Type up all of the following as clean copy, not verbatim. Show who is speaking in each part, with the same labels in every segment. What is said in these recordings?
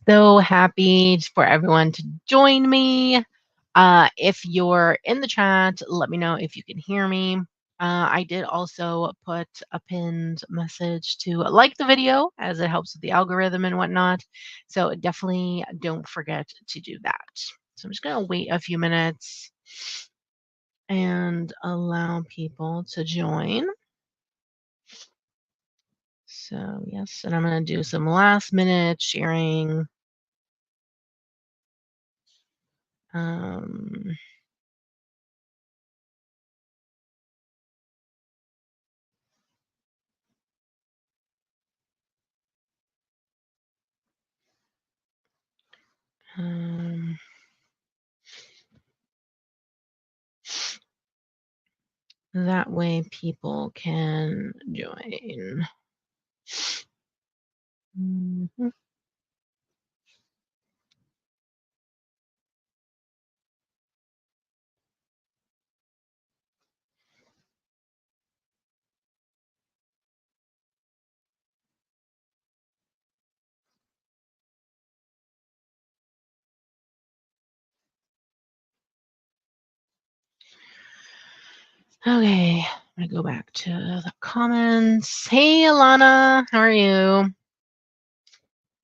Speaker 1: So happy for everyone to join me. If you're in the chat, let me know if you can hear me. I did also put a pinned message to like the video as it helps with the algorithm and whatnot. So definitely don't forget to do that. So I'm just going to wait a few minutes and allow people to join. So, yes, and I'm going to do some last minute sharing. Um, um, that way people can join. Mhm. Okay, I'm gonna go back to the comments. Hey, Alana, how are you?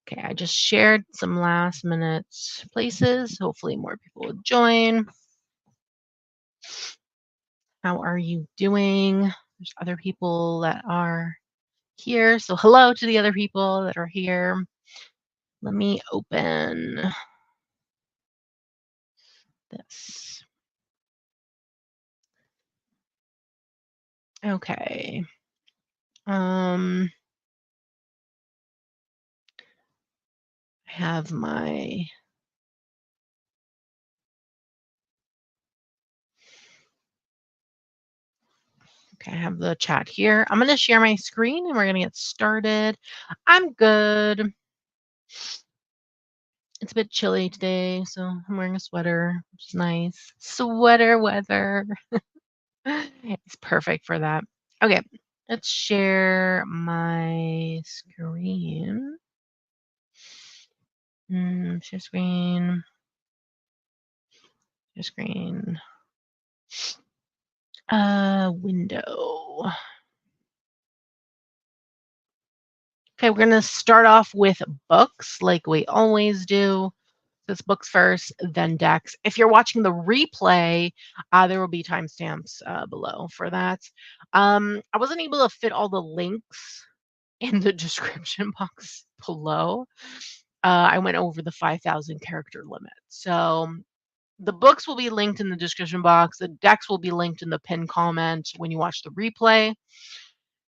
Speaker 1: Okay, I just shared some last minute places. Hopefully, more people will join. How are you doing? There's other people that are here. So, hello to the other people that are here. Let me open this. Okay. I have my Okay, I have the chat here. I'm going to share my screen and we're going to get started. I'm good. It's a bit chilly today, so I'm wearing a sweater, which is nice. Sweater weather. It's perfect for that. Okay, let's share my screen. Share screen. Share screen. Window. Okay, we're going to start off with books like we always do. So it's books first, then decks. If you're watching the replay, there will be timestamps below for that. I wasn't able to fit all the links in the description box below. I went over the 5,000 character limit. So the books will be linked in the description box. The decks will be linked in the pinned comment when you watch the replay.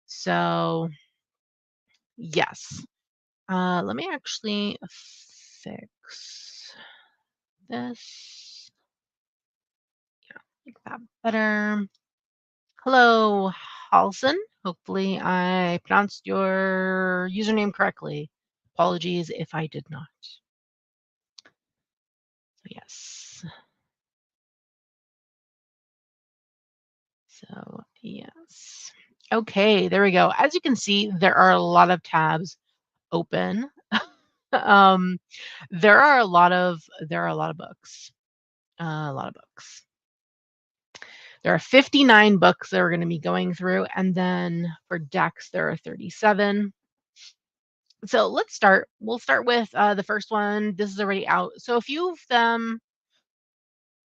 Speaker 1: So yes. Let me actually fix this. Make that better. Hello, Halson. Hopefully, I pronounced your username correctly. Apologies if I did not. So, yes. So, yes. Okay, there we go. As you can see, there are a lot of tabs open. um, there are a lot of books. A lot of books. There are 59 books that we're going to be going through, and then for decks, there are 37. So let's start. We'll start with the first one. This is already out. So a few of them,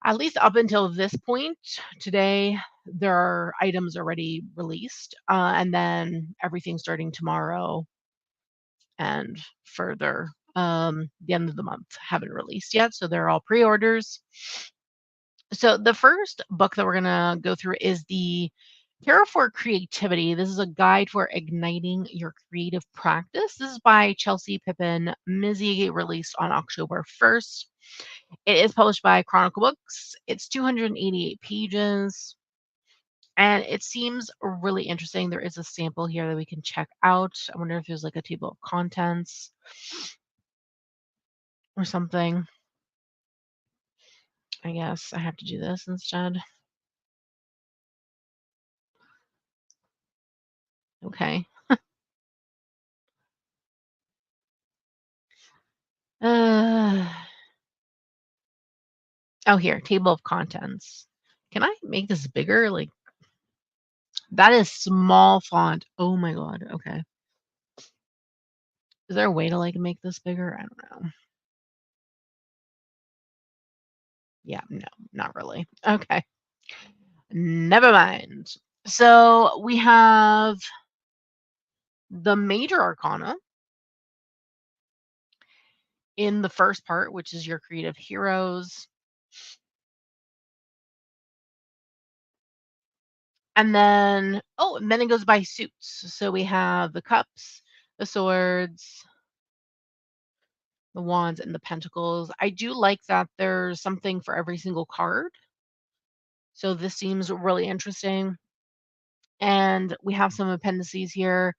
Speaker 1: at least up until this point today, there are items already released, and then everything starting tomorrow and further. The end of the month haven't released yet, so they're all pre-orders. So the first book that we're gonna go through is the Care for Creativity. This is a guide for igniting your creative practice. This is by Chelsea Pippin Mizzy, released on October 1st. It is published by Chronicle Books. It's 288 pages, and it seems really interesting. There is a sample here that we can check out. I wonder if there's like a table of contents or something. I guess I have to do this instead. Okay. Uh, oh, here, table of contents. Can I make this bigger? Like, that is small font. Oh my god. Okay. Is there a way to like make this bigger? I don't know. Yeah, no, not really. Okay. Never mind. So we have the major arcana in the first part, which is your creative heroes. And then, oh, and then it goes by suits. So we have the cups, the swords, the wands, and the pentacles. I do like that there's something for every single card. So this seems really interesting. And we have some appendices here.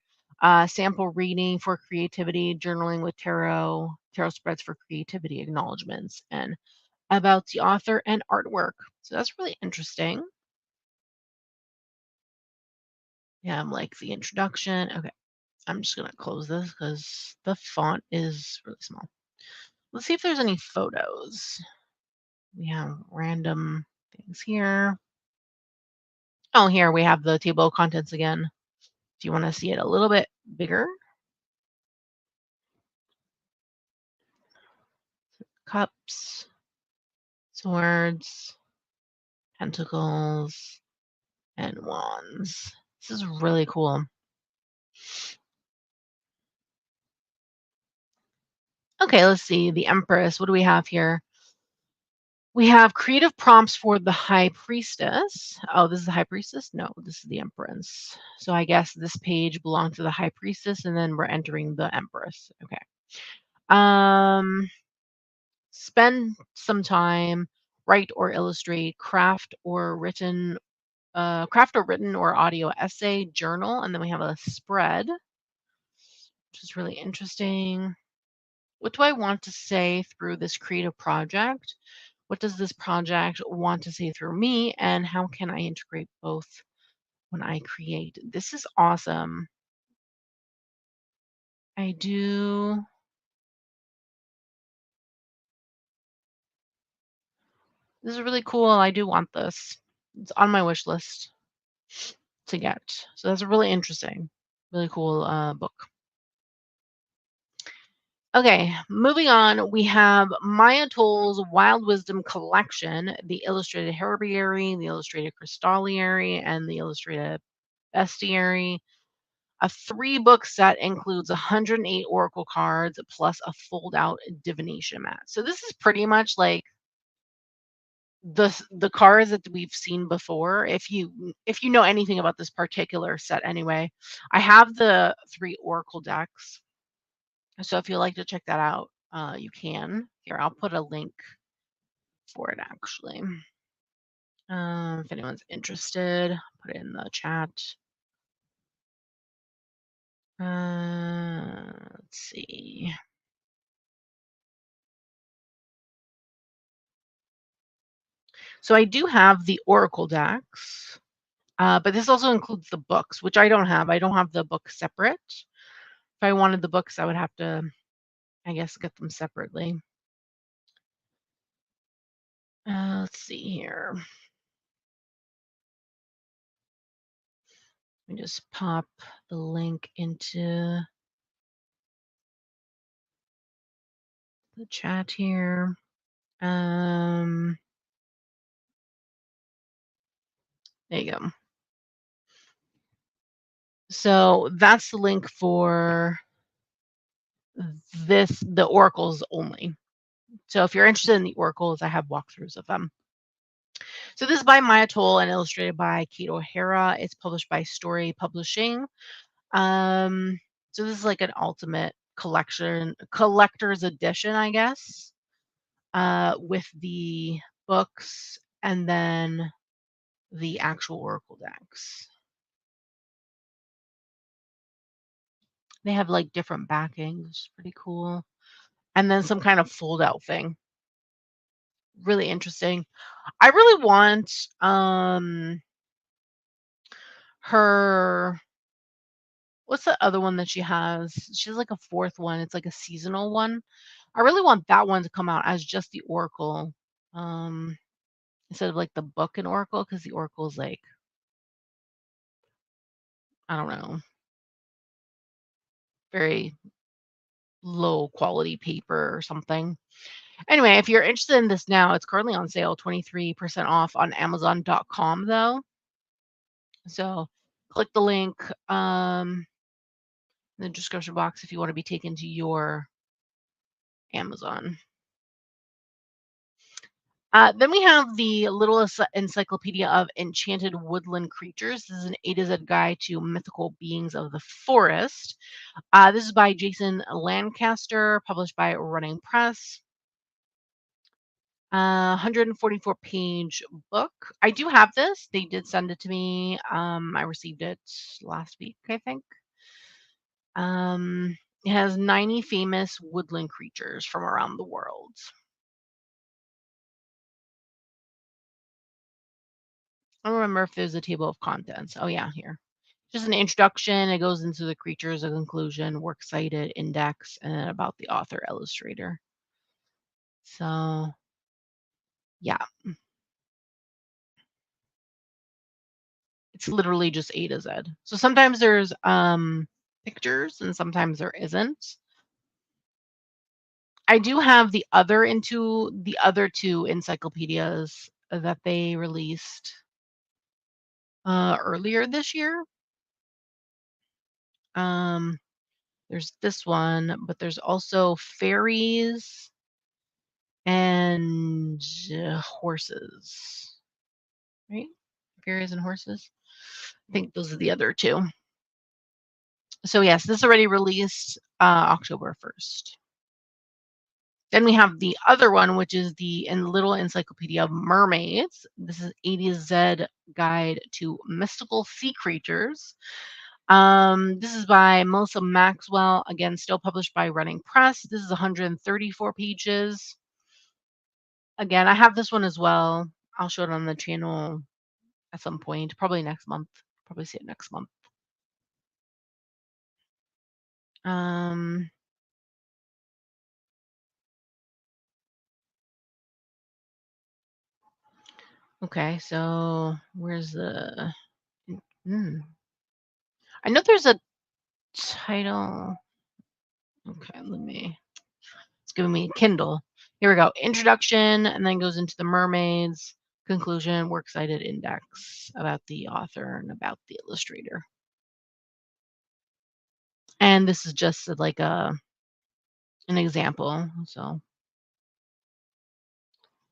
Speaker 1: Sample reading for creativity, journaling with tarot spreads for creativity acknowledgments, and about the author and artwork. So that's really interesting. Yeah, I'm like the introduction. Okay, I'm just gonna close this because the font is really small. Let's see if there's any photos. We have random things here. Oh, here we have the table of contents again. Do you want to see it a little bit bigger? Cups, swords, pentacles, and wands. This is really cool. Okay, let's see. The Empress. What do we have here? We have creative prompts for the High Priestess. Oh, this is the High Priestess? No, this is the Empress. So I guess this page belongs to the High Priestess, and then we're entering the Empress. Okay. Spend some time, write or illustrate, craft or written or audio essay, journal, and then we have a spread, which is really interesting. What do I want to say through this creative project? What does this project want to say through me? And how can I integrate both when I create? This is awesome. I do. This is really cool. I do want this. It's on my wish list to get. So that's really interesting. Really cool book. Okay, moving on, we have Maya Toll's Wild Wisdom Collection, the Illustrated Herbiary, the Illustrated Crystalliary, and the Illustrated Bestiary. A 3-book set includes 108 oracle cards plus a fold-out divination mat. So this is pretty much like the cards that we've seen before. If you know anything about this particular set anyway, I have the 3 oracle decks. So if you'd like to check that out, you can. Here, I'll put a link for it actually. If anyone's interested, put it in the chat. Let's see. So I do have the Oracle decks, but this also includes the books, which I don't have. I don't have the books separate. If I wanted the books, I would have to, I guess, get them separately. Let's see here. Let me just pop the link into the chat here. There you go. So that's the link for the oracles only. So if you're interested in the oracles, I have walkthroughs of them. So this is by Maya Toll and illustrated by Kate O'Hara. It's published by Story Publishing. So this is like an ultimate collector's edition, I guess, with the books and then the actual oracle decks. They have like different backings, pretty cool. And then some kind of fold out thing. Really interesting. I really want her what's the other one that she has? She has like a 4th one. It's like a seasonal one. I really want that one to come out as just the Oracle, um, instead of like the book in Oracle, because the Oracle is like, I don't know, very low quality paper or something. Anyway, if you're interested in this now, it's currently on sale, 23% off on Amazon.com though. So click the link in the description box if you want to be taken to your Amazon. Then we have the Little Encyclopedia of Enchanted Woodland Creatures. This is an A to Z guide to mythical beings of the forest. This is by Jason Lancaster, published by Running Press. 144-page book. I do have this. They did send it to me. I received it last week, I think. It has 90 famous woodland creatures from around the world. I don't remember if there's a table of contents. Oh yeah, here. Just an introduction. It goes into the creatures, a conclusion, works cited, index, and then about the author illustrator. So yeah, it's literally just A to Z. So sometimes there's pictures and sometimes there isn't. I do have the other two encyclopedias that they released earlier this year. Um, there's this one, but there's also fairies and horses, right? Fairies and horses. I think those are the other two. So yes, this already released October 1st. Then we have the other one, which is the Little Encyclopedia of Mermaids. This is A to Z Guide to Mystical Sea Creatures. This is by Melissa Maxwell, again, still published by Running Press. This is 134 pages. Again, I have this one as well. I'll show it on the channel at some point, probably next month. Probably see it next month. Um, okay, so where's the... I know there's a title. Okay, it's giving me Kindle. Here we go. Introduction, and then goes into the mermaids. Conclusion, works cited, index about the author and about the illustrator. And this is just like an example. So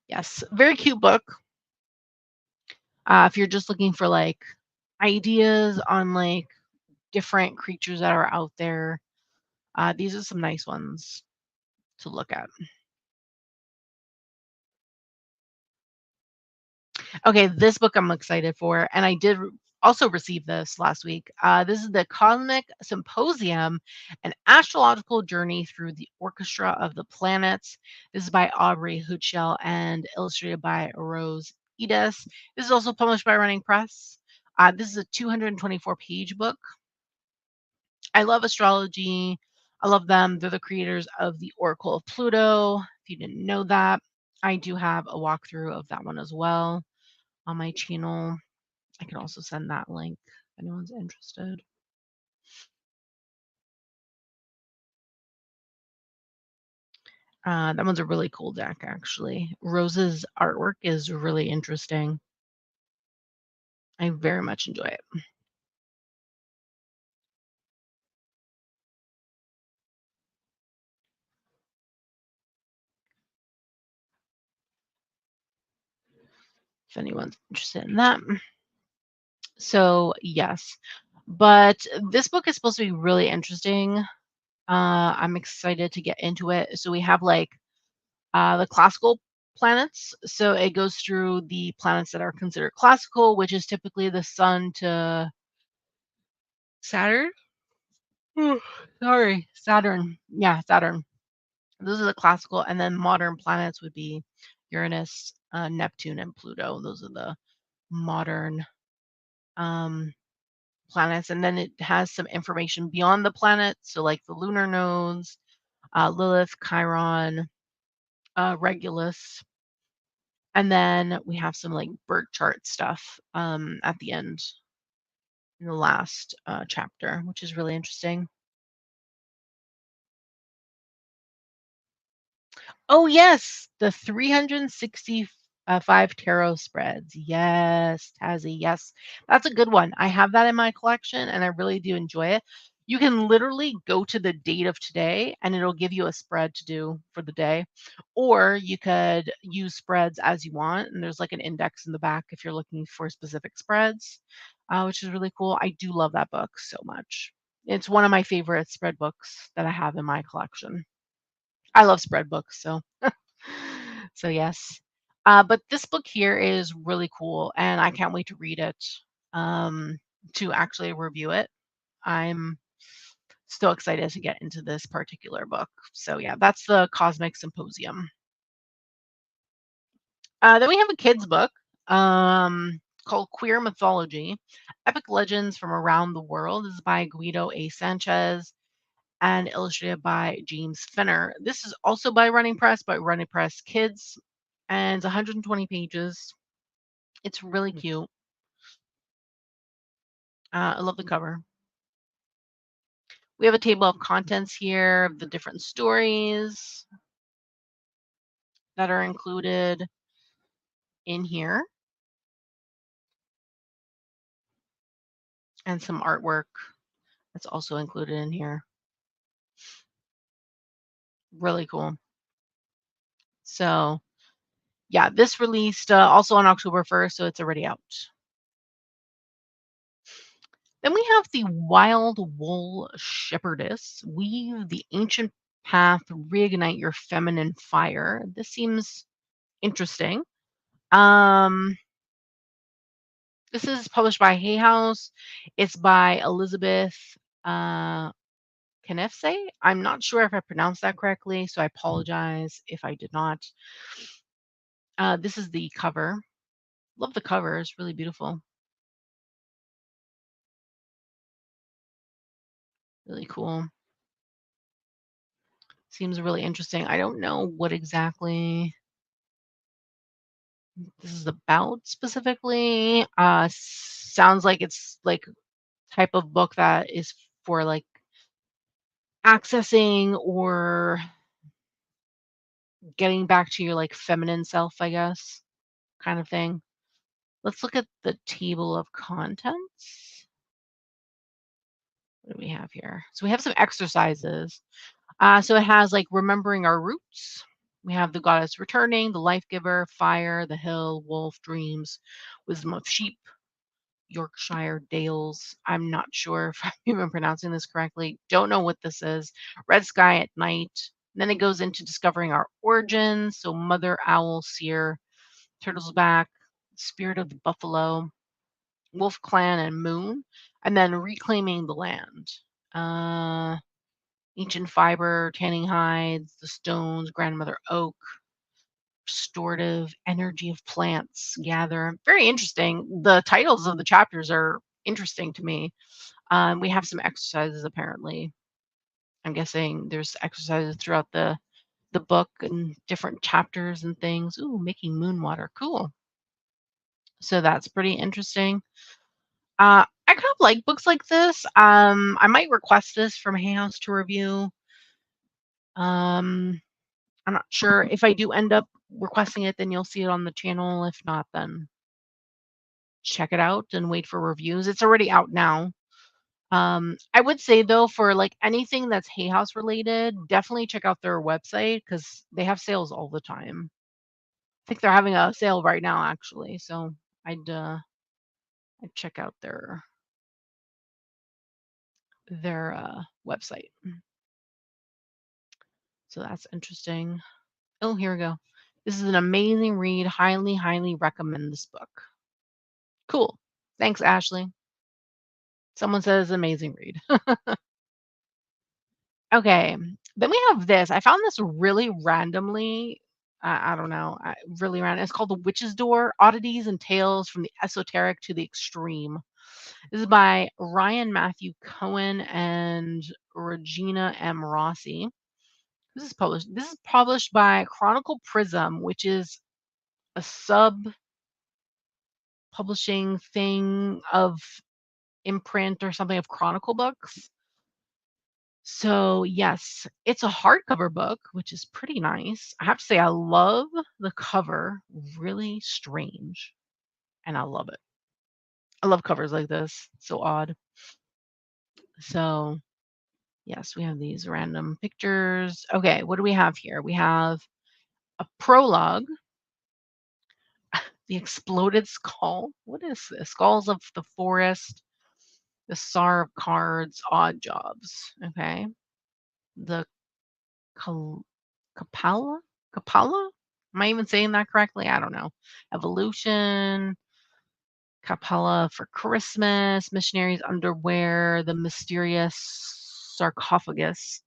Speaker 1: yes, very cute book. If you're just looking for like ideas on like different creatures that are out there, these are some nice ones to look at. Okay, this book I'm excited for, and I did also receive this last week. This is the Cosmic Symposium, an astrological journey through the orchestra of the planets. This is by Aubrey Hootshell and illustrated by Rose Edis. This is also published by Running Press. This is a 224-page book. I love astrology. I love them. They're the creators of the Oracle of Pluto. If you didn't know that, I do have a walkthrough of that one as well on my channel. I can also send that link if anyone's interested. That one's a really cool deck, actually. Rose's artwork is really interesting. I very much enjoy it. If anyone's interested in that. So, yes. But this book is supposed to be really interesting. I'm excited to get into it. So we have like the classical planets. So it goes through the planets that are considered classical, which is typically the sun to Saturn. Sorry, Saturn. Yeah, Saturn. Those are the classical, and then modern planets would be Uranus, Neptune, and Pluto. Those are the modern um, planets. And then it has some information beyond the planets, so like the lunar nodes, Lilith, Chiron, Regulus, and then we have some like birth chart stuff at the end in the last chapter, which is really interesting. Oh, yes, the 365 tarot spreads. Yes, Tazzy, yes. That's a good one. I have that in my collection, and I really do enjoy it. You can literally go to the date of today, and it'll give you a spread to do for the day, or you could use spreads as you want, and there's, like, an index in the back if you're looking for specific spreads, which is really cool. I do love that book so much. It's one of my favorite spread books that I have in my collection. I love spread books, so yes. But this book here is really cool, and I can't wait to read it, um, to actually review it. I'm so excited to get into this particular book. So yeah, that's the Cosmic Symposium. Then we have a kids book called Queer Mythology: Epic Legends from Around the World. This is by Guido A. Sanchez and illustrated by James Fenner. This is also by Running Press, but Running Press Kids, and it's 120 pages. It's really cute. I love the cover. We have a table of contents here of the different stories that are included in here, and some artwork that's also included in here. Really cool. So, yeah, this released also on October 1st, so it's already out. Then we have the Wild Wool Shepherdess. Weave the ancient path, reignite your feminine fire. This seems interesting. Um, this is published by Hay House. It's by Elizabeth uh, Knefse. I'm not sure if I pronounced that correctly, so I apologize if I did not. This is the cover. Love the cover. It's really beautiful. Really cool. Seems really interesting. I don't know what exactly this is about specifically. Sounds like it's like type of book that is for like accessing or getting back to your like feminine self, I guess, kind of thing. Let's look at the table of contents. What do we have here? So we have some exercises. So it has like remembering our roots. We have the goddess returning, the life giver, fire, the hill, wolf, dreams, wisdom of sheep, Yorkshire Dales. I'm not sure if I'm even pronouncing this correctly. Don't know what this is. Red sky at night. Then it goes into discovering our origins. So mother owl, seer, turtle's back, spirit of the buffalo, wolf clan, and moon. And then reclaiming the land. Uh, ancient fiber, tanning hides, the stones, grandmother oak, restorative energy of plants gather. Very interesting. The titles of the chapters are interesting to me. We have some exercises apparently. I'm guessing there's exercises throughout the book and different chapters and things. Ooh, making moon water. Cool. So that's pretty interesting. I kind of like books like this. I might request this from Hay House to review. Um, I'm not sure if I do end up requesting it, then you'll see it on the channel. If not, then check it out and wait for reviews. It's already out now. I would say though, for like anything that's Hay House related, definitely check out their website because they have sales all the time. I think they're having a sale right now, actually. So I'd check out their website. So that's interesting. Oh, here we go. This is an amazing read. Highly, highly recommend this book. Cool. Thanks, Ashley. Someone says amazing read. Okay. Then we have this. I found this really randomly. I don't know. Really random. It's called The Witch's Door: Oddities and Tales from the Esoteric to the Extreme. This is by Ryan Matthew Cohen and Regina M. Rossi. This is published by Chronicle Prism, which is a sub-publishing thing of imprint or something of Chronicle Books. So, yes, it's a hardcover book, which is pretty nice. I have to say I love the cover, really strange, and I love it. I love covers like this, so odd. So, yes, we have these random pictures. Okay, what do we have here? We have a prologue, the exploded skull. What is this? Skulls of the Forest, the Tsar of Cards, Odd Jobs. Okay. The Kal- Kapala? Kapala? Am I even saying that correctly? I don't know. Evolution, Kapala for Christmas, Missionaries Underwear, The Mysterious Sarcophagus.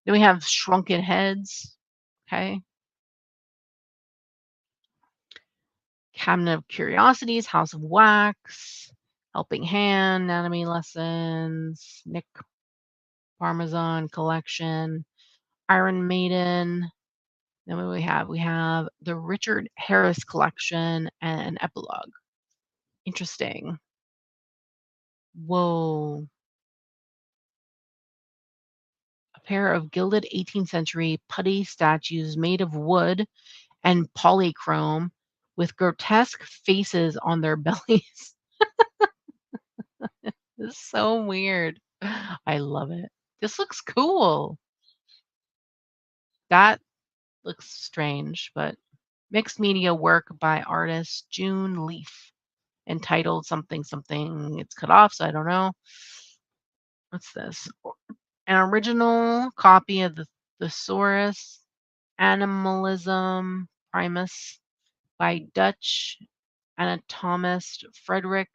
Speaker 1: Then we have Shrunken Heads. Okay. Cabinet of Curiosities, House of Wax, Helping Hand, Anatomy Lessons, Nick Parmesan Collection, Iron Maiden. Then what do we have? We have the Richard Harris Collection and an epilogue. Interesting. Whoa. A pair of gilded 18th century putty statues made of wood and polychrome with grotesque faces on their bellies. This is so weird. I love it. This looks cool. That looks strange, but mixed media work by artist June Leaf, entitled something something. It's cut off, so I don't know. What's this? An original copy of the Thesaurus Animalism Primus by Dutch anatomist Frederick.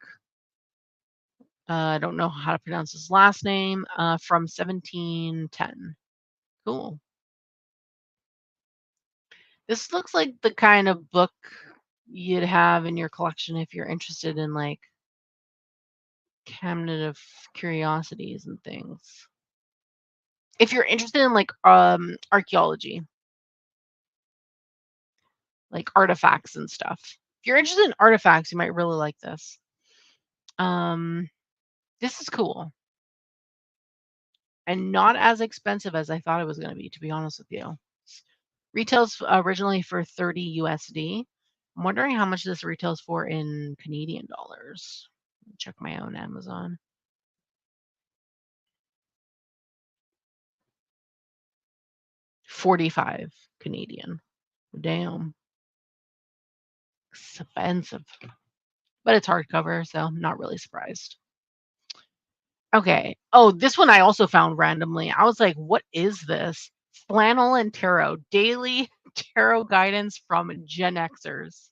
Speaker 1: I don't know how to pronounce his last name. From 1710. Cool. This looks like the kind of book you'd have in your collection if you're interested in like cabinet of curiosities and things. If you're interested in like archaeology, like artifacts and stuff. If you're interested in artifacts, you might really like this. Um this is cool and not as expensive as I thought it was going to be, to be honest with you. Retails originally for 30 USD. I'm wondering how much this retails for in Canadian dollars. Check my own Amazon. 45 Canadian. Damn, expensive. But it's hardcover, so I'm not really surprised. Okay. Oh, this one I also found randomly. I was like, what is this? Flannel and Tarot, daily tarot guidance from Gen Xers.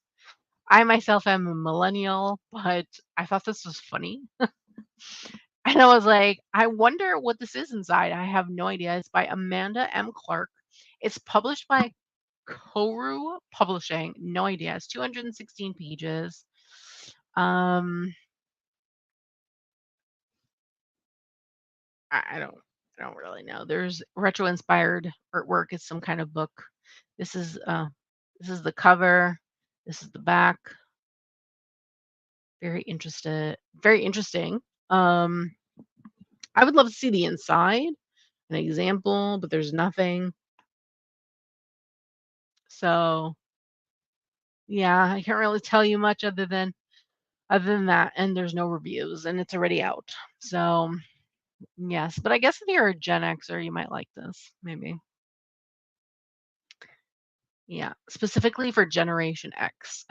Speaker 1: I myself am a millennial, but I thought this was funny. And I was like, I wonder what this is inside. I have no idea. It's by Amanda M. Clark. It's published by Koru Publishing. No idea. It's 216 pages. Um, I don't really know. There's retro inspired artwork. It's some kind of book. This is uh this is the cover. This is the back. Very interesting. Um, I would love to see the inside, an example, but there's nothing. So yeah, I can't really tell you much other than that, and there's no reviews, and it's already out. So yes, but I guess if you're a Gen Xer, you might like this, maybe. Yeah, specifically for Generation X.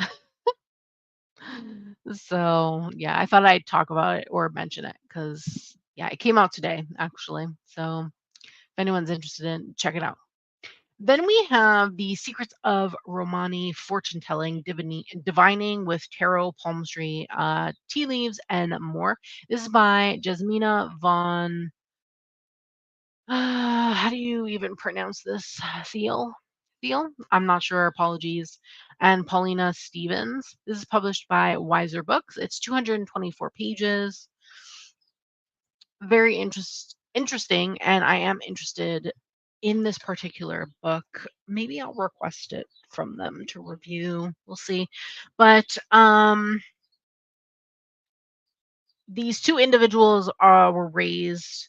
Speaker 1: So yeah, I thought I'd talk about it or mention it because yeah, it came out today actually. So if anyone's interested in, check it out. Then we have The Secrets of Romani Fortune Telling, Divining with Tarot, Palmistry, Tea Leaves, and more. This is by Jasmina von, how do you even pronounce this? Thiel? Thiel? I'm not sure. Apologies. And Paulina Stevens. This is published by Wiser Books. It's 224 pages. Very interesting, and I am interested in this particular book. Maybe I'll request it from them to review. We'll see. But these two individuals were raised,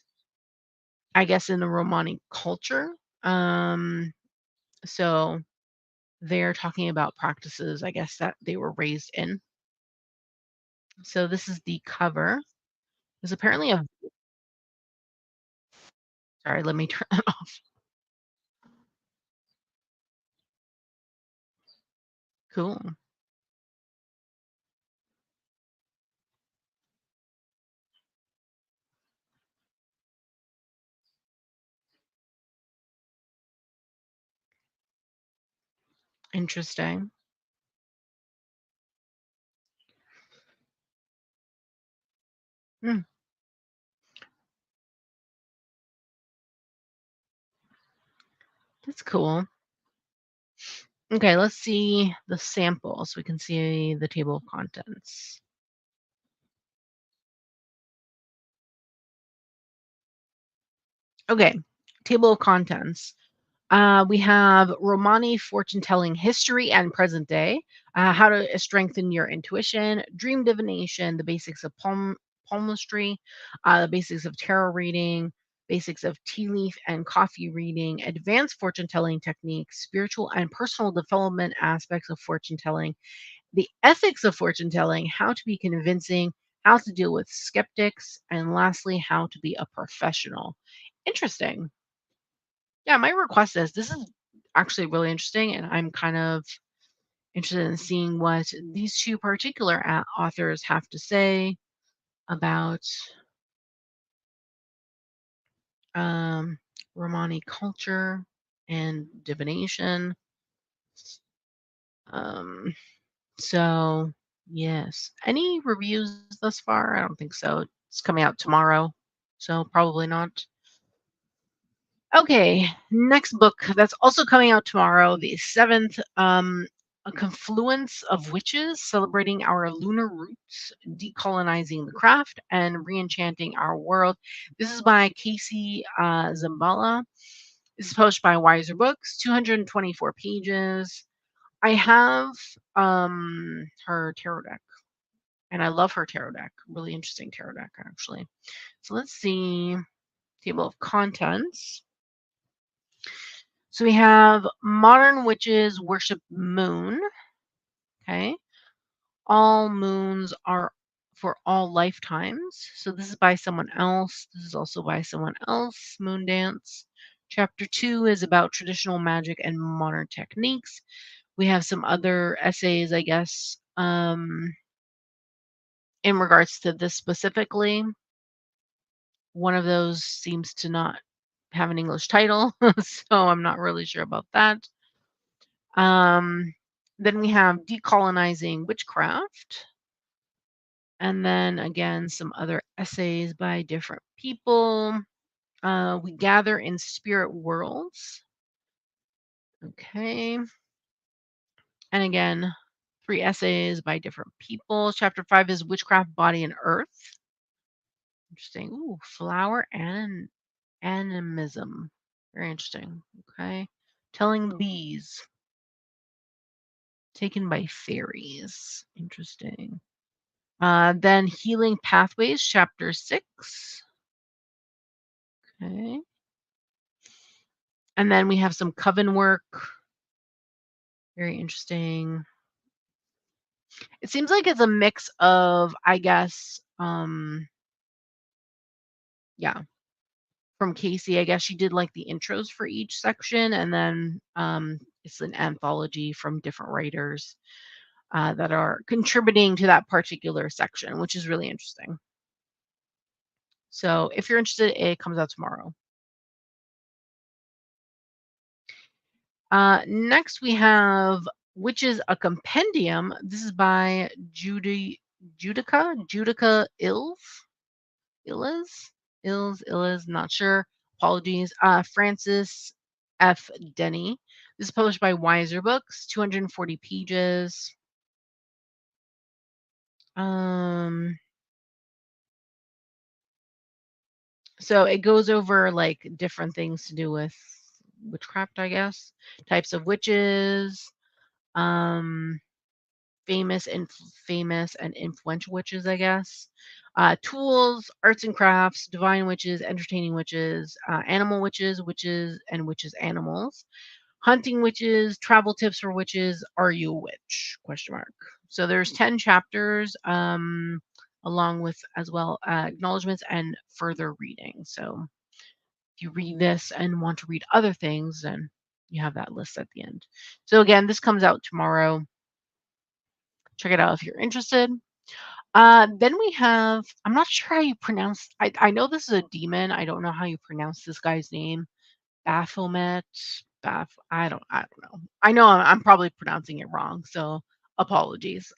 Speaker 1: I guess, in the Romani culture. Um, so they're talking about practices, I guess, that they were raised in. So this is the cover. There's apparently a sorry, let me turn that off. Cool. Interesting. Hmm, that's cool. Okay, let's see the sample so we can see the table of contents. Okay, table of contents. We have Romani fortune telling history and present day, how to strengthen your intuition, dream divination, the basics of palmistry, the basics of tarot reading, basics of tea leaf and coffee reading, advanced fortune telling techniques, spiritual and personal development aspects of fortune telling, the ethics of fortune telling, how to be convincing, how to deal with skeptics, and lastly, how to be a professional. Interesting. Yeah, my request is this is actually really interesting, and I'm kind of interested in seeing what these two particular authors have to say about um, Romani culture and divination. Um, so, yes. Any reviews thus far? I don't think so. It's coming out tomorrow, so probably not. Okay, next book that's also coming out tomorrow, the 7th, A Confluence of Witches, Celebrating Our Lunar Roots, Decolonizing the Craft, and Reenchanting Our World. This is by Casey Zambala. This is published by Wiser Books, 224 pages. I have her tarot deck, and I love her tarot deck. Really interesting tarot deck, actually. So let's see. Table of contents. So we have modern witches worship moon. Okay. All moons are for all lifetimes. So this is by someone else. This is also by someone else. Moon Dance. Chapter 2 is about traditional magic and modern techniques. We have some other essays, I guess, in regards to this specifically. One of those seems to not have an English title, so I'm not really sure about that. Um, then we have Decolonizing Witchcraft. And then again, some other essays by different people. We gather in spirit worlds. Okay. And again, 3 essays by different people. Chapter 5 is Witchcraft, Body, and Earth. Interesting. Ooh, flower and animism. Very interesting. Okay. Telling the bees. Taken by fairies. Interesting. Then Healing Pathways, Chapter 6. Okay. And then we have some coven work. Very interesting. It seems like it's a mix of, I guess, yeah, from Casey. I guess she did like the intros for each section, and then it's an anthology from different writers that are contributing to that particular section, which is really interesting. So if you're interested, it comes out tomorrow. Next, we have which is a compendium. This is by Judica Illes, Illes, not sure. Apologies. Francis F. Denny. This is published by Wiser Books, 240 pages. Um, so it goes over like different things to do with witchcraft, I guess. Types of witches, um, famous and influential witches, I guess. Tools, arts and crafts, divine witches, entertaining witches, animal witches, witches and witches animals, hunting witches, travel tips for witches, are you a witch? Question mark. So there's 10 chapters, along with as well acknowledgments and further reading. So if you read this and want to read other things, then you have that list at the end. So again, this comes out tomorrow. Check it out if you're interested. Then we have, I'm not sure how you pronounce, I know this is a demon. I don't know how you pronounce this guy's name. Baphomet, I don't know. I know I'm probably pronouncing it wrong, so apologies.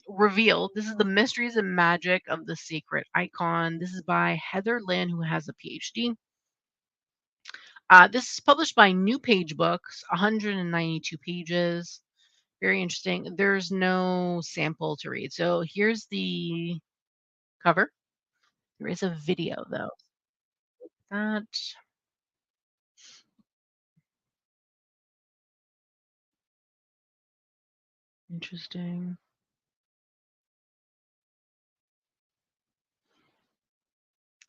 Speaker 1: Revealed. This is the mysteries and magic of the sacred icon. This is by Heather Lynn, who has a PhD. This is published by New Page Books, 192 pages. Very interesting. There's no sample to read. So here's the cover. There is a video though. That interesting.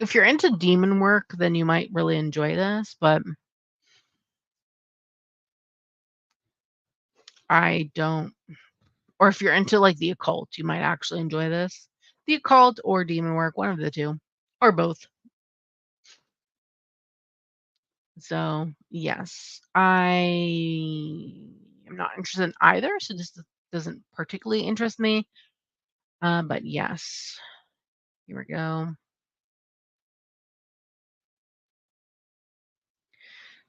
Speaker 1: If you're into demon work, then you might really enjoy this, but I don't. Or if you're into like the occult, you might actually enjoy this. The occult or demon work, one of the two, or both. So, yes, I am not interested in either. So, this doesn't particularly interest me. But yes, here we go.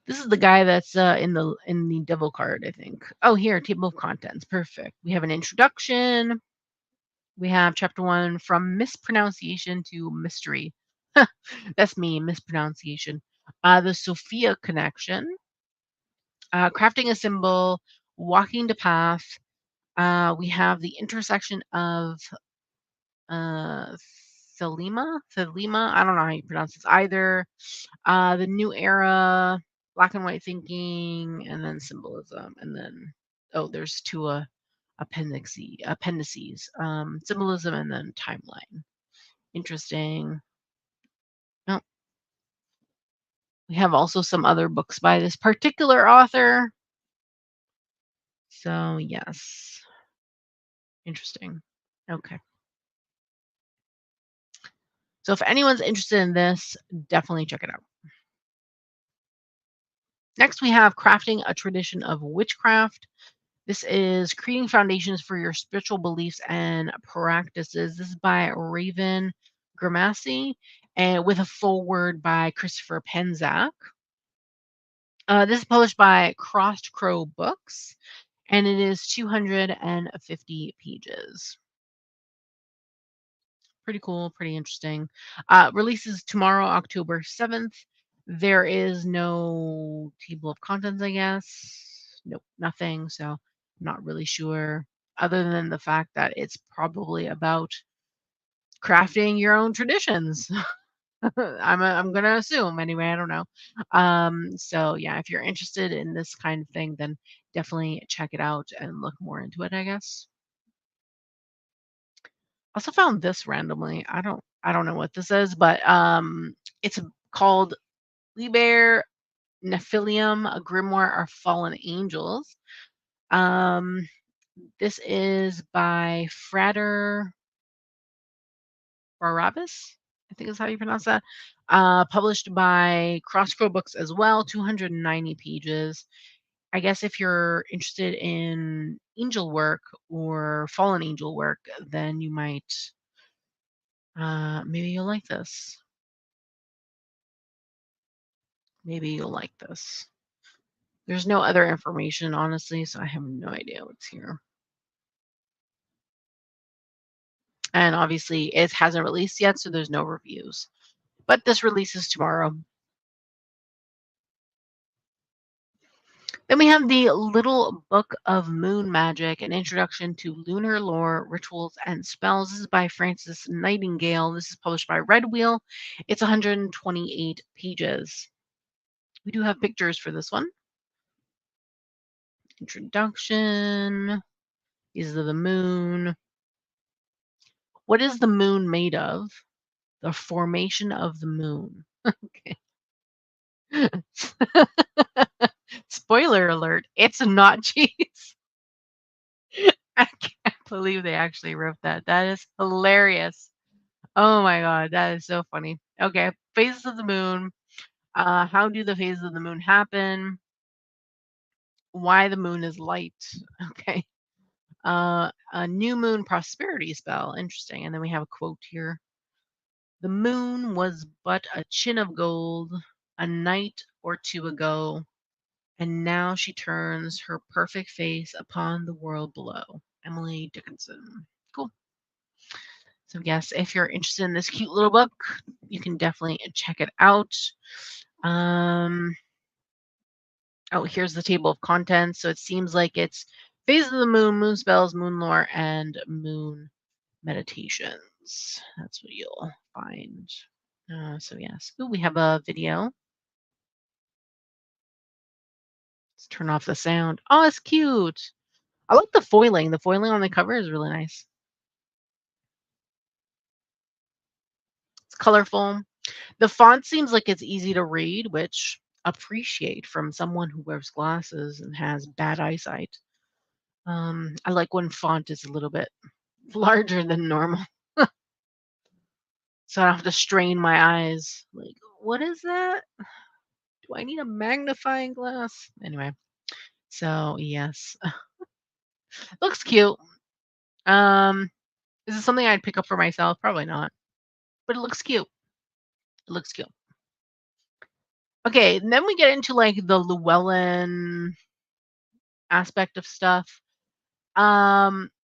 Speaker 1: This is the guy that's in the devil card, I think. Oh, here, table of contents. Perfect. We have an introduction. We have chapter 1 from mispronunciation to mystery. That's me, mispronunciation. The Sophia connection, crafting a symbol, walking the path. We have the intersection of uh, Thelema. I don't know how you pronounce this either. The new era, black and white thinking, and then symbolism, and then there's two appendices, symbolism, and then timeline. Interesting. Oh, we have also some other books by this particular author. So yes, interesting. Okay. So if anyone's interested in this, definitely check it out. Next, we have Crafting a Tradition of Witchcraft. This is Creating Foundations for Your Spiritual Beliefs and Practices. This is by Raven Grimassi and with a foreword by Christopher Penzak. This is published by Crossed Crow Books, and it is 250 pages. Pretty cool, pretty interesting. Releases tomorrow, October 7th. There is no table of contents, I guess. Nope, nothing. So I'm not really sure, other than the fact that it's probably about crafting your own traditions. I'm gonna assume anyway. I don't know. So yeah, if you're interested in this kind of thing, then definitely check it out and look more into it, I guess. Also found this randomly. I don't know what this is, but it's called Liber Nephilium, a grimoire of fallen angels. Um this is by Frater Barabbas, I think is how you pronounce that. Published by Crosscrow Books as well, 290 pages. I guess if you're interested in angel work or fallen angel work, then you might maybe you'll like this. Maybe you'll like this. There's no other information, honestly, so I have no idea what's here. And obviously, it hasn't released yet, so there's no reviews. But this releases tomorrow. Then we have the Little Book of Moon Magic, an introduction to lunar lore, rituals, and spells. This is by Frances Nightingale. This is published by Red Wheel. It's 128 pages. We do have pictures for this one. Introduction. These are the moon. What is the moon made of? The formation of the moon. Okay. Spoiler alert, it's not cheese. I can't believe they actually wrote that. That is hilarious. Oh my god, that is so funny. Okay, phases of the moon. How do the phases of the moon happen? Why the moon is light. Okay. A new moon prosperity spell. Interesting. And then we have a quote here. The moon was but a chin of gold a night or two ago, and now she turns her perfect face upon the world below. Emily Dickinson. Cool. So yes, if you're interested in this cute little book, you can definitely check it out. Um, oh, here's the table of contents. So it seems like it's phases of the moon, moon spells, moon lore, and moon meditations. That's what you'll find. So yes. Ooh, we have a video. Let's turn off the sound. Oh, it's cute. I like the foiling. The foiling on the cover is really nice. It's colorful. The font seems like it's easy to read, which appreciate from someone who wears glasses and has bad eyesight. I like when font is a little bit larger than normal, so I don't have to strain my eyes. Like, what is that? Do I need a magnifying glass? Anyway, so yes, looks cute. Um, is it something I'd pick up for myself? Probably not, but it looks cute. It looks cute. Okay, and then we get into like the Llewellyn aspect of stuff.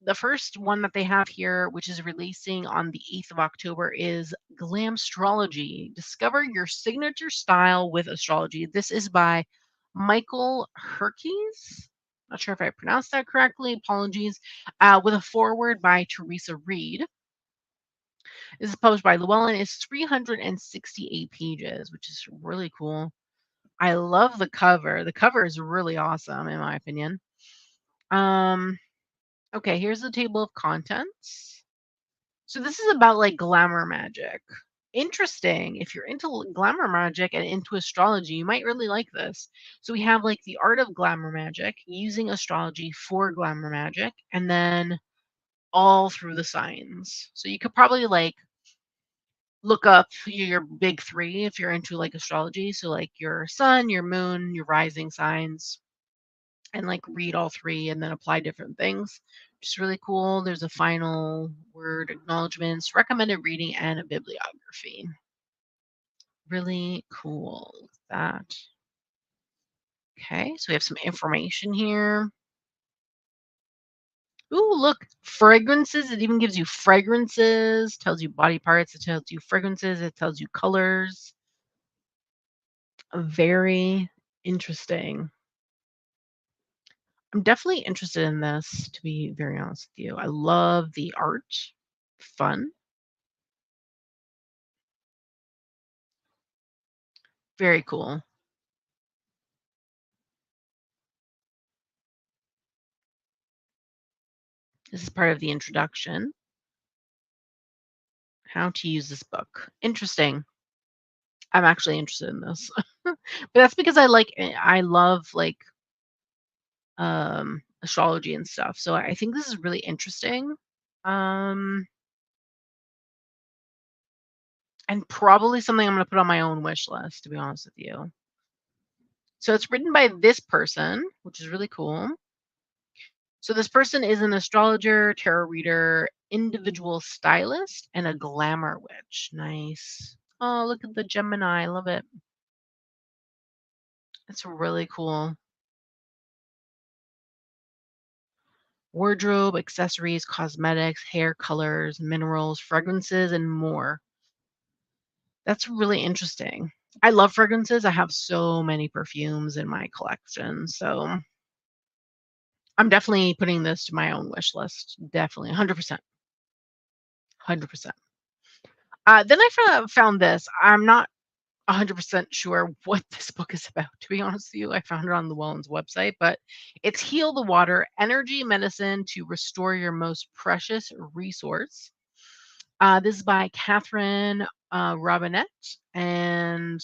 Speaker 1: The first one that they have here, which is releasing on the 8th of October, is Glamstrology. Discover your signature style with astrology. This is by Michael Herkes. Not sure if I pronounced that correctly. Apologies. With a foreword by Teresa Reed. This is published by Llewellyn. It's 368 pages, which is really cool. I love the cover. The cover is really awesome, in my opinion. Okay, here's the table of contents. So this is about like glamour magic. Interesting. If you're into glamour magic and into astrology, you might really like this. So we have like the art of glamour magic, using astrology for glamour magic, and then all through the signs. So you could probably like look up your big three if you're into like astrology. So like your sun, your moon, your rising signs, and like read all three and then apply different things, which is really cool. There's a final word, acknowledgments, recommended reading, and a bibliography. Really cool. Look at that. Okay, so we have some information here. Ooh, look, fragrances. It even gives you fragrances, tells you body parts, it tells you fragrances, it tells you colors. Very interesting. I'm definitely interested in this, to be very honest with you. I love the art. Fun. Very cool. This is part of the introduction. How to use this book. Interesting. I'm actually interested in this. But that's because I love like astrology and stuff. So I think this is really interesting. Um and probably something I'm going to put on my own wish list, to be honest with you. So it's written by this person, which is really cool. So this person is an astrologer, tarot reader, individual stylist, and a glamour witch. Nice. Oh, look at the Gemini. I love it. It's really cool. Wardrobe, accessories, cosmetics, hair colors, minerals, fragrances, and more. That's really interesting. I love fragrances. I have so many perfumes in my collection. So I'm definitely putting this to my own wish list. Definitely. 100%. 100%. Then I found this. I'm not 100% sure what this book is about, to be honest with you. I found it on the Wellens website, but it's Heal the Water, Energy Medicine to Restore Your Most Precious Resource. This is by Catherine Robinette, and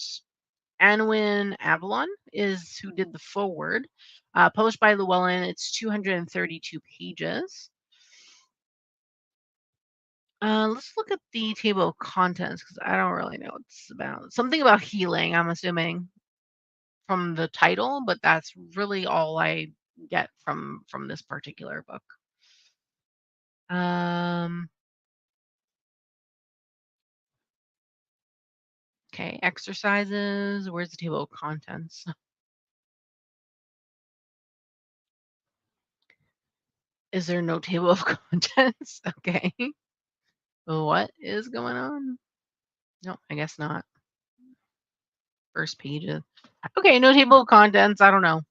Speaker 1: Anwin Avalon is who did the forward. Published by Llewellyn, it's 232 pages. Let's look at the table of contents because I don't really know what it's about. Something about healing, I'm assuming, from the title, but that's really all I get from this particular book. Um, okay, exercises. Where's the table of contents? Is there no table of contents? Okay. What is going on? No, I guess not. First pages. Okay, no table of contents. I don't know.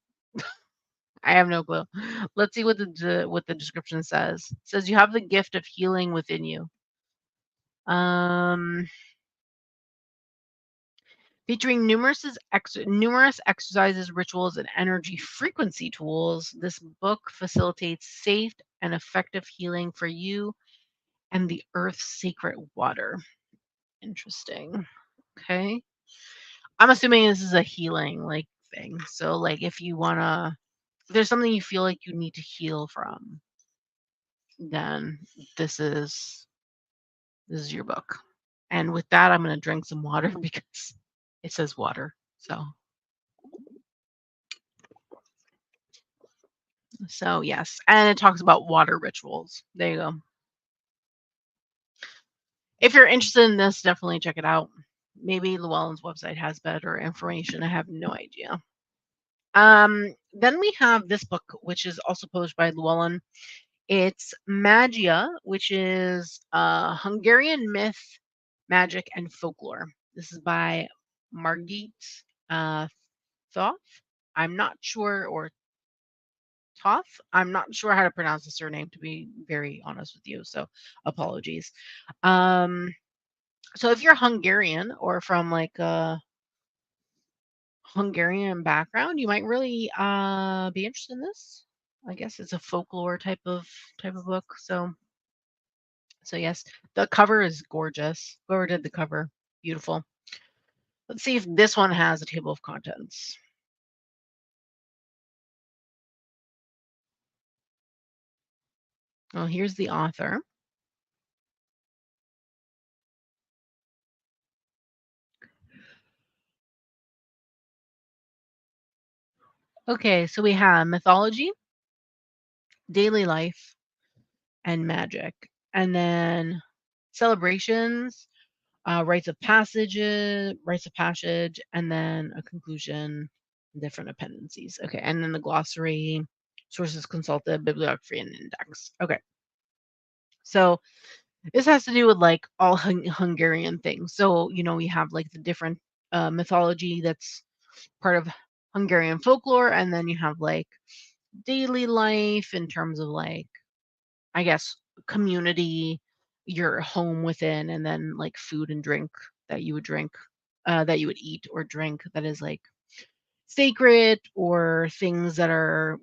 Speaker 1: I have no clue. Let's see what the description says. It says you have the gift of healing within you. Um, Featuring numerous exercises, rituals, and energy frequency tools, this book facilitates safe and effective healing for you and the earth's sacred water. Interesting. Okay. I'm assuming this is a healing like thing. So like if you wanna if there's something you feel like you need to heal from, then this is this is your book. And with that, I'm gonna drink some water because it says water. So yes, and it talks about water rituals. There you go. If you're interested in this, definitely check it out. Maybe Llewellyn's website has better information. I have no idea. Then we have this book, which is also published by Llewellyn. It's Magia, which is Hungarian myth, magic, and folklore. This is by Margit uh, Thoth. I'm not sure, or Toth. I'm not sure how to pronounce the surname, to be very honest with you. So apologies. Um, so if you're Hungarian or from like a Hungarian background, you might really be interested in this. I guess it's a folklore type of book. So yes, the cover is gorgeous. Whoever did the cover, beautiful. Let's see if this one has a table of contents. Well, here's the author. Okay, so we have mythology, daily life, and magic. And then celebrations, rites of passage, and then a conclusion, different appendices. Okay, and then the glossary, sources consulted, bibliography, and index. Okay, so this has to do with like all Hungarian things. So, we have like the different mythology that's part of Hungarian folklore, and then you have like daily life in terms of like, I guess, community, your home within, and then like food and drink that you would drink, that you would eat or drink that is like sacred, or things that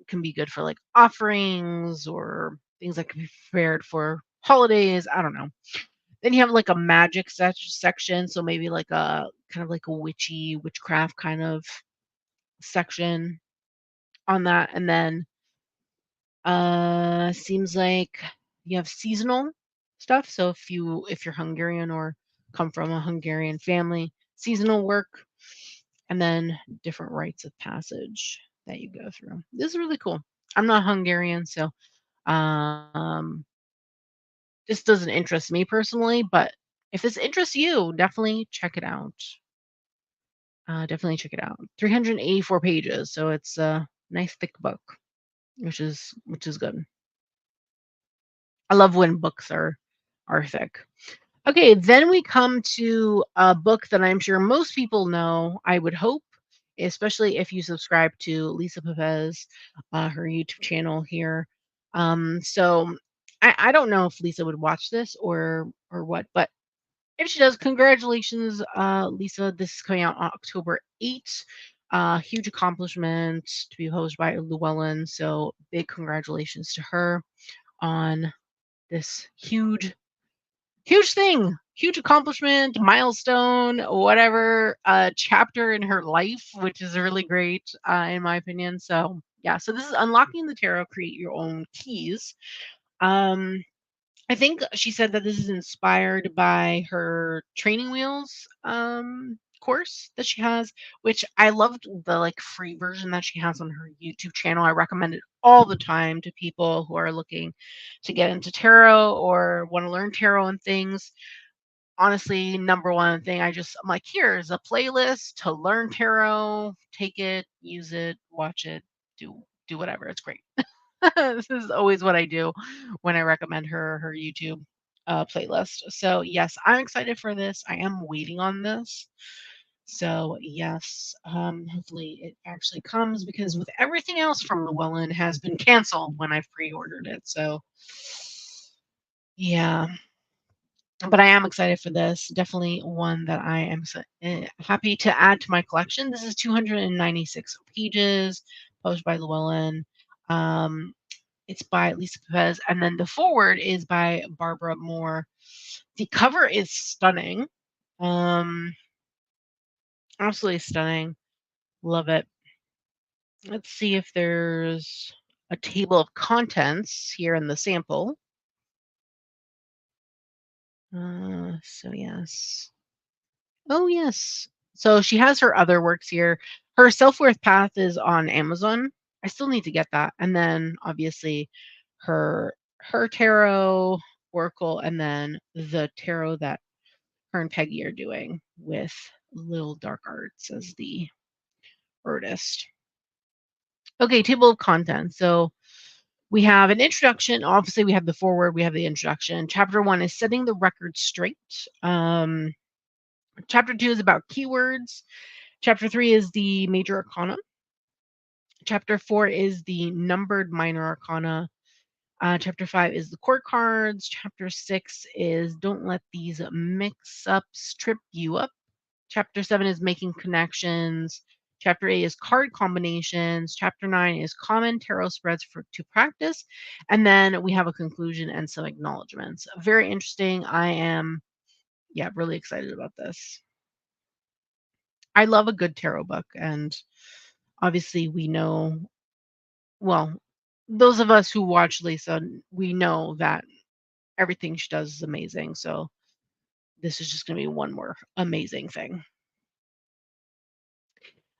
Speaker 1: can be good for like offerings, or things that can be prepared for holidays. I don't know. Then you have like a magic section, so maybe like a kind of like a witchcraft kind of section on that. And then seems like you have seasonal stuff. So if you're Hungarian or come from a Hungarian family, seasonal work, and then different rites of passage that you go through. This is really cool. I'm not Hungarian, so um this doesn't interest me personally, but if this interests you, definitely check it out. Definitely check it out. 384 pages, so it's a nice thick book, which is good. I love when books are thick. Okay, then we come to a book that I'm sure most people know, I would hope, especially if you subscribe to Lisa Pepez, her YouTube channel here. So I don't know if Lisa would watch this or what, but And she does, "Congratulations, Lisa. This is coming out on October 8th. Huge accomplishment to be hosted by Llewellyn. So big congratulations to her on this huge thing, huge accomplishment, milestone, whatever, chapter in her life, which is really great, in my opinion. So yeah, so this is Unlocking the Tarot, Create Your Own Keys. Um, I think she said that this is inspired by her training wheels course that she has, which I loved the like free version that she has on her YouTube channel. I recommend it all the time to people who are looking to get into tarot or want to learn tarot and things. Honestly, number one thing I'm like, here's a playlist to learn tarot. Take it, use it, watch it, do whatever. It's great. This is always what I do when I recommend her YouTube playlist. So yes, I'm excited for this. I am waiting on this. So yes, hopefully it actually comes because with everything else from Llewellyn has been canceled when I've pre-ordered it. So yeah, but I am excited for this. Definitely one that I am happy to add to my collection. This is 296 pages, published by Llewellyn. Um, it's by Lisa Pepez, and then the forward is by Barbara Moore. The cover is stunning. Um, Absolutely stunning. Love it. Let's see if there's a table of contents here in the sample. So yes. Oh, yes. So she has her other works here. Her Self-Worth Path is on Amazon. I still need to get that. And then obviously her tarot oracle and then the tarot that her and Peggy are doing with Little Dark Arts as the artist. Okay, table of contents. So we have an introduction. Obviously, we have the foreword, we have the introduction. Chapter 1 is setting the record straight. Chapter 2 is about keywords. Chapter 3 is the major arcana. Chapter 4 is the numbered minor arcana. Chapter 5 is the court cards. Chapter 6 is don't let these mix ups trip you up. Chapter 7 is making connections. Chapter 8 is card combinations. Chapter 9 is common tarot spreads to practice. And then we have a conclusion and some acknowledgments. Very interesting. I am, yeah, really excited about this. I love a good tarot book. And obviously, we know, well, those of us who watch Lisa, we know that everything she does is amazing. So this is just going to be one more amazing thing.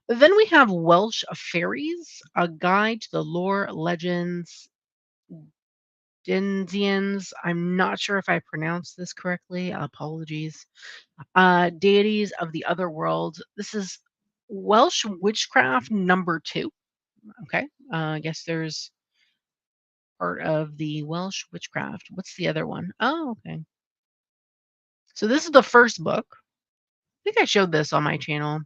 Speaker 1: Then we have Welsh Fairies, a guide to the lore, legends, Dinsians. I'm not sure if I pronounced this correctly. Apologies. Deities of the other world. This is Welsh witchcraft number 2. Okay. I guess there's part of the Welsh witchcraft. What's the other one? Oh, okay. So this is the first book. I think I showed this on my channel.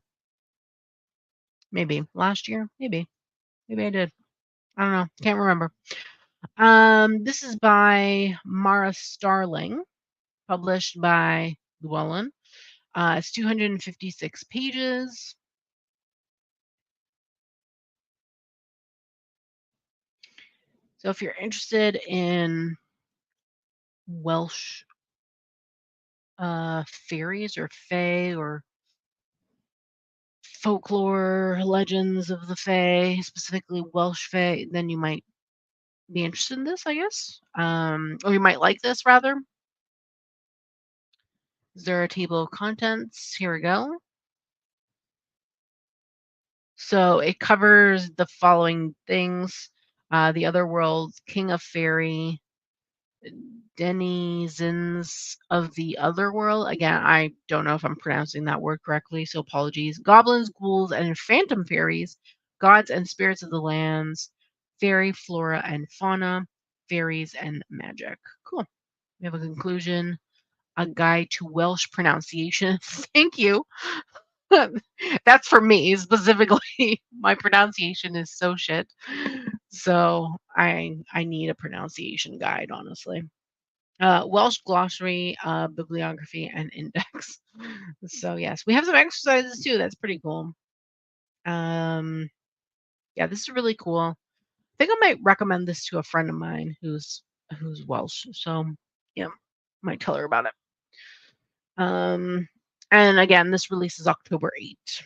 Speaker 1: Maybe last year. Maybe. Maybe I did. I don't know. Can't remember. This is by Mara Starling, published by Llewellyn. It's 256 pages. So if you're interested in Welsh fairies or fae or folklore legends of the fae, specifically Welsh fae, then you might be interested in this, I guess. Or you might like this rather. Is there a table of contents? Here we go. So it covers the following things: the other worlds, King of Fairy, denizens of the other world. Again, I don't know if I'm pronouncing that word correctly, so apologies. Goblins, ghouls, and phantom fairies, gods and spirits of the lands, fairy, flora, and fauna, fairies, and magic. Cool. We have a conclusion, a guide to Welsh pronunciation. Thank you. That's for me specifically. My pronunciation is so shit. So I need a pronunciation guide, honestly. Welsh glossary, bibliography, and index. So yes, we have some exercises too. That's pretty cool. Um, yeah, this is really cool. I think I might recommend this to a friend of mine who's Welsh. So yeah, might tell her about it. And again, this releases October 8th.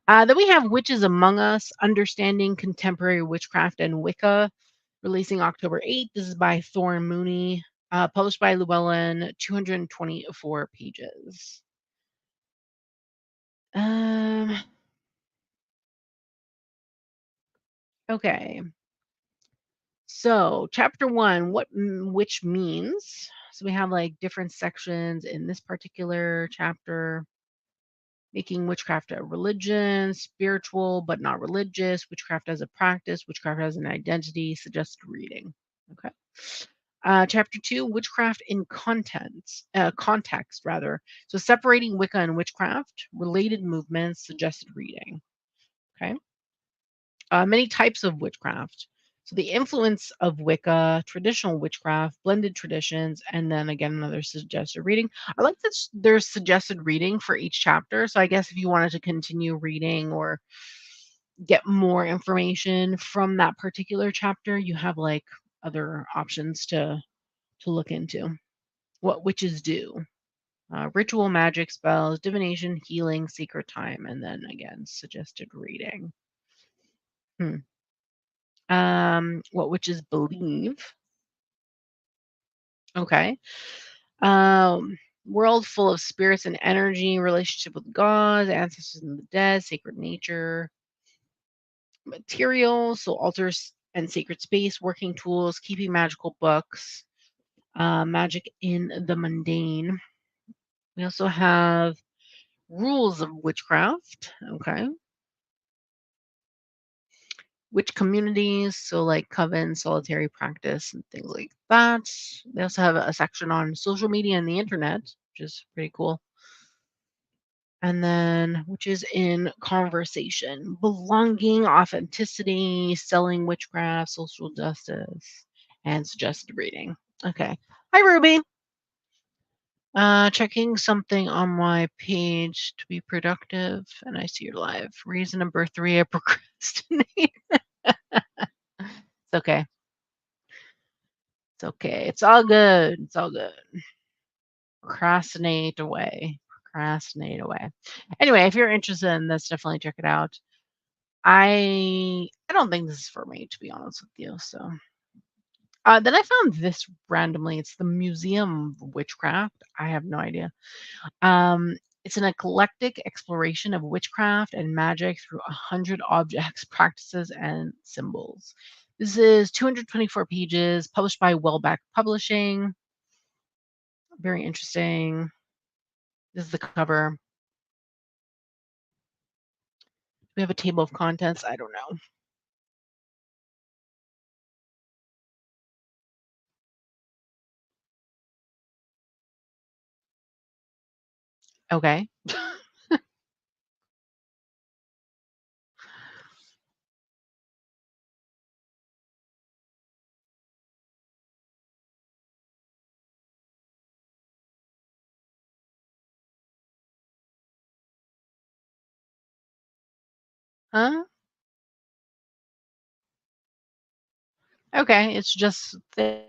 Speaker 1: Then we have Witches Among Us: Understanding Contemporary Witchcraft and Wicca, releasing October 8th. This is by Thorne Mooney, published by Llewellyn, 224 pages. Um, okay. So, chapter 1, what witch means. So we have like different sections in this particular chapter. Making witchcraft a religion, spiritual but not religious, witchcraft as a practice, witchcraft as an identity, suggested reading. Okay. Chapter 2, witchcraft in context rather. So separating Wicca and witchcraft, related movements, suggested reading. Okay. Many types of witchcraft. So the influence of Wicca, traditional witchcraft, blended traditions, and then again another suggested reading. I like that there's suggested reading for each chapter. So I guess if you wanted to continue reading or get more information from that particular chapter, you have like other options to look into. What witches do. Ritual magic spells, divination, healing, secret time, and then again, suggested reading. Hmm. What witches believe. Okay. World full of spirits and energy, relationship with gods, ancestors and the dead, sacred nature, materials, so altars and sacred space, working tools, keeping magical books, magic in the mundane. We also have rules of witchcraft. Okay. Witch communities, so like coven, solitary practice, and things like that. They also have a section on social media and the internet, which is pretty cool. And then, which is in conversation, belonging, authenticity, selling witchcraft, social justice, and suggested reading. Okay. Hi, Ruby. Checking something on my page to be productive, and I see you're live. Reason number 3, I procrastinate. It's okay. It's okay. It's all good. It's all good. Procrastinate away. Procrastinate away. Anyway, if you're interested in this, definitely check it out. I don't think this is for me, to be honest with you. So then I found this randomly. It's the Museum of Witchcraft. I have no idea. It's an eclectic exploration of witchcraft and magic through 100 objects, practices, and symbols. This is 224 pages, published by Wellbeck Publishing. Very interesting. This is the cover. We have a table of contents. I don't know. Okay. Huh? Okay. It's just the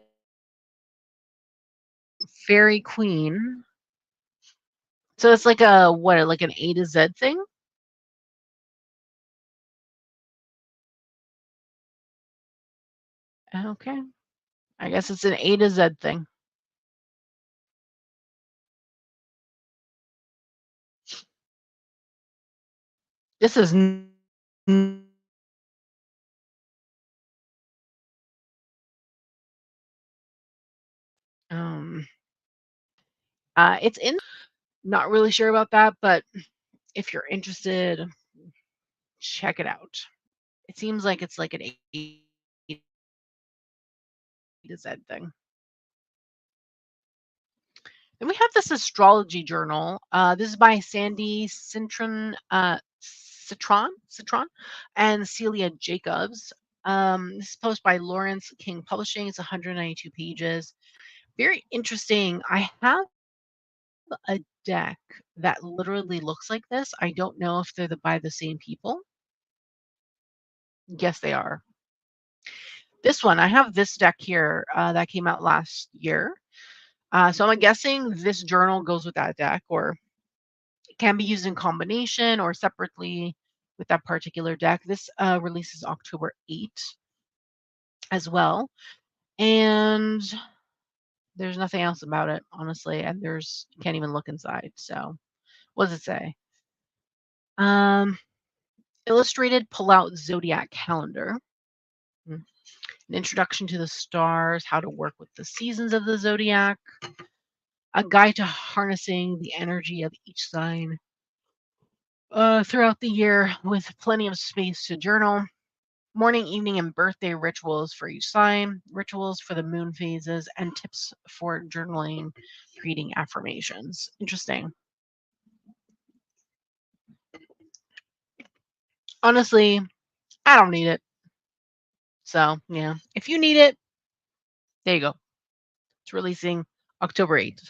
Speaker 1: Fairy Queen. So it's like a what? Like an A to Z thing? Okay. I guess it's an A to Z thing. This is um it's in, not really sure about that, but if you're interested, check it out. It seems like it's like an A to Z thing. Then we have this astrology journal. This is by Sandy Citron, and Celia Jacobs. This is posted by Lawrence King Publishing. It's 192 pages. Very interesting. I have a deck that literally looks like this. I don't know if they're by the same people. Yes, they are. This one, I have this deck here that came out last year. So I'm guessing this journal goes with that deck, or it can be used in combination or separately with that particular deck. This releases October 8th as well. And there's nothing else about it, honestly. And there's, you can't even look inside. So what does it say? Illustrated pull-out zodiac calendar. An introduction to the stars, how to work with the seasons of the zodiac, a guide to harnessing the energy of each sign throughout the year with plenty of space to journal, morning, evening, and birthday rituals for each sign, rituals for the moon phases, and tips for journaling, creating affirmations. Interesting. Honestly, I don't need it. So, yeah, if you need it, there you go. It's releasing October 8th,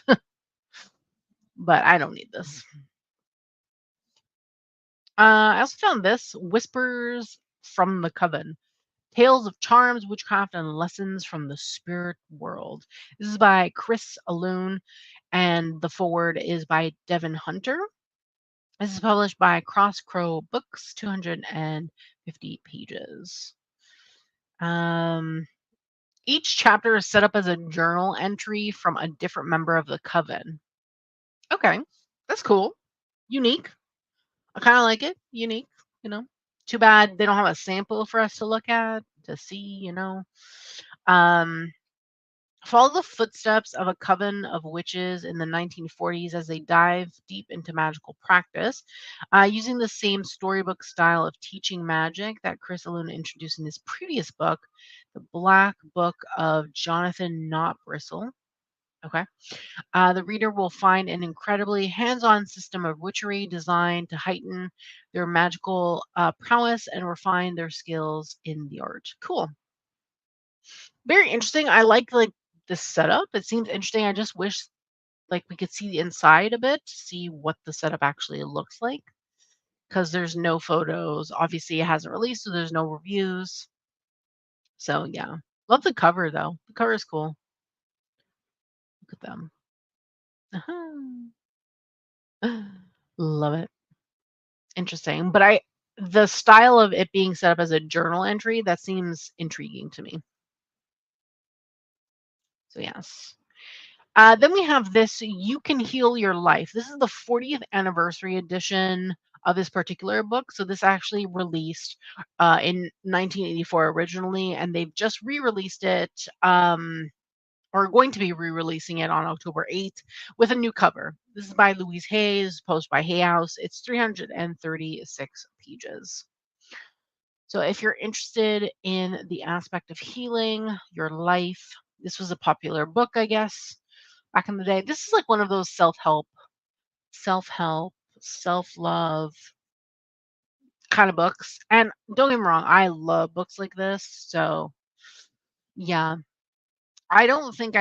Speaker 1: but I don't need this. I also found this Whispers from the Coven. Tales of Charms, Witchcraft, and Lessons from the Spirit World. This is by Chris Alune, and the forward is by Devin Hunter. This is published by Cross Crow Books, 250 pages. Each chapter is set up as a journal entry from a different member of the coven. Okay, that's cool. Unique. I kind of like it. Unique, you know. Too bad they don't have a sample for us to look at to see, Um, Follow the footsteps of a coven of witches in the 1940s as they dive deep into magical practice, using the same storybook style of teaching magic that Chris Alune introduced in his previous book, The Black Book of Jonathan Knotbristle. Okay. The reader will find an incredibly hands on system of witchery designed to heighten their magical prowess and refine their skills in the art. Cool. Very interesting. I like the setup. It seems interesting. I just wish like we could see the inside a bit to see what the setup actually looks like because there's no photos. Obviously, it hasn't released, so there's no reviews. So yeah, love the cover though. The cover is cool. Look at them. Love it. Interesting. But the style of it being set up as a journal entry that seems intriguing to me. So yes. Then we have this You Can Heal Your Life. This is the 40th anniversary edition of this particular book. So this actually released in 1984 originally, and they've just re-released it, or going to be re-releasing it on October 8th with a new cover. This is by Louise Hayes, posted by Hay House. It's 336 pages. So if you're interested in the aspect of healing your life, this was a popular book, I guess, back in the day. This is like one of those self-help, self-love kind of books. And don't get me wrong, I love books like this. So yeah, I don't think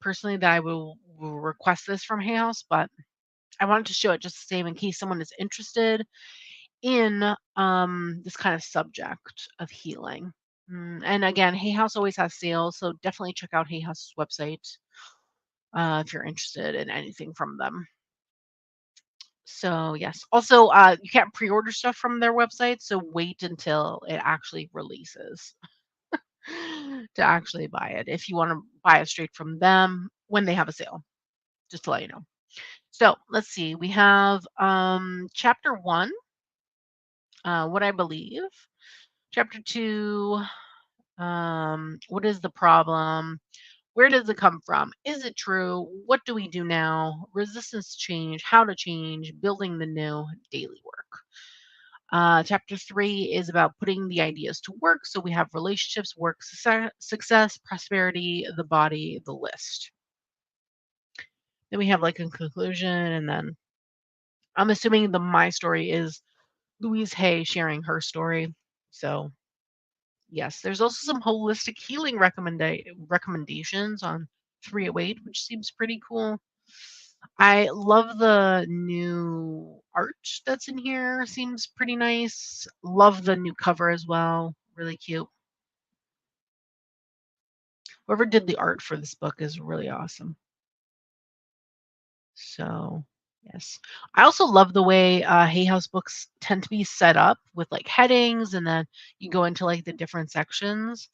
Speaker 1: personally that I will request this from Hay House, but I wanted to show it just the same in case someone is interested in this kind of subject of healing. And again, Hay House always has sales, so definitely check out Hay House's website if you're interested in anything from them. So yes. Also, you can't pre-order stuff from their website, so wait until it actually releases to actually buy it. If you want to buy it straight from them when they have a sale, just to let you know. So let's see. We have chapter 1, what I believe. Chapter 2, what is the problem? Where does it come from? Is it true? What do we do now? Resistance to change, how to change, building the new, daily work. Chapter 3 is about putting the ideas to work. So we have relationships, work, success, prosperity, the body, the list. Then we have like a conclusion, and then I'm assuming the my story is Louise Hay sharing her story. So Yes, there's also some holistic healing recommendations on 308, which seems pretty cool. I love the new art that's in here. Seems pretty nice. Love the new cover as well. Really cute. Whoever did the art for this book is really awesome. So, yes. I also love the way Hay House books tend to be set up with like headings and then you go into like the different sections.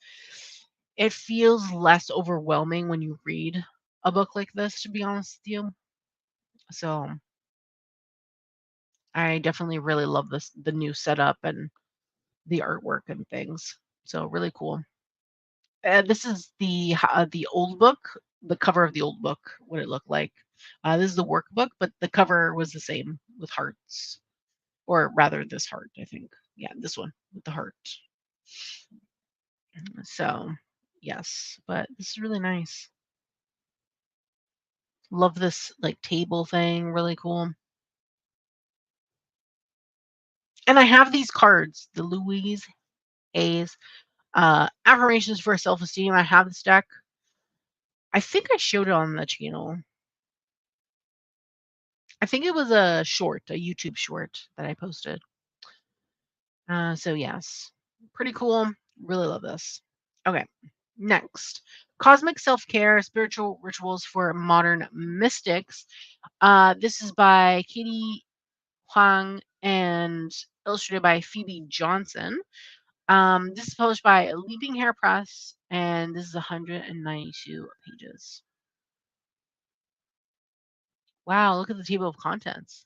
Speaker 1: It feels less overwhelming when you read a book like this, to be honest with you. So, I definitely really love the new setup and the artwork and things. So, really cool. This is the old book, the cover of the old book, what it looked like. This is the workbook, but the cover was the same with hearts, or rather, this heart, I think. Yeah, this one with the heart. So, yes, but this is really nice. Love this like table thing, really cool. And I have these cards, the Louise A's affirmations for self-esteem. I have this deck. I think I showed it on the channel. I think it was a YouTube short that I posted. So yes, pretty cool. Really love this. Okay, next, cosmic self-care, spiritual rituals for modern mystics. This is by Katie Huang and illustrated by Phoebe Johnson. This is published by Leaping Hair Press, and this is 192 pages. Wow, look at the table of contents.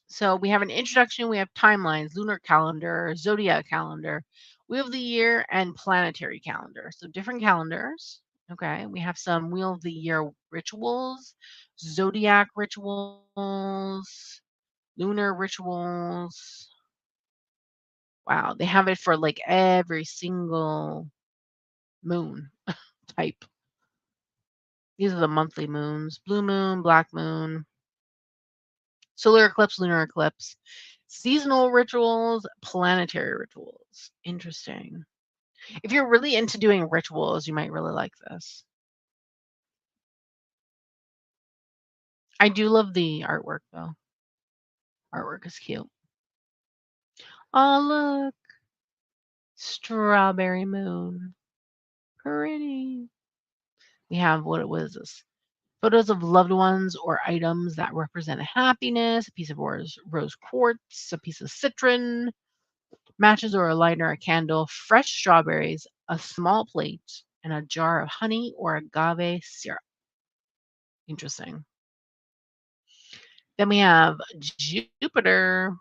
Speaker 1: So we have an introduction, we have timelines, lunar calendar, zodiac calendar, wheel of the year, and planetary calendar. So different calendars. Okay, we have some wheel of the year rituals, zodiac rituals, lunar rituals. Wow, they have it for like every single moon type. These are the monthly moons: blue moon, black moon, solar eclipse, lunar eclipse, seasonal rituals, planetary rituals. Interesting. If you're really into doing rituals, you might really like this. I do love the artwork though. Artwork is cute. Oh, look. Strawberry moon. Pretty. We have what was this? Photos of loved ones or items that represent happiness, a piece of rose quartz, a piece of citron, matches or a lighter, a candle, fresh strawberries, a small plate, and a jar of honey or agave syrup. Interesting. Then we have Jupiter.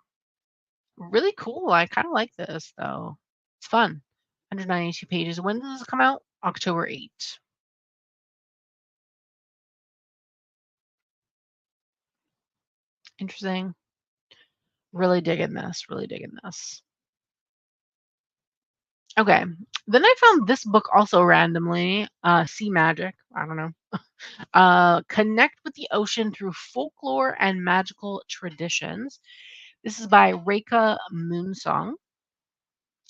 Speaker 1: Really cool. I kind of like this though. It's fun. 192 pages. When does this come out? October 8th. Interesting. Really digging this. Really digging this. Okay. Then I found this book also randomly. Sea Magic. I don't know. Connect with the ocean through folklore and magical traditions. This is by Reika Moonsong.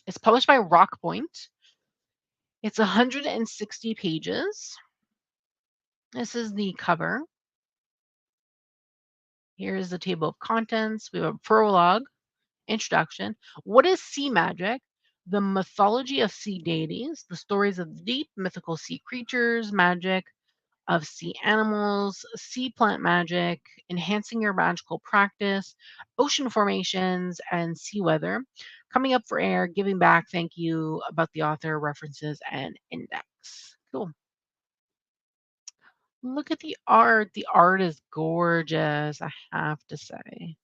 Speaker 1: It's published by Rockpoint. It's 160 pages. This is the cover. Here is the table of contents. We have a prologue, introduction. What is sea magic? The mythology of sea deities, the stories of the deep, mythical sea creatures, magic of sea animals, sea plant magic, enhancing your magical practice, ocean formations, and sea weather. Coming up for air, giving back, thank you, about the author, references, and index. Cool. Look at the art. The art is gorgeous, I have to say.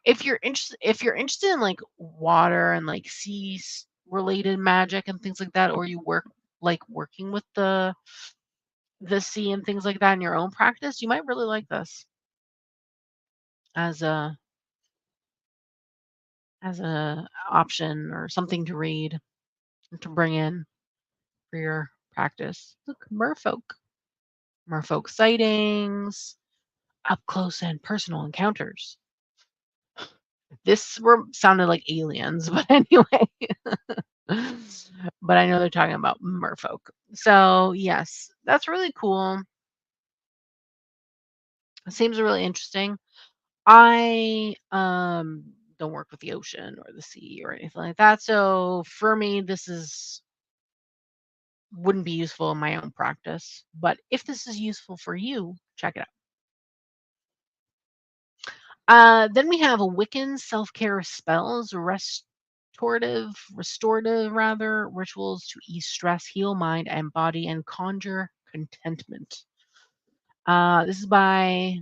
Speaker 1: If you're interested in like water and like related magic and things like that, or you working with the sea and things like that in your own practice, you might really like this as a option or something to read or to bring in for your practice. Look, merfolk sightings, up close and personal encounters. Sounded like aliens, but anyway. But I know they're talking about merfolk. So, yes, that's really cool. It seems really interesting. I, don't work with the ocean or the sea or anything like that, so for me, this is wouldn't be useful in my own practice, but if this is useful for you, check it out. Then we have Wiccan self-care spells, restorative rather, rituals to ease stress, heal mind and body, and conjure contentment. This is by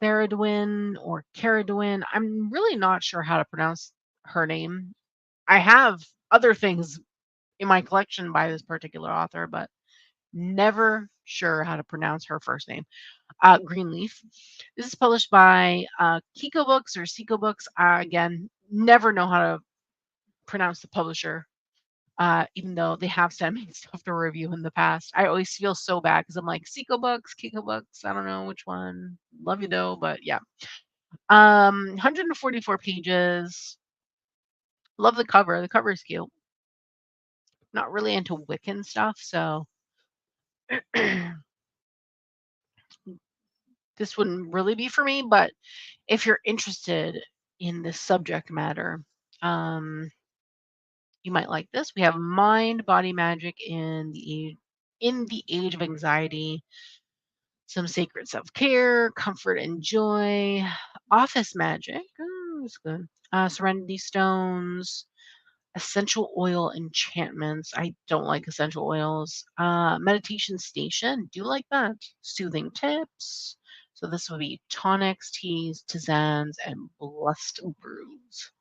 Speaker 1: Theradwin or Caradwin. I'm really not sure how to pronounce her name. I have other things in my collection by this particular author, but never sure how to pronounce her first name. Greenleaf. This is published by Kiko Books or Seiko Books. Again, never know how to pronounce the publisher, even though they have sent me stuff to review in the past. I always feel so bad because I'm like, Seiko Books, Kiko Books. I don't know which one. Love you though, but yeah. 144 pages. Love the cover. The cover is cute. Not really into Wiccan stuff, so this wouldn't really be for me. But if you're interested in this subject matter, um, you might like this. We have Mind Body Magic in the age of anxiety, some sacred self-care, comfort and joy, office magic. Oh, that's good. Serenity stones, essential oil enchantments. I don't like essential oils. Meditation station. Do like that. Soothing tips. So this would be tonics, teas, tisanes, and blessed brews.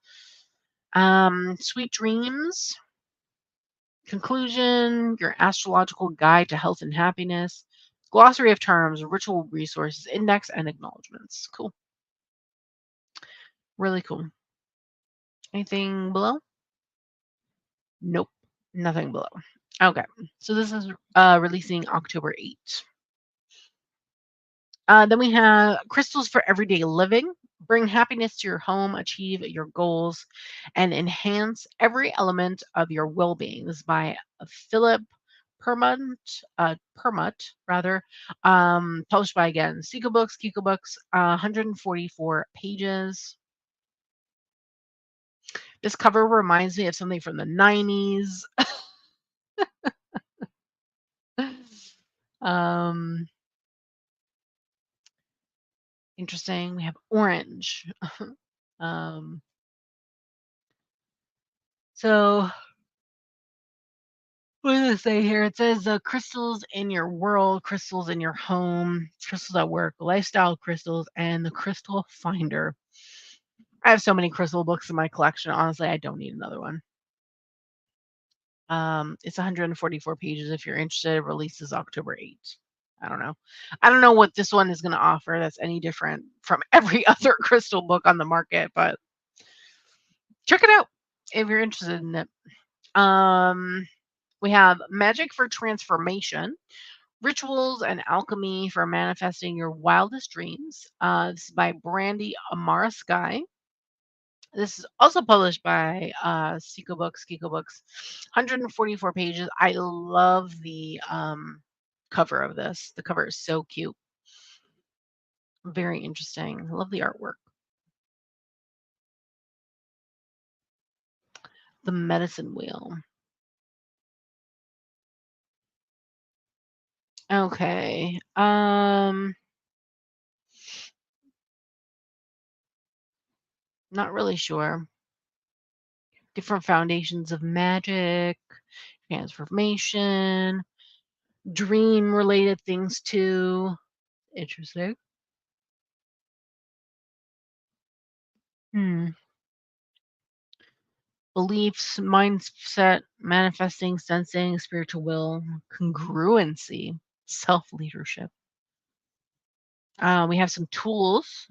Speaker 1: Sweet dreams. Conclusion, your astrological guide to health and happiness, glossary of terms, ritual resources, index, and acknowledgments. Cool. Really cool. Anything below? Nope. Nothing below. Okay. So this is releasing October 8th. Then we have crystals for everyday living. Bring happiness to your home, achieve your goals, and enhance every element of your well-being. This is by Philip Permut, rather, published by again Seiko Books, Kiko Books, 144 pages. This cover reminds me of something from the 90s. um, Interesting. We have orange. um, so what does it say here? It says crystals in your world, crystals in your home, crystals at work, lifestyle crystals, and the crystal finder. I have so many crystal books in my collection. Honestly, I don't need another one. It's 144 pages. If you're interested, it releases October 8th. I don't know. I don't know what this one is going to offer that's any different from every other crystal book on the market, but check it out if you're interested in it. We have Magic for Transformation, Rituals and Alchemy for Manifesting Your Wildest Dreams. This is by Brandy Amara Sky. This is also published by Seiko Books, Kiko Books. 144 pages. I love the cover of this. The cover is so cute. Very interesting. I love the artwork. The medicine wheel. Okay. Not really sure. Different foundations of magic, transformation, dream related things too. Interesting. Hmm. Beliefs, mindset, manifesting, sensing, spiritual will, congruency, self leadership. We have some tools,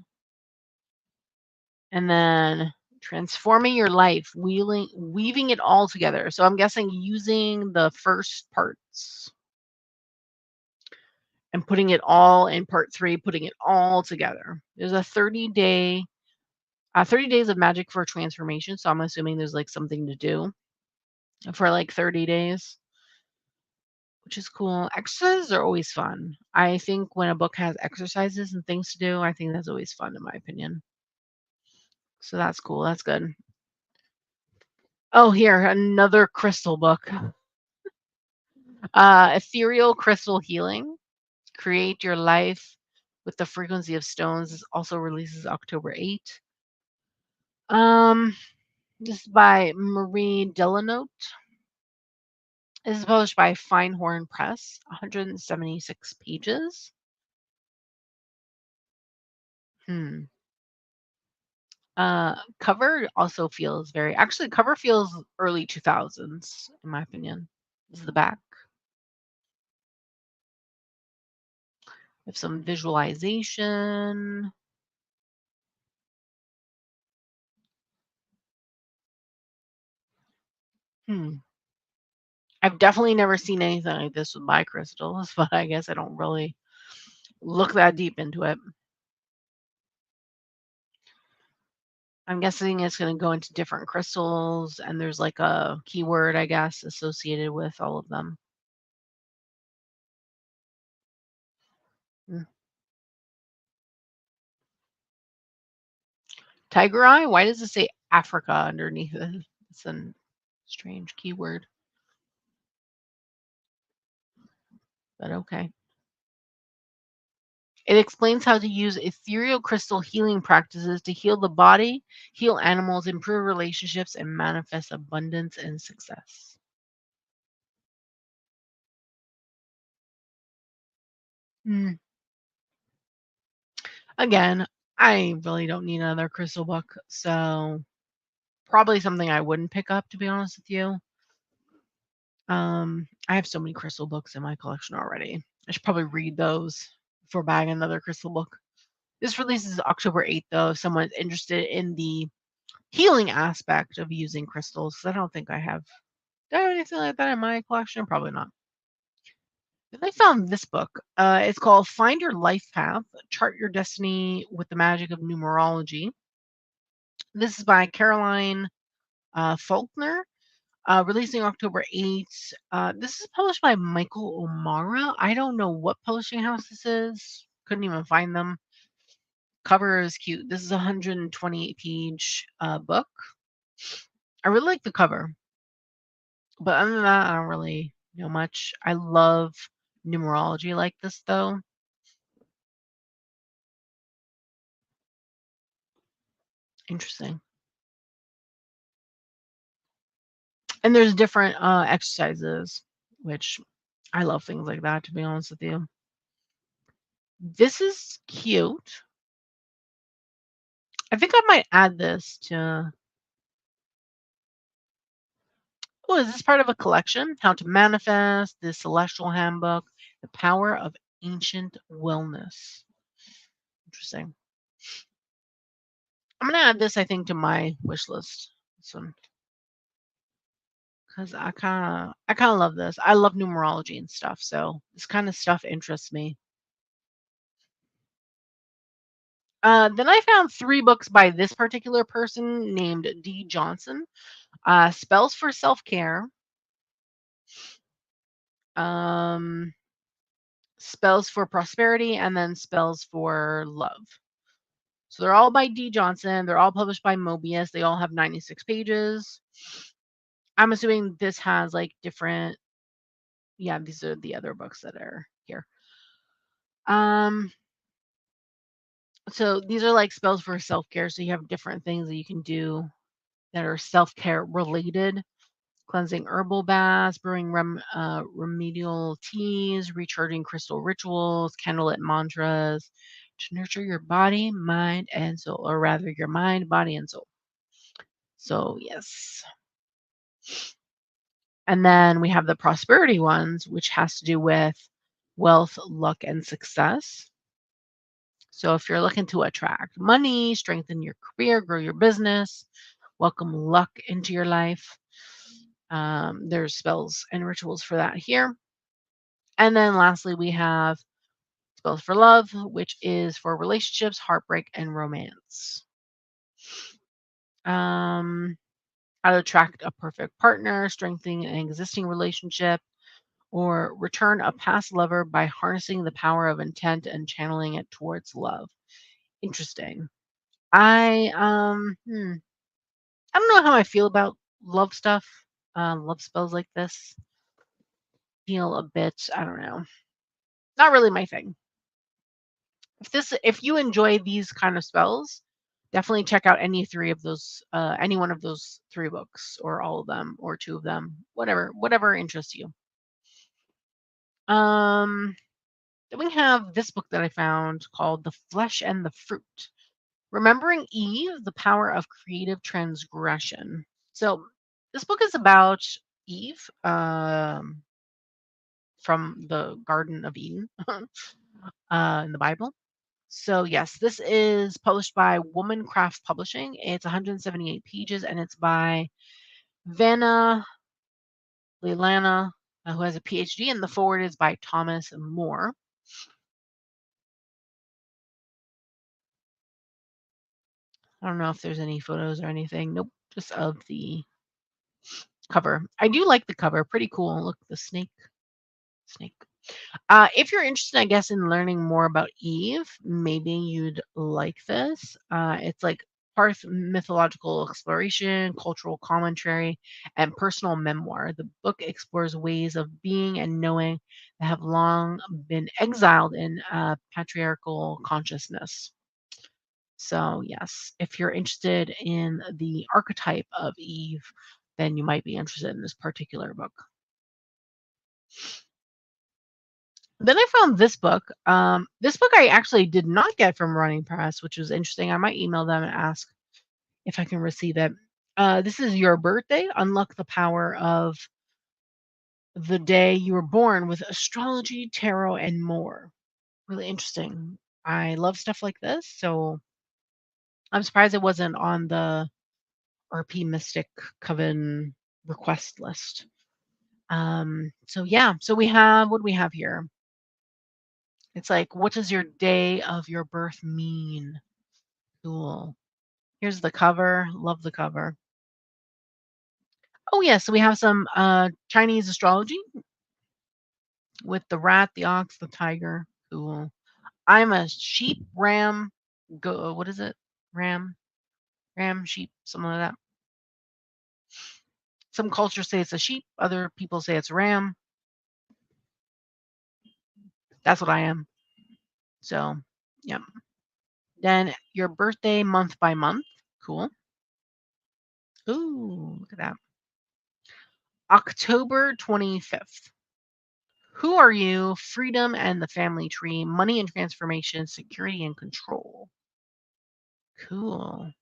Speaker 1: and then transforming your life, weaving it all together. So I'm guessing using the first parts and putting it all in part 3, putting it all together. There's a 30-day 30 days of magic for transformation. So I'm assuming there's like something to do for like 30 days, which is cool. Exercises are always fun. I think when a book has exercises and things to do, I think that's always fun in my opinion. So that's cool. That's good. Oh, here, another crystal book. Ethereal Crystal Healing. Create Your Life with the Frequency of Stones. This also releases October 8th. This is by Marie Delanote. This is published by Feinhorn Press, 176 pages. Hmm. Cover also feels very actually, cover feels early 2000s, in my opinion. This is the back. We have some visualization. Hmm. I've definitely never seen anything like this with my crystals, but I guess I don't really look that deep into it. I'm guessing it's gonna go into different crystals, and there's, like, a keyword, I guess, associated with all of them. Mm. Tiger eye? Why does it say Africa underneath it? It's a strange keyword, but okay. It explains how to use ethereal crystal healing practices to heal the body, heal animals, improve relationships, and manifest abundance and success. Mm. Again, I really don't need another crystal book, so probably something I wouldn't pick up, to be honest with you. I have so many crystal books in my collection already. I should probably read those before buying another crystal book. This releases October 8th, though, if someone's interested in the healing aspect of using crystals. 'Cause I don't think I have. Do I have anything like that in my collection? Probably not. Then I found this book. It's called Find Your Life Path, Chart Your Destiny with the Magic of Numerology. This is by Caroline Faulkner. Releasing October 8th. This is published by Michael O'Mara. I don't know what publishing house this is. Couldn't even find them. Cover is cute. This is a 128-page book. I really like the cover, but other than that, I don't really know much. I love numerology like this, though. Interesting. And there's different exercises, which I love things like that, to be honest with you. This is cute. I think I might add this to. Oh, is this part of a collection? How to Manifest, the Celestial Handbook, The Power of Ancient Wellness. Interesting. I'm gonna add this, I think, to my wish list. This one, because I kinda love this. I love numerology and stuff, so this kind of stuff interests me. Then I found 3 books by this particular person named D. Johnson. Spells for Self-Care, um, Spells for Prosperity, and then Spells for Love. So they're all by D. Johnson. They're all published by Mobius. They all have 96 pages. I'm assuming this has like different. Yeah, these are the other books that are here. Um, so these are like spells for self care. So you have different things that you can do that are self care related. Cleansing herbal baths, brewing remedial teas, recharging crystal rituals, candlelit mantras to nurture your body, mind, and soul, or rather your mind, body, and soul. So, yes. And then we have the prosperity ones, which has to do with wealth, luck, and success. So if you're looking to attract money, strengthen your career, grow your business, welcome luck into your life, there's spells and rituals for that here. And then lastly, we have spells for love, which is for relationships, heartbreak, and romance. Um, how to attract a perfect partner, strengthening an existing relationship, or return a past lover by harnessing the power of intent and channeling it towards love. Interesting. I don't know how I feel about love stuff, love spells like this. Feel a bit, I don't know, not really my thing. If you enjoy these kind of spells, definitely check out any one of those 3 books or all of them or 2 of them, whatever interests you. Um, then we have this book that I found called The Flesh and the Fruit. Remembering Eve, the power of creative transgression. So this book is about Eve, from the Garden of Eden, in the Bible. So yes, this is published by Womancraft Publishing. It's 178 pages, and it's by Vanna Leilana, who has a PhD, and the forward is by Thomas Moore. I don't know if there's any photos or anything. Nope, just of the cover. I do like the cover. Pretty cool. Look, the snake. If you're interested, I guess, in learning more about Eve, maybe you'd like this. It's like part mythological exploration, cultural commentary, and personal memoir. The book explores ways of being and knowing that have long been exiled in patriarchal consciousness. So, yes, if you're interested in the archetype of Eve, then you might be interested in this particular book. Then I found this book. This book I actually did not get from Running Press, which was interesting. I might email them and ask if I can receive it. This is Your Birthday, Unlock the Power of the Day You Were Born with Astrology, Tarot, and more. Really interesting. I love stuff like this, so I'm surprised it wasn't on the RP Mystic Coven request list. So yeah, so we have what do we have here? It's like, what does your day of your birth mean? Cool. Here's the cover. Love the cover. Oh, yeah. So we have some Chinese astrology with the rat, the ox, the tiger. Cool. I'm a sheep, ram, what is it? Ram, sheep, something like that. Some cultures say it's a sheep. Other people say it's ram. That's what I am. So, yeah. Then your birthday month by month. Cool. Ooh, look at that. October 25th. Who are you? Freedom and the family tree, money and transformation, security and control. Cool.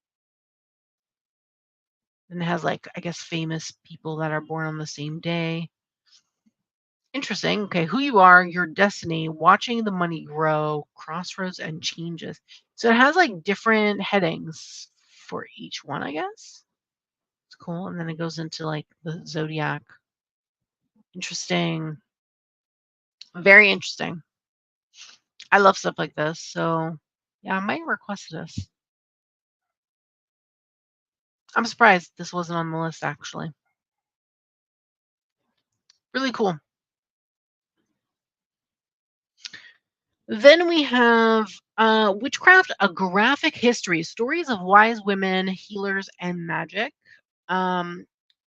Speaker 1: And it has like, I guess, famous people that are born on the same day. Interesting. Okay, who you are, your destiny, watching the money grow, crossroads and changes. So it has like different headings for each one, I guess. It's cool. And then it goes into like the zodiac. Interesting. Very interesting. I love stuff like this. So yeah, I might request this. I'm surprised this wasn't on the list actually. Really cool. Then we have Witchcraft, a graphic history, stories of wise women, healers, and magic. Um,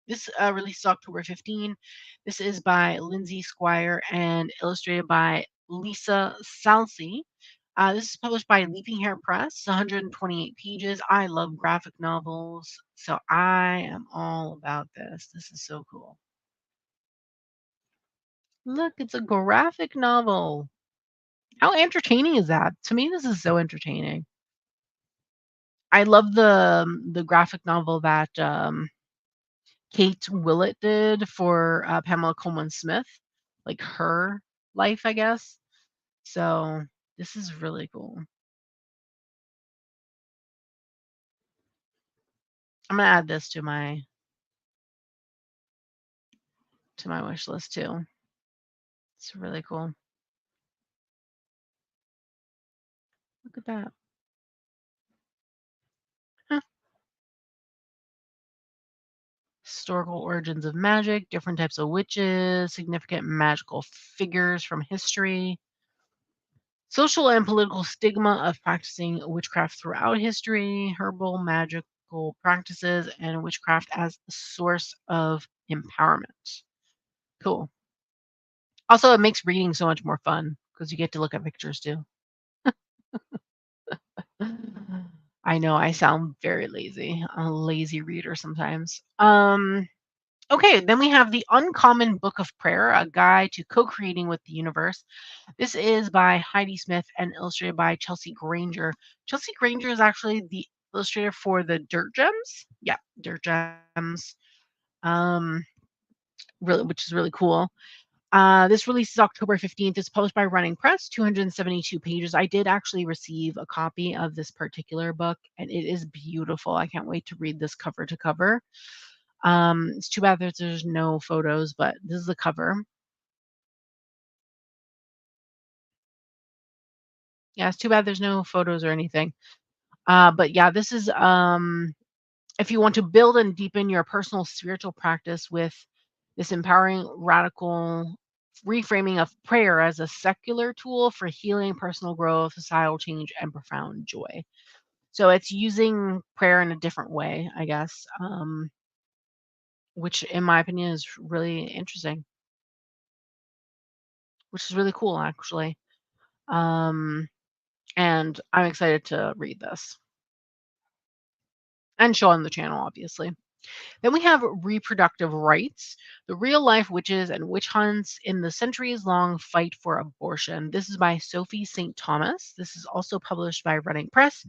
Speaker 1: this released October 15. This is by Lindsay Squire and illustrated by Lisa Salsi. This is published by Leaping Hair Press, 128 pages. I love graphic novels, so I am all about this. This is so cool. Look, it's a graphic novel. How entertaining is that? To me, this is so entertaining. I love the graphic novel that Kate Willett did for Pamela Coleman Smith, like her life, I guess. So this is really cool. I'm gonna add this to my wish list too. It's really cool. Look at that. Huh. historical origins of magic, different types of witches, significant magical figures from history, social and political stigma of practicing witchcraft throughout history, herbal magical practices, and witchcraft as a source of empowerment. Cool. Also, it makes reading so much more fun because you get to look at pictures too. I know I sound very lazy. I'm a lazy reader sometimes. Okay, then we have The Uncommon Book of Prayer, a guide to co-creating with the universe. This is by Heidi Smith and illustrated by Chelsea Granger. Chelsea Granger is actually the illustrator for the Dirt Gems. Yeah, Dirt Gems. Um, really, which is really cool. This release is October 15th. It's published by Running Press, 272 pages. I did actually receive a copy of this particular book, and it is beautiful. I can't wait to read this cover to cover. It's too bad that there's no photos, but this is the cover. Yeah, it's too bad there's no photos or anything. But yeah, this is if you want to build and deepen your personal spiritual practice with this empowering radical reframing of prayer as a secular tool for healing, personal growth, societal change, and profound joy. So it's using prayer in a different way, I guess, which in my opinion is really interesting, which is really cool actually. Um, and I'm excited to read this and show on the channel, obviously. Then we have reproductive rights, the real life witches and witch hunts in the centuries long fight for abortion. This is by Sophie St. Thomas. This is also published by Running Press.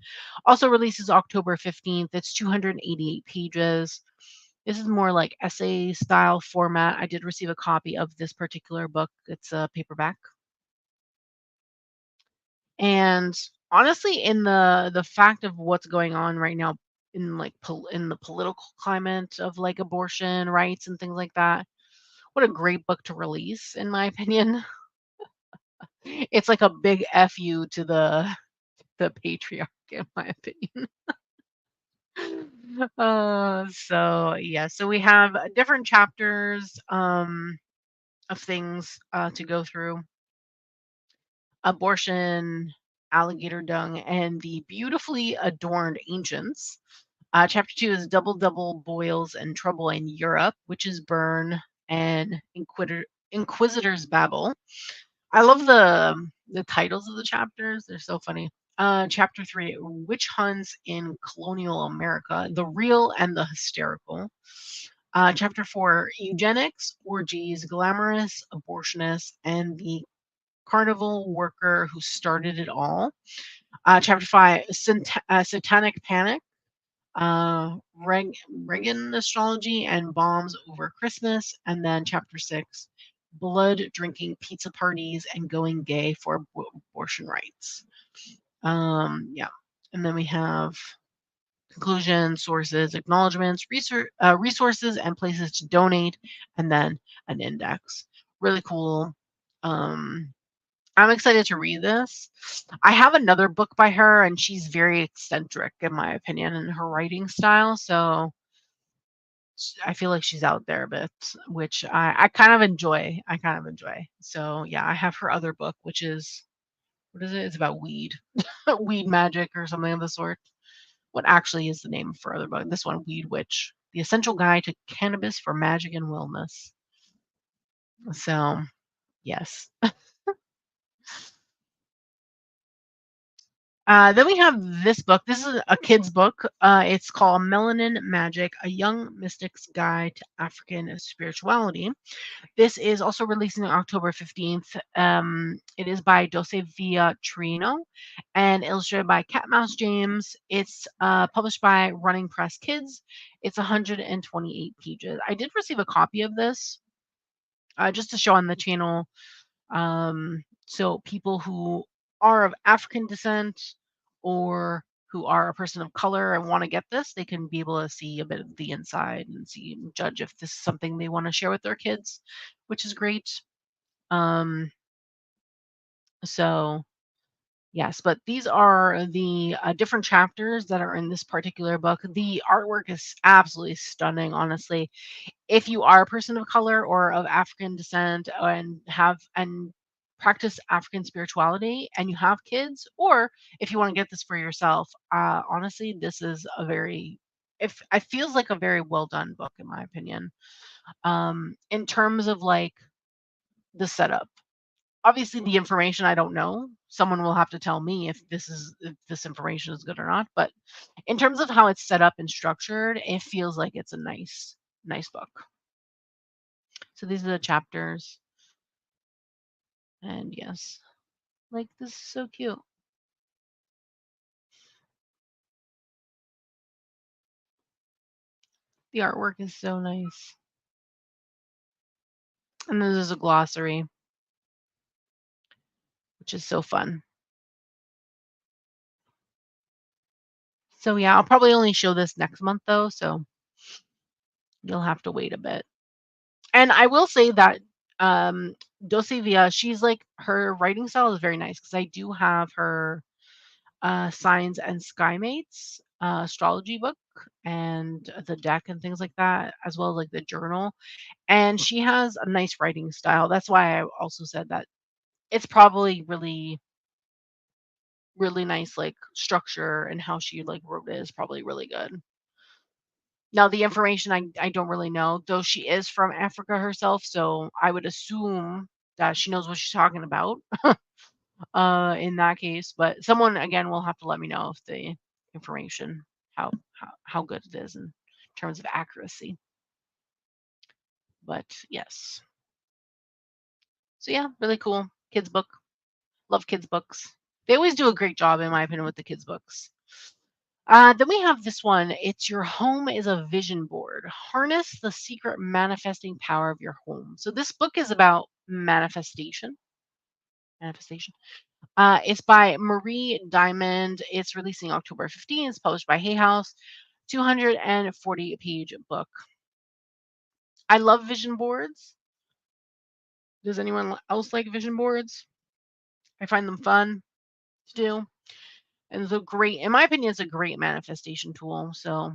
Speaker 1: Also releases October 15th. It's 288 pages. This is more like essay style format. I did receive a copy of this particular book. It's a paperback. And honestly, in the fact of what's going on right now in like in the political climate of like abortion rights and things like that, what a great book to release, in my opinion. It's like a big fu to the patriarch, in my opinion. So yeah, so we have different chapters of things to go through: abortion, alligator dung, and the beautifully adorned ancients. Chapter 2 is Double Double Boils and Trouble in Europe, Witches Burn, and Inquisitors Babble. I love the titles of the chapters. They're so funny. Chapter 3, Witch Hunts in Colonial America, the Real and the Hysterical. Chapter 4, Eugenics, Orgies, Glamorous Abortionists, and the Carnival Worker Who Started It All. Chapter 5, Satanic Panic, Reagan astrology and bombs over Christmas, and then chapter 6, blood drinking pizza parties and going gay for abortion rights. Yeah, and then we have conclusion, sources, acknowledgments, resources, and places to donate, and then an index. Really cool. Um, I'm excited to read this. I have another book by her, and she's very eccentric, in my opinion, in her writing style. So I feel like she's out there a bit, which I kind of enjoy. I kind of enjoy. So yeah, I have her other book, which is what is it? It's about weed, weed magic or something of the sort. What actually is the name for her other book? This one, Weed Witch: The Essential Guide to Cannabis for Magic and Wellness. So yes. Then we have this book. This is a kid's book. It's called Melanin Magic: A Young Mystic's Guide to African Spirituality. This is also releasing on October 15th. It is by Dosevia Trino and illustrated by Cat Mouse James. It's published by Running Press Kids. It's 128 pages. I did receive a copy of this just to show on the channel. So people who are of African descent or who are a person of color and want to get this, they can be able to see a bit of the inside and see and judge if this is something they want to share with their kids, which is great. Um, so Yes, but these are the different chapters that are in this particular book. The artwork is absolutely stunning, honestly. If you are a person of color or of African descent and practice African spirituality and you have kids, or if you want to get this for yourself, honestly, this is a very if it feels like a very well done book in my opinion. In terms of like the setup. Obviously, the information I don't know. Someone will have to tell me if this information is good or not. But in terms of how it's set up and structured, it feels like it's a nice book. So these are the chapters. And yes, like this is so cute. The artwork is so nice. And then there's a glossary, which is so fun. So yeah, I'll probably only show this next month though, so you'll have to wait a bit. And I will say that um Dosivia, she's like her writing style is very nice because I do have her Signs and Skymates astrology book and the deck and things like that, as well as like the journal. And she has a nice writing style. That's why I also said that it's probably really nice like structure and how she like wrote it is probably really good. Now the information I don't really know, though she is from Africa herself, so I would assume that she knows what she's talking about in that case. But someone again will have to let me know if the information how good it is in terms of accuracy. But yes. So yeah, really cool. Kids book. Love kids books. They always do a great job in my opinion with the kids books. Then we have this one. It's Your Home is a Vision Board. Harness the secret manifesting power of your home. So this book is about manifestation. Manifestation. It's by Marie Diamond. It's releasing October 15th. It's published by Hay House. 240-page book. I love vision boards. Does anyone else like vision boards? I find them fun to do. And so great, in my opinion, it's a great manifestation tool. So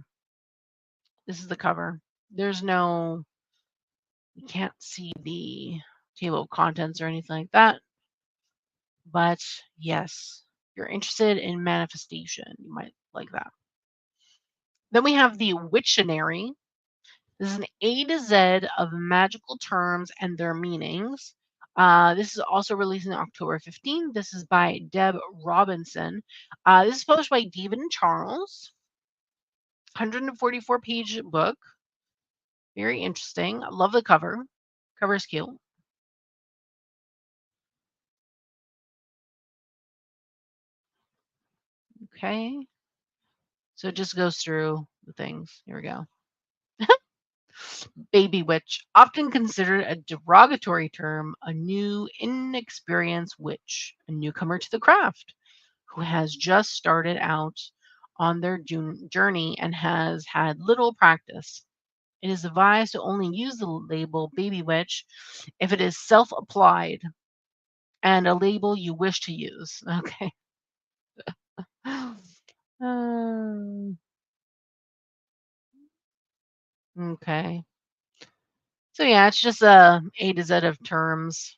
Speaker 1: this is the cover. There's no, you can't see the table of contents or anything like that. But yes, if you're interested in manifestation, you might like that. Then we have the Wittionary. This is an A to Z of magical terms and their meanings. This is also released on October 15th. This is by Deb Robinson. This is published by David and Charles. 144-page book. Very interesting. I love the cover. Cover is cute. Okay. So it just goes through the things. Here we go. Baby witch, often considered a derogatory term, a new, inexperienced witch, a newcomer to the craft, who has just started out on their journey and has had little practice. It is advised to only use the label baby witch if it is self applied and a label you wish to use. Okay. Okay. So yeah, it's just A to Z of terms.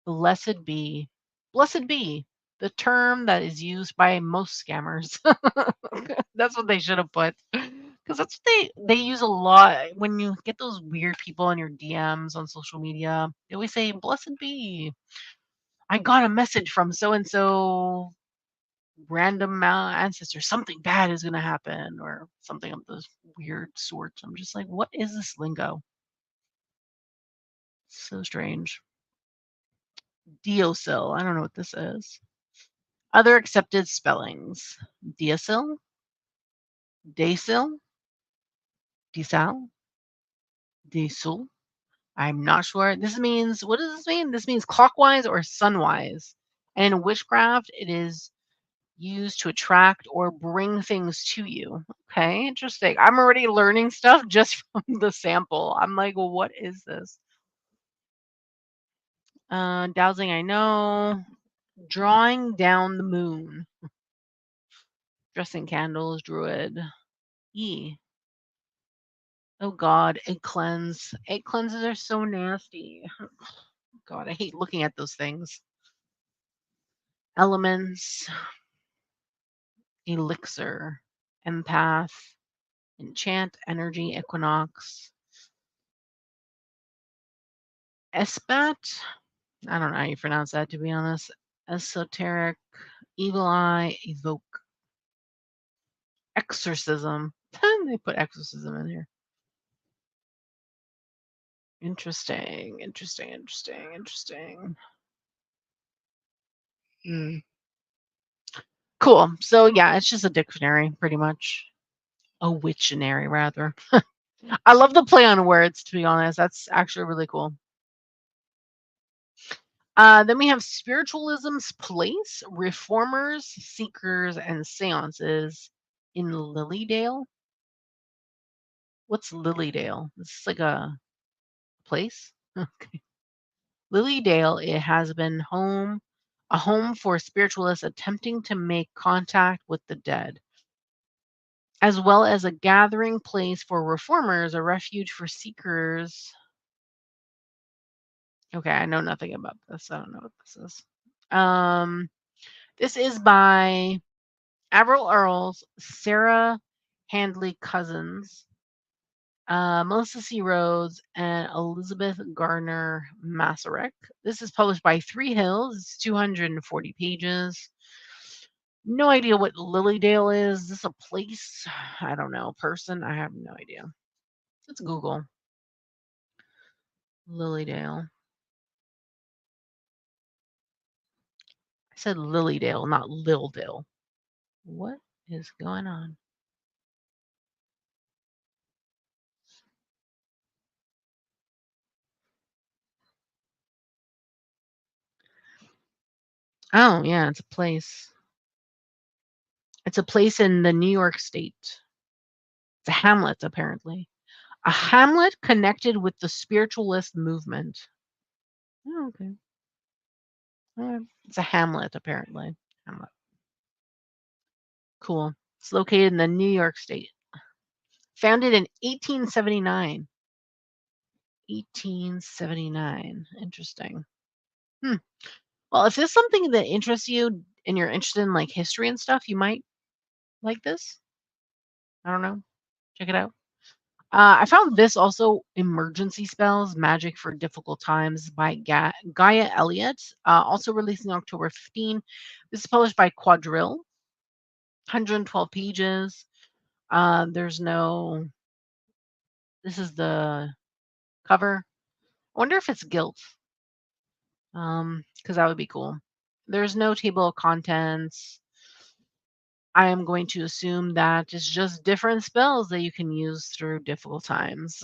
Speaker 1: Blessed be. Blessed be the term that is used by most scammers. That's what they should have put. Because that's what they use a lot when you get those weird people in your DMs on social media. They always say, "Blessed be." I got a message from so and so random ancestor. Something bad is gonna happen, or something of this weird sort. I'm just like, what is this lingo? So strange. Deosil. I don't know what this is. Other accepted spellings: Deosil, Desil, Desal, Desul. I'm not sure. This means, what does this mean? This means clockwise or sunwise. And in witchcraft, it is used to attract or bring things to you. Okay, interesting. I'm already learning stuff just from the sample. I'm like, well, what is this? Dowsing, I know. Drawing down the moon. Dressing candles, druid. E. Oh God, egg cleanse. Egg cleanses are so nasty. God, I hate looking at those things. Elements, elixir, empath, enchant, energy, equinox, espat. I don't know how you pronounce that, to be honest. Esoteric, evil eye, evoke, exorcism. They put exorcism in here. Interesting, interesting, interesting, interesting. Hmm. Cool. So yeah, it's just a dictionary, pretty much. A witctionary, rather. I love the play on words, to be honest. That's actually really cool. Then we have spiritualism's place, reformers, seekers, and seances in Lilydale. What's Lilydale? This is like a place. Okay. Lilydale, it has been a home for spiritualists attempting to make contact with the dead, as well as a gathering place for reformers, a refuge for seekers. Okay, I know nothing about this. I don't know what this is. Um, this is by Avril Earls, Sarah Handley Cousins, Melissa C. Rhodes, and Elizabeth Gardner Masarek. This is published by Three Hills. It's 240 pages. No idea what Lilydale is. Is this a place? I don't know. Person? I have no idea. Let's Google Lilydale. I said Lilydale, not Lildale. What is going on? Oh, yeah, it's a place. It's a place in the New York State. It's a hamlet, apparently. A hamlet connected with the spiritualist movement. Oh, okay. It's a hamlet, apparently. Hamlet. Cool. It's located in the New York State. Founded in 1879. 1879. Interesting. Hmm. Well, if this is something that interests you and you're interested in like history and stuff, you might like this. I don't know. Check it out. I found this also, Emergency Spells, Magic for Difficult Times by Gaia Elliott, also released in October 15. This is published by Quadrille, 112 pages. There's no, this is the cover. I wonder if it's gilt, because that would be cool. There's no table of contents. I am going to assume that it's just different spells that you can use through difficult times.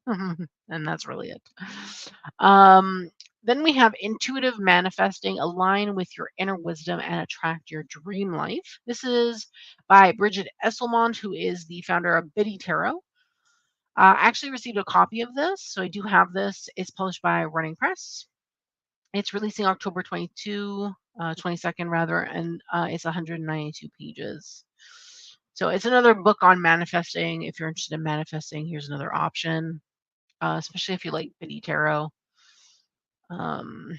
Speaker 1: And that's really it. Um, then we have intuitive manifesting, align with your inner wisdom and attract your dream life. This is by Bridget Esselmont, who is the founder of Biddy Tarot. I actually received a copy of this, so I do have this. It's published by Running Press. It's releasing October 22nd rather, and it's 192 pages. So it's another book on manifesting. If you're interested in manifesting, here's another option. Especially if you like Biddy Tarot, um,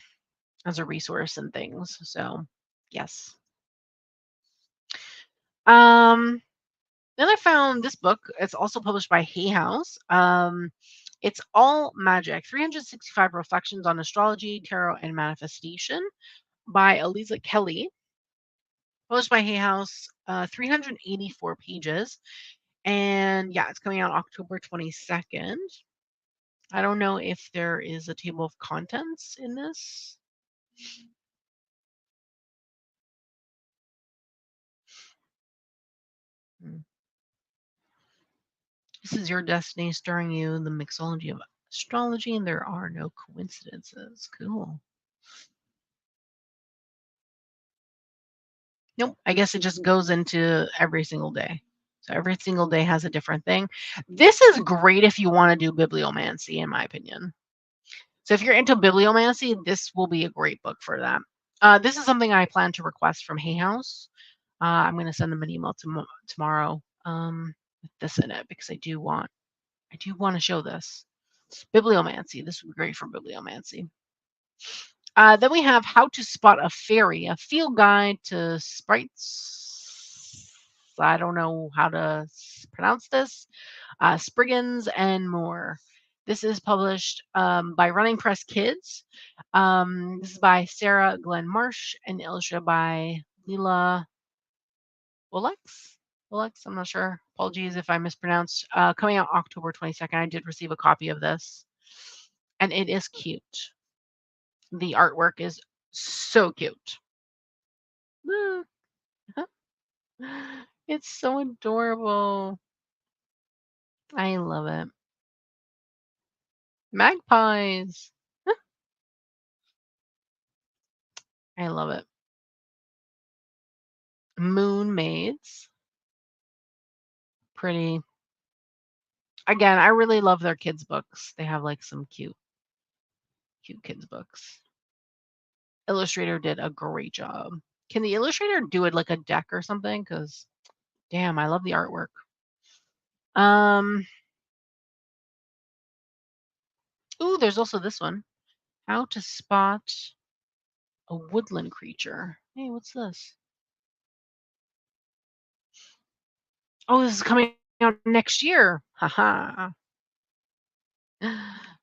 Speaker 1: as a resource and things. So, yes. Um, then I found this book. It's also published by Hay House. It's All Magic: 365 Reflections on Astrology, Tarot, and Manifestation by Eliza Kelly. Published by Hay House, 384 pages. And yeah, it's coming out October 22nd. I don't know if there is a table of contents in this. Hmm. This is your destiny stirring you in the mixology of astrology, and there are no coincidences. Cool. Nope. I guess it just goes into every single day. So every single day has a different thing. This is great if you want to do bibliomancy, in my opinion. So if you're into bibliomancy, this will be a great book for that. This is something I plan to request from Hay House. I'm gonna send them an email tomorrow, with this in it because I do wanna show this. Bibliomancy, this would be great for bibliomancy. Then we have How to Spot a Fairy, a field guide to sprites. I don't know how to pronounce this. Spriggans and more. This is published by Running Press Kids. This is by Sarah Glenn Marsh and illustrated by Leela Wolex. Wolex, I'm not sure. Apologies if I mispronounced. Coming out October 22nd. I did receive a copy of this, and it is cute. The artwork is so cute. Look. It's so adorable. I love it. Magpies. I love it. Moon maids. Pretty. Again, I really love their kids' books. They have like some cute kids' books. Illustrator did a great job. Can the illustrator do it like a deck or something? Because damn, I love the artwork. Um, ooh, there's also this one. How to spot a woodland creature. Hey, what's this? Oh, this is coming out next year. Haha.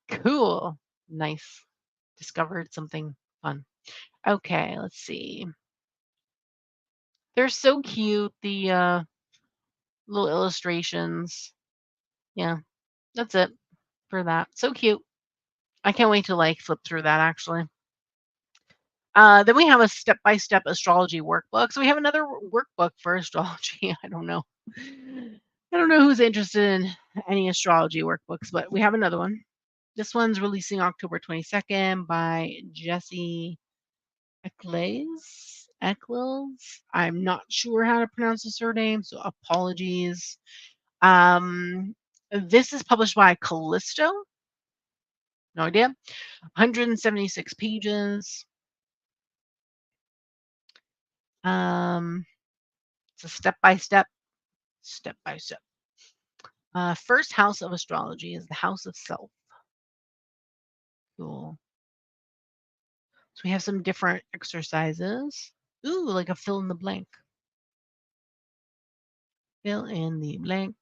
Speaker 1: Cool. Nice. Discovered something fun. Okay, let's see. They're so cute, the little illustrations. Yeah, that's it for that. So cute. I can't wait to like flip through that actually. Then we have a step-by-step astrology workbook. So we have another workbook for astrology. I don't know. I don't know who's interested in any astrology workbooks, but we have another one. This one's releasing October 22nd by Jessie Eccles. I'm not sure how to pronounce the surname, so apologies. This is published by Callisto. No idea. 176 pages. It's a step by step. First house of astrology is the house of self. Cool. So we have some different exercises. Ooh, like a fill in the blank. Fill in the blank.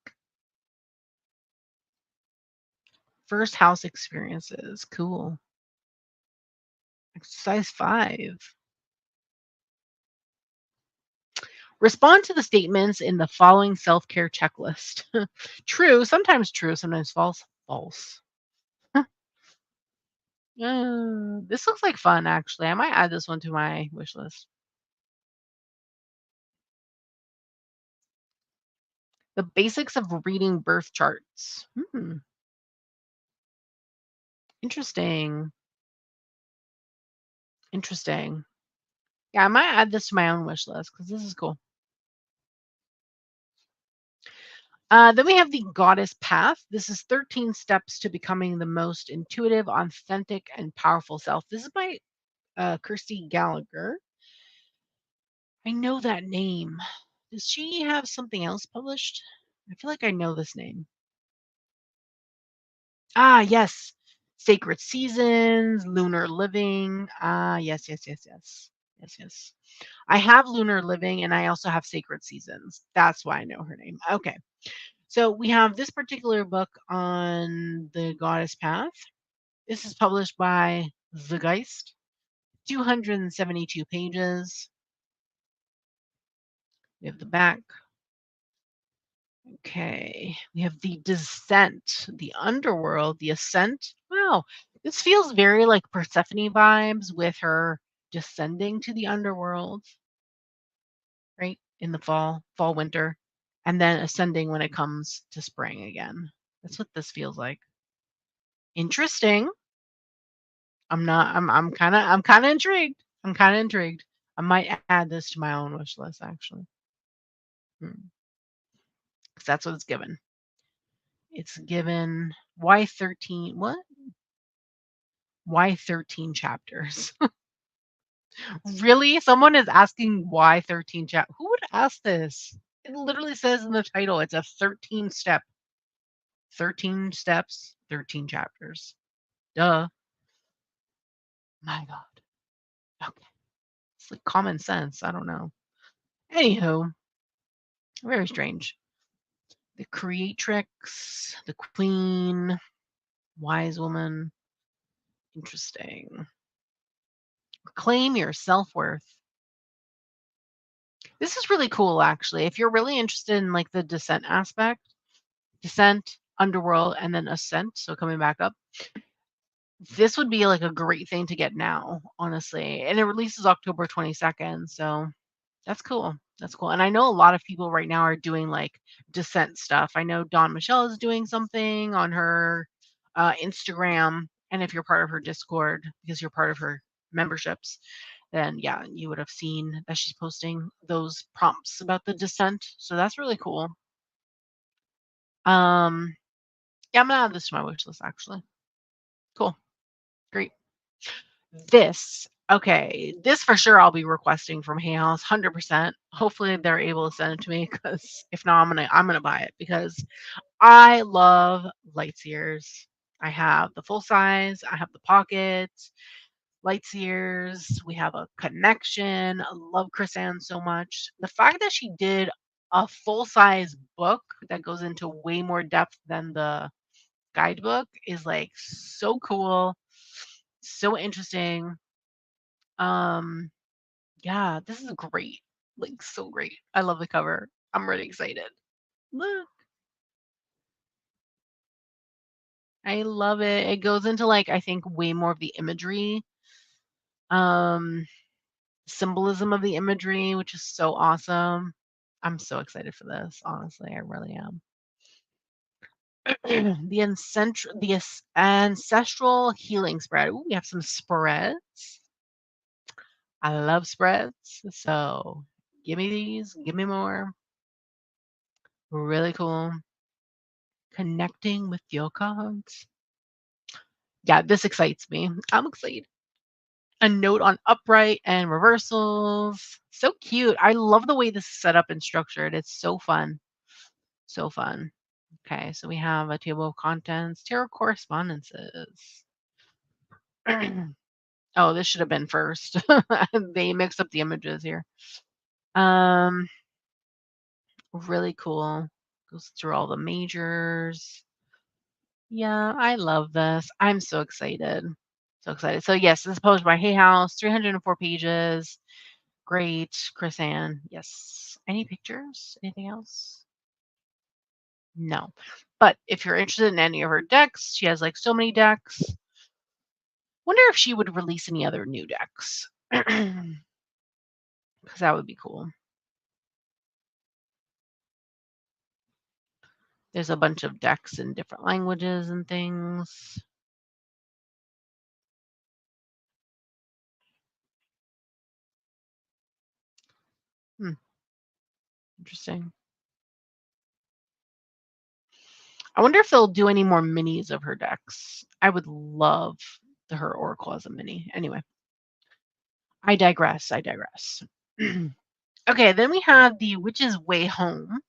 Speaker 1: First house experiences. Cool. Exercise 5. Respond to the statements in the following self-care checklist. True, sometimes false. False. This looks like fun, actually. I might add this one to my wish list. The basics of reading birth charts. Interesting. Interesting. Yeah, I might add this to my own wish list because this is cool. Then we have the Goddess Path. This is 13 steps to becoming the most intuitive, authentic, and powerful self. This is by Kirsty Gallagher. I know that name. Does she have something else published? I feel like I know this name. Ah, yes. Sacred Seasons, Lunar Living. Ah, yes, yes, yes, yes. Yes, yes. I have Lunar Living and I also have Sacred Seasons. That's why I know her name. Okay. So we have this particular book on the Goddess Path. This is published by The Geist, 272 pages. We have the back. Okay. We have the Descent, the Underworld, the Ascent. Wow. This feels very like Persephone vibes with her descending to the underworld, right? In the fall, winter, and then ascending when it comes to spring again. That's what this feels like. Interesting. I'm kind of intrigued. I'm kind of intrigued. I might add this to my own wish list actually. 'Cause that's what it's given. It's given why 13 what? Why 13 chapters? Really? Someone is asking why 13 chap who would ask this? It literally says in the title, it's a 13 steps, 13 chapters. Duh. My God. Okay. It's like common sense. I don't know. Anywho, very strange. The creatrix, the queen, wise woman. Interesting. Claim your self-worth. This is really cool, actually. If you're really interested in like the descent aspect, descent, underworld, and then ascent, so coming back up, this would be like a great thing to get now, honestly. And it releases October 22nd, so that's cool. That's cool. And I know a lot of people right now are doing like descent stuff. I know Dawn Michelle is doing something on her Instagram. And if you're part of her Discord, because you're part of her memberships, then yeah, you would have seen that she's posting those prompts about the descent. So that's really cool. Um, yeah, I'm gonna add this to my wish list actually. Cool. Great. Okay, this for sure I'll be requesting from Hay House, 100%. Hopefully they're able to send it to me because if not, I'm gonna buy it because I love lightseers. I have the full size, I have the pocket, lightseers. We have a connection. I love Chris Ann so much. The fact that she did a full size book that goes into way more depth than the guidebook is like so cool, so interesting. Um, yeah, this is great. Like so great. I love the cover. I'm really excited. Look, I love it. It goes into like I think way more of the imagery, um, symbolism of the imagery, which is so awesome. I'm so excited for this. Honestly, I really am. Ancestral healing spread. Ooh, we have some spreads. I love spreads. So give me these. Give me more. Really cool. Connecting with your cards. Yeah, this excites me. I'm excited. A note on upright and reversals. So cute. I love the way this is set up and structured. It's so fun. So fun. Okay, so we have a table of contents, tarot correspondences. Oh, this should have been first. They mixed up the images here. Um, really cool. Goes through all the majors. Yeah, I love this. I'm so excited. So excited. So yes, this is published by Hay House, 304 pages. Great. Chris Ann. Yes. Any pictures? Anything else? No. But if you're interested in any of her decks, she has like so many decks. Wonder if she would release any other new decks. Because that would be cool. There's a bunch of decks in different languages and things. Hmm. Interesting. I wonder if they'll do any more minis of her decks. I would love her Oracle as a mini. Anyway, I digress. I digress. Okay, then we have the Witch's Way Home.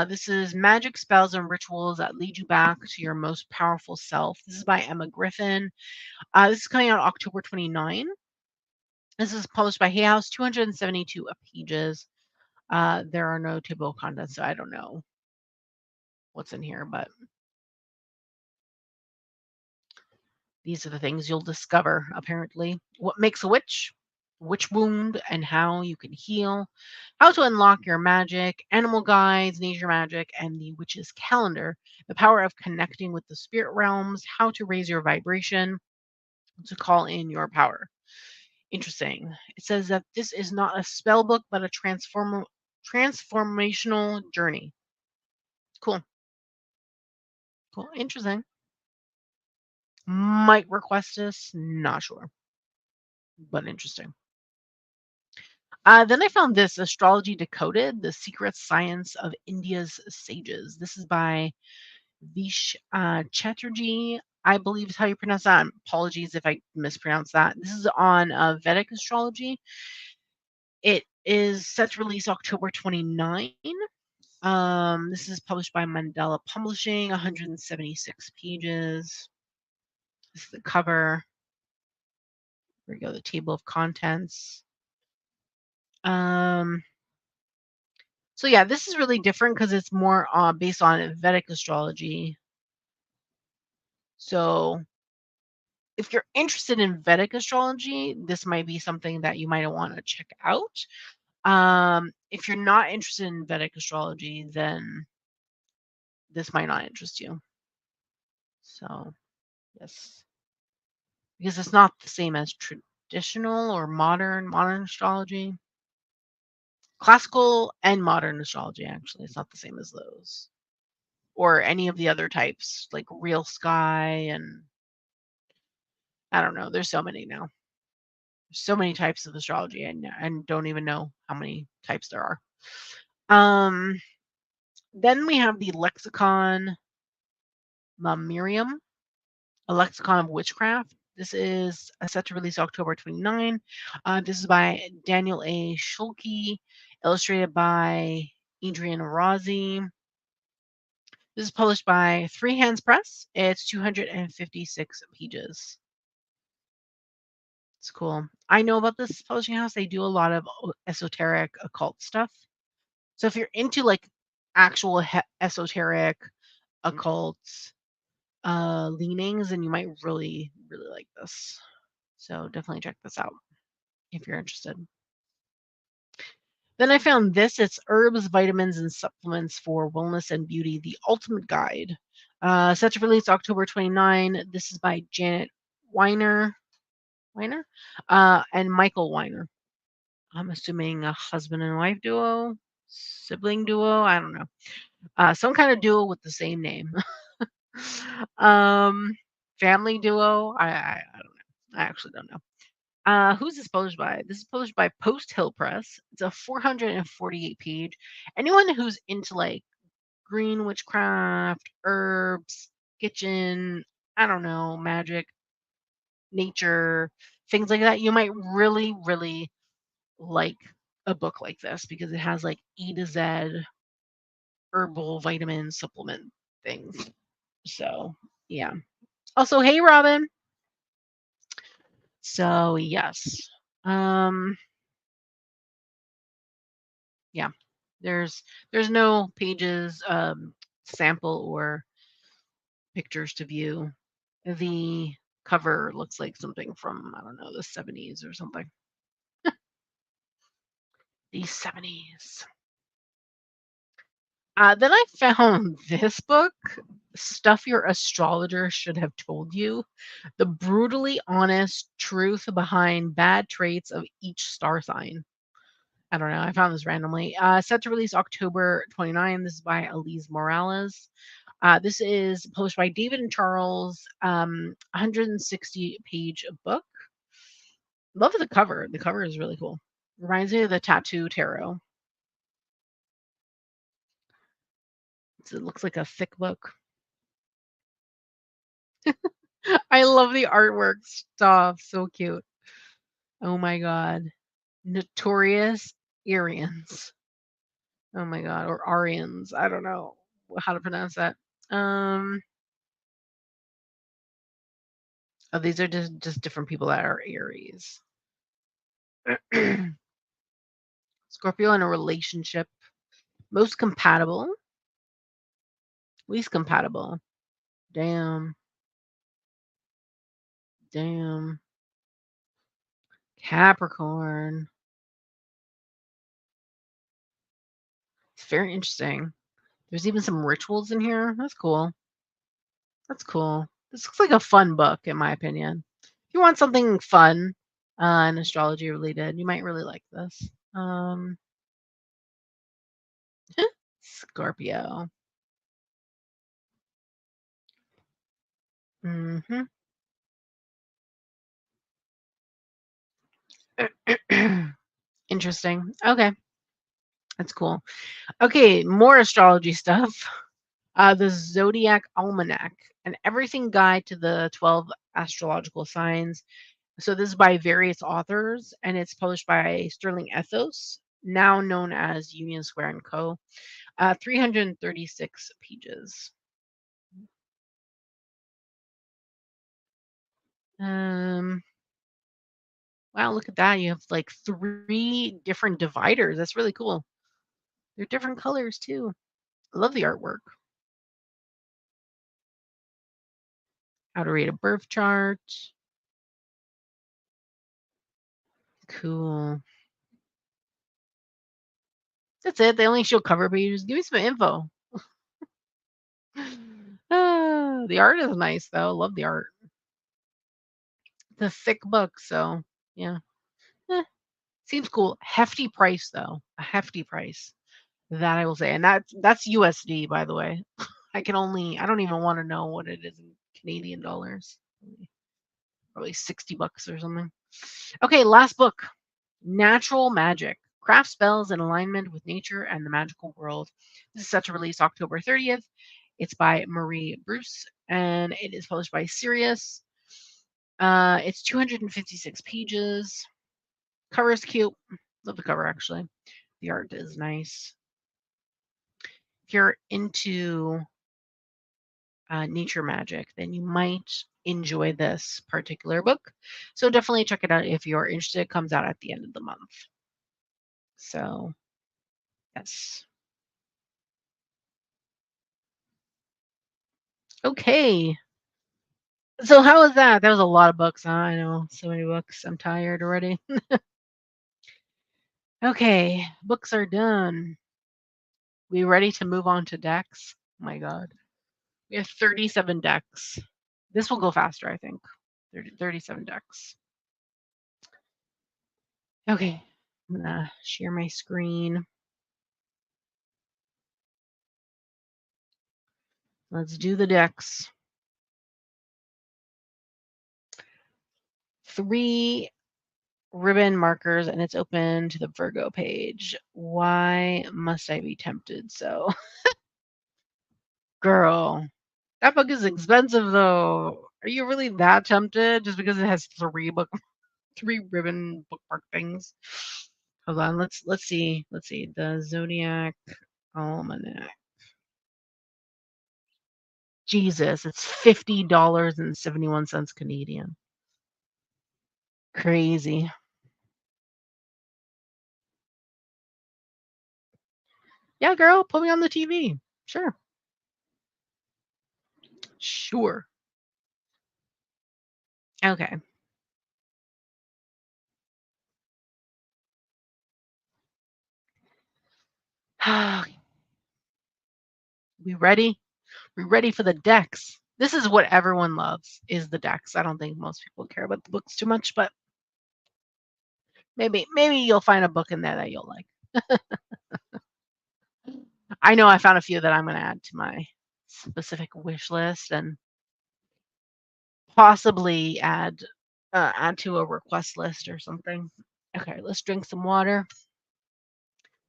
Speaker 1: This is magic spells and rituals that lead you back to your most powerful self. This is by Emma Griffin. This is coming out October 29. This is published by Hay House, 272 pages. There are no table of contents, so I don't know what's in here, but these are the things you'll discover, apparently. What makes a witch wound, and how you can heal, how to unlock your magic, animal guides, nature magic, and the witch's calendar, the power of connecting with the spirit realms, how to raise your vibration to call in your power. Interesting. It says that this is not a spell book, but a transformational journey. Cool. Cool. Interesting. Might request this. Not sure, but interesting. Then I found this Astrology Decoded, The Secret Science of India's Sages. This is by Vish Chatterjee. I believe is how you pronounce that. Apologies if I mispronounce that. This is on Vedic astrology. It is set to release October 29. This is published by Mandela Publishing, 176 pages. This is the cover. Here we go, the table of contents. So yeah, this is really different because it's more based on Vedic astrology. So if you're interested in Vedic astrology, this might be something that you might want to check out. If you're not interested in Vedic astrology, then this might not interest you. So yes, because it's not the same as traditional or modern astrology. Classical and modern astrology, actually, it's not the same as those. Or any of the other types, like real sky, and I don't know. There's so many now. There's so many types of astrology, and don't even know how many types there are. Then we have the Lexicon Miriam, a lexicon of witchcraft. This is set to release October 29. This is by Daniel A. Schulke, illustrated by Adrian Rossi. This is published by Three Hands Press. It's 256 pages. It's cool. I know about this publishing house. They do a lot of esoteric occult stuff. So if you're into like actual esoteric occult leanings, then you might really, really like this. So definitely check this out if you're interested. Then I found this. It's Herbs, Vitamins, and Supplements for Wellness and Beauty, the Ultimate Guide. Set to release October 29. This is by Janet Weiner, and Michael Weiner. I'm assuming a husband and wife duo, sibling duo. I don't know. Some kind of duo with the same name. Family duo. I don't know. I actually don't know. Who's this published by? This is published by Post Hill Press. It's a 448 page. Anyone who's into like green witchcraft, herbs, kitchen, I don't know, magic, nature, things like that, you might really, really like a book like this because it has like E to Z herbal vitamin supplement things. So, yeah. Also, hey Robin. So, yes. Yeah. There's no pages sample or pictures to view. The cover looks like something from I don't know, the 70s or something. The 70s. Then I found this book, Stuff Your Astrologer Should Have Told You, the brutally honest truth behind bad traits of each star sign. I don't know. I found this randomly. Set to release October 29. This is by Elise Morales. This is published by David and Charles. 160 page book. Love the cover. The cover is really cool. Reminds me of the Tattoo Tarot. It looks like a thick book. I love the artwork. Stop. So cute. Oh my god. Notorious Aryans. Oh my god. Or Aryans. I don't know how to pronounce that. Oh, these are just different people that are Aries. Scorpio in a relationship. Most compatible. Least compatible. Damn. Damn. Capricorn. It's very interesting. There's even some rituals in here. That's cool. That's cool. This looks like a fun book, in my opinion. If you want something fun and astrology related, you might really like this. Scorpio. Hmm. Interesting. Okay. That's cool. Okay, more astrology stuff. The Zodiac Almanac, an everything guide to the 12 astrological signs. So this is by various authors, and it's published by Sterling Ethos, now known as Union Square and Co. 336 pages. Um, wow, look at that. You have like 3 different dividers. That's really cool. They're different colors too. I love the artwork. How to read a birth chart. Cool. That's it. They only show cover pages. Give me some info. The art is nice though. Love the art. It's a thick book, so yeah. Eh, seems cool. Hefty price though. A hefty price. That I will say. And that's USD, by the way. I don't even want to know what it is in Canadian dollars. Probably 60 bucks or something. Okay, last book. Natural Magic. Craft spells in alignment with nature and the magical world. This is set to release October 30th. It's by Marie Bruce and it is published by Sirius. It's 256 pages. Cover is cute. Love the cover actually. The art is nice. If you're into nature magic, then you might enjoy this particular book. So definitely check it out if you're interested. It comes out at the end of the month. So, yes. Okay. So how was that? That was a lot of books, huh? I know, so many books. I'm tired already. Okay, books are done. We ready to move on to decks? Oh my god. We have 37 decks. This will go faster, I think. 37 decks. Okay. I'm gonna share my screen. Let's do the decks. 3 ribbon markers and it's open to the Virgo page. Why must I be tempted so? Girl, that book is expensive though. Are you really that tempted just because it has 3 ribbon bookmark things? Hold on, let's see. Let's see. The Zodiac Almanac. Jesus, it's $50.71 Canadian. Crazy. Yeah, girl, put me on the TV. Sure. Sure. Okay. We ready? We ready for the decks. This is what everyone loves is the decks. I don't think most people care about the books too much, but maybe you'll find a book in there that you'll like. I know I found a few that I'm going to add to my specific wish list and possibly add to a request list or something. Okay, let's drink some water.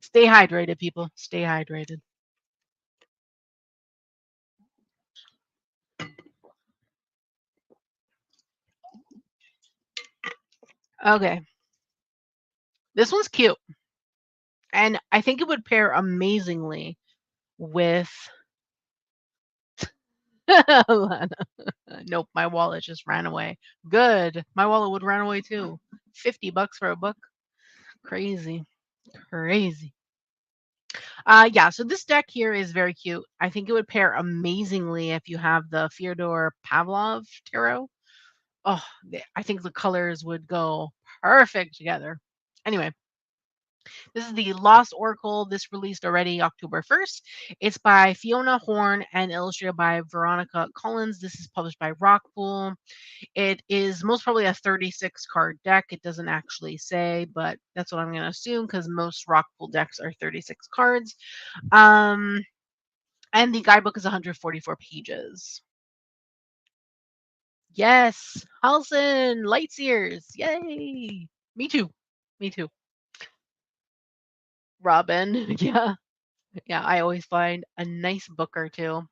Speaker 1: Stay hydrated, people. Stay hydrated. Okay. This one's cute. And I think it would pair amazingly with Nope, my wallet just ran away. Good. My wallet would run away too. 50 bucks for a book. Crazy. Crazy. Yeah, so this deck here is very cute. I think it would pair amazingly if you have the Fyodor Pavlov tarot. Oh, I think the colors would go perfect together. Anyway, this is the Lost Oracle. This released already October 1st. It's by Fiona Horn and illustrated by Veronica Collins. This is published by Rockpool. It is most probably a 36 card deck. It doesn't actually say, but that's what I'm going to assume because most Rockpool decks are 36 cards. And the guidebook is 144 pages. Yes, Halson, Lightseers, yay! Me too. Me too. Robin, yeah. Yeah, I always find a nice book or two.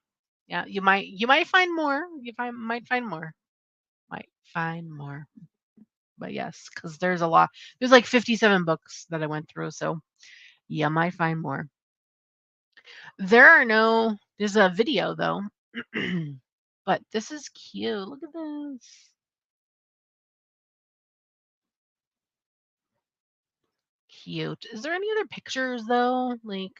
Speaker 1: Yeah, you might find more. Might find more. Might find more. But yes, because there's a lot. There's like 57 books that I went through, so you might find more. There's a video though. But this is cute. Look at this. Cute. Is there any other pictures though? Like,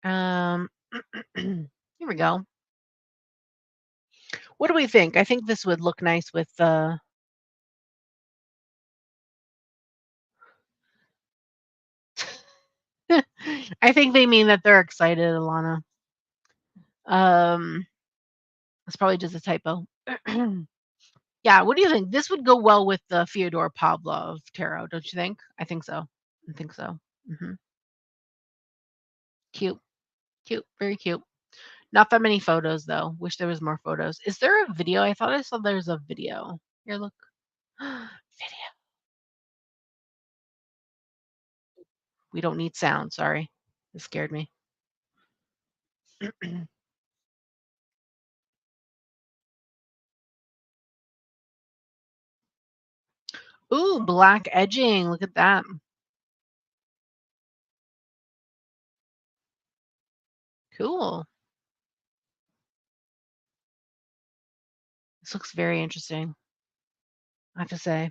Speaker 1: um, here we go. What do we think? I think this would look nice with I think they mean that they're excited, Alana. Um, it's probably just a typo. Yeah, what do you think? This would go well with the Fyodor Pavlov tarot, don't you think? I think so. I think so. Mhm. Cute, cute, very cute. Not that many photos though. Wish there was more photos. Is there a video? I thought I saw there's a video. Here, look. Video. We don't need sound, sorry. It scared me. Ooh, black edging. Look at that. Cool. This looks very interesting, I have to say.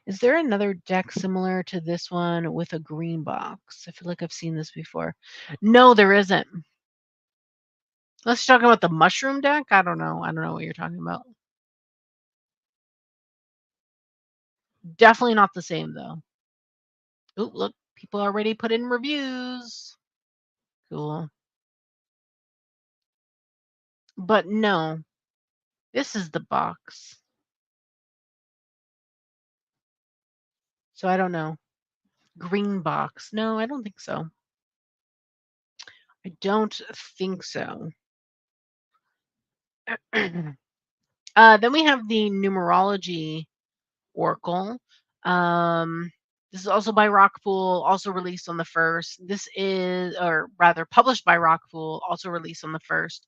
Speaker 1: Is there another deck similar to this one with a green box? I feel like I've seen this before. No, there isn't. Unless you're talking about the mushroom deck? I don't know. I don't know what you're talking about. Definitely not the same though. Ooh, look, people already put in reviews. Cool. But no, this is the box. So I don't know. Green box. No, I don't think so. I don't think so. Then we have the numerology oracle. This is also by Rockpool, also released on the first. This is, or rather, published by Rockpool, also released on the first,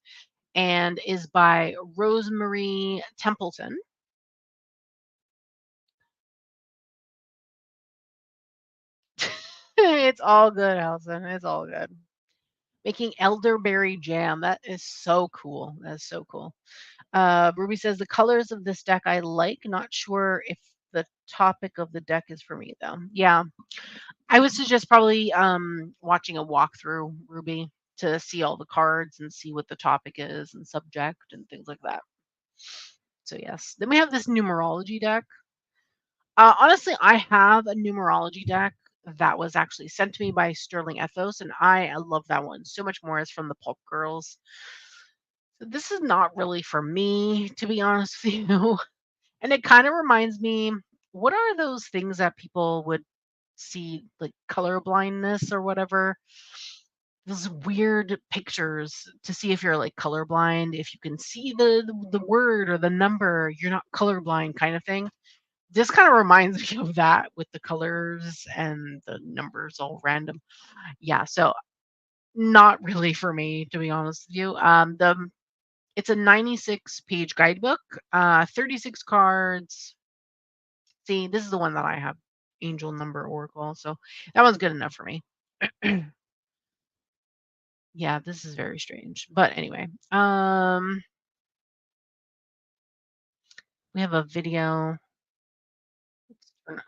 Speaker 1: and is by Rosemary Templeton. It's all good, Allison. It's all good. Making elderberry jam. That is so cool. That is so cool. Ruby says the colors of this deck I like. Not sure if the topic of the deck is for me though. Yeah, I would suggest probably watching a walkthrough, Ruby, to see all the cards and see what the topic is and subject and things like that. So yes. Then we have this numerology deck. Honestly, I have a numerology deck that was actually sent to me by Sterling Ethos, and I love that one so much more. It's from the Pulp Girls. So this is not really for me, to be honest with you. And it kind of reminds me, what are those things that people would see, like color blindness or whatever? Those weird pictures to see if you're like colorblind, if you can see the word or the number, you're not colorblind kind of thing. This kind of reminds me of that with the colors and the numbers all random. Yeah, so not really for me, to be honest with you. It's a 96-page guidebook, 36 cards. See, this is the one that I have, Angel Number Oracle. So that one's good enough for me. Yeah, this is very strange. But anyway, we have a video.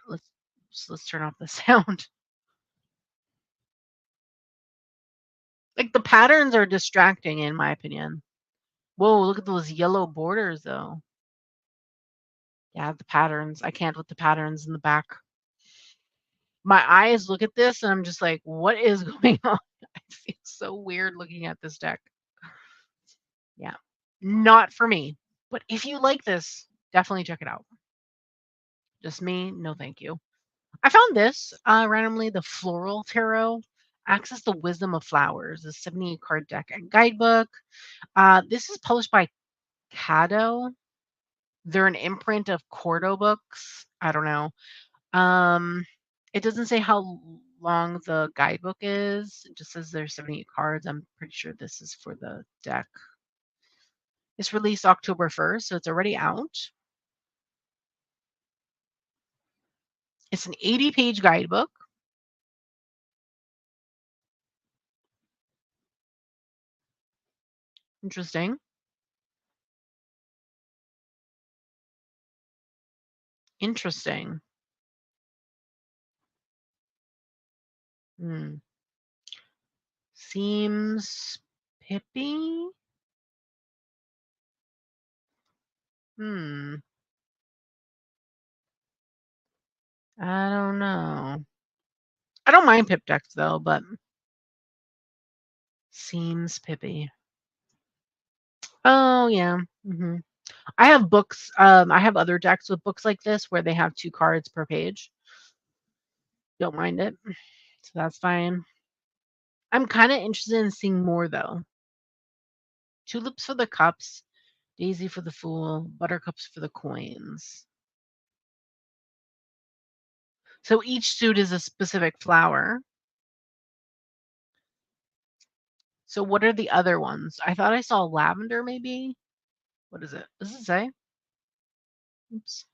Speaker 1: Let's turn off the sound. Like the patterns are distracting in my opinion. Whoa, look at those yellow borders though. Yeah, the patterns. I can't with the patterns in the back. My eyes look at this and I'm just like, what is going on? I feel so weird looking at this deck. Yeah, not for me. But if you like this, definitely check it out. Just me, no thank you. I found this randomly, the Floral Tarot. Access the Wisdom of Flowers, a 78 card deck and guidebook. This is published by Cado. They're an imprint of Cordo books. I don't know. Um, it doesn't say how long the guidebook is. It just says there's 78 cards. I'm pretty sure this is for the deck. It's released October 1st, so it's already out. It's an 80-page guidebook. Interesting. Interesting. Hmm. Seems pippy? Hmm. I don't know. I don't mind pip decks though, but seems pippy. Oh yeah. I have books. I have other decks with books like this where they have 2 cards per page. Don't mind it. So that's fine. I'm kind of interested in seeing more though. Tulips for the cups, daisy for the fool, buttercups for the coins. So each suit is a specific flower. So what are the other ones? I thought I saw lavender maybe. What is it? Does it say? Oops.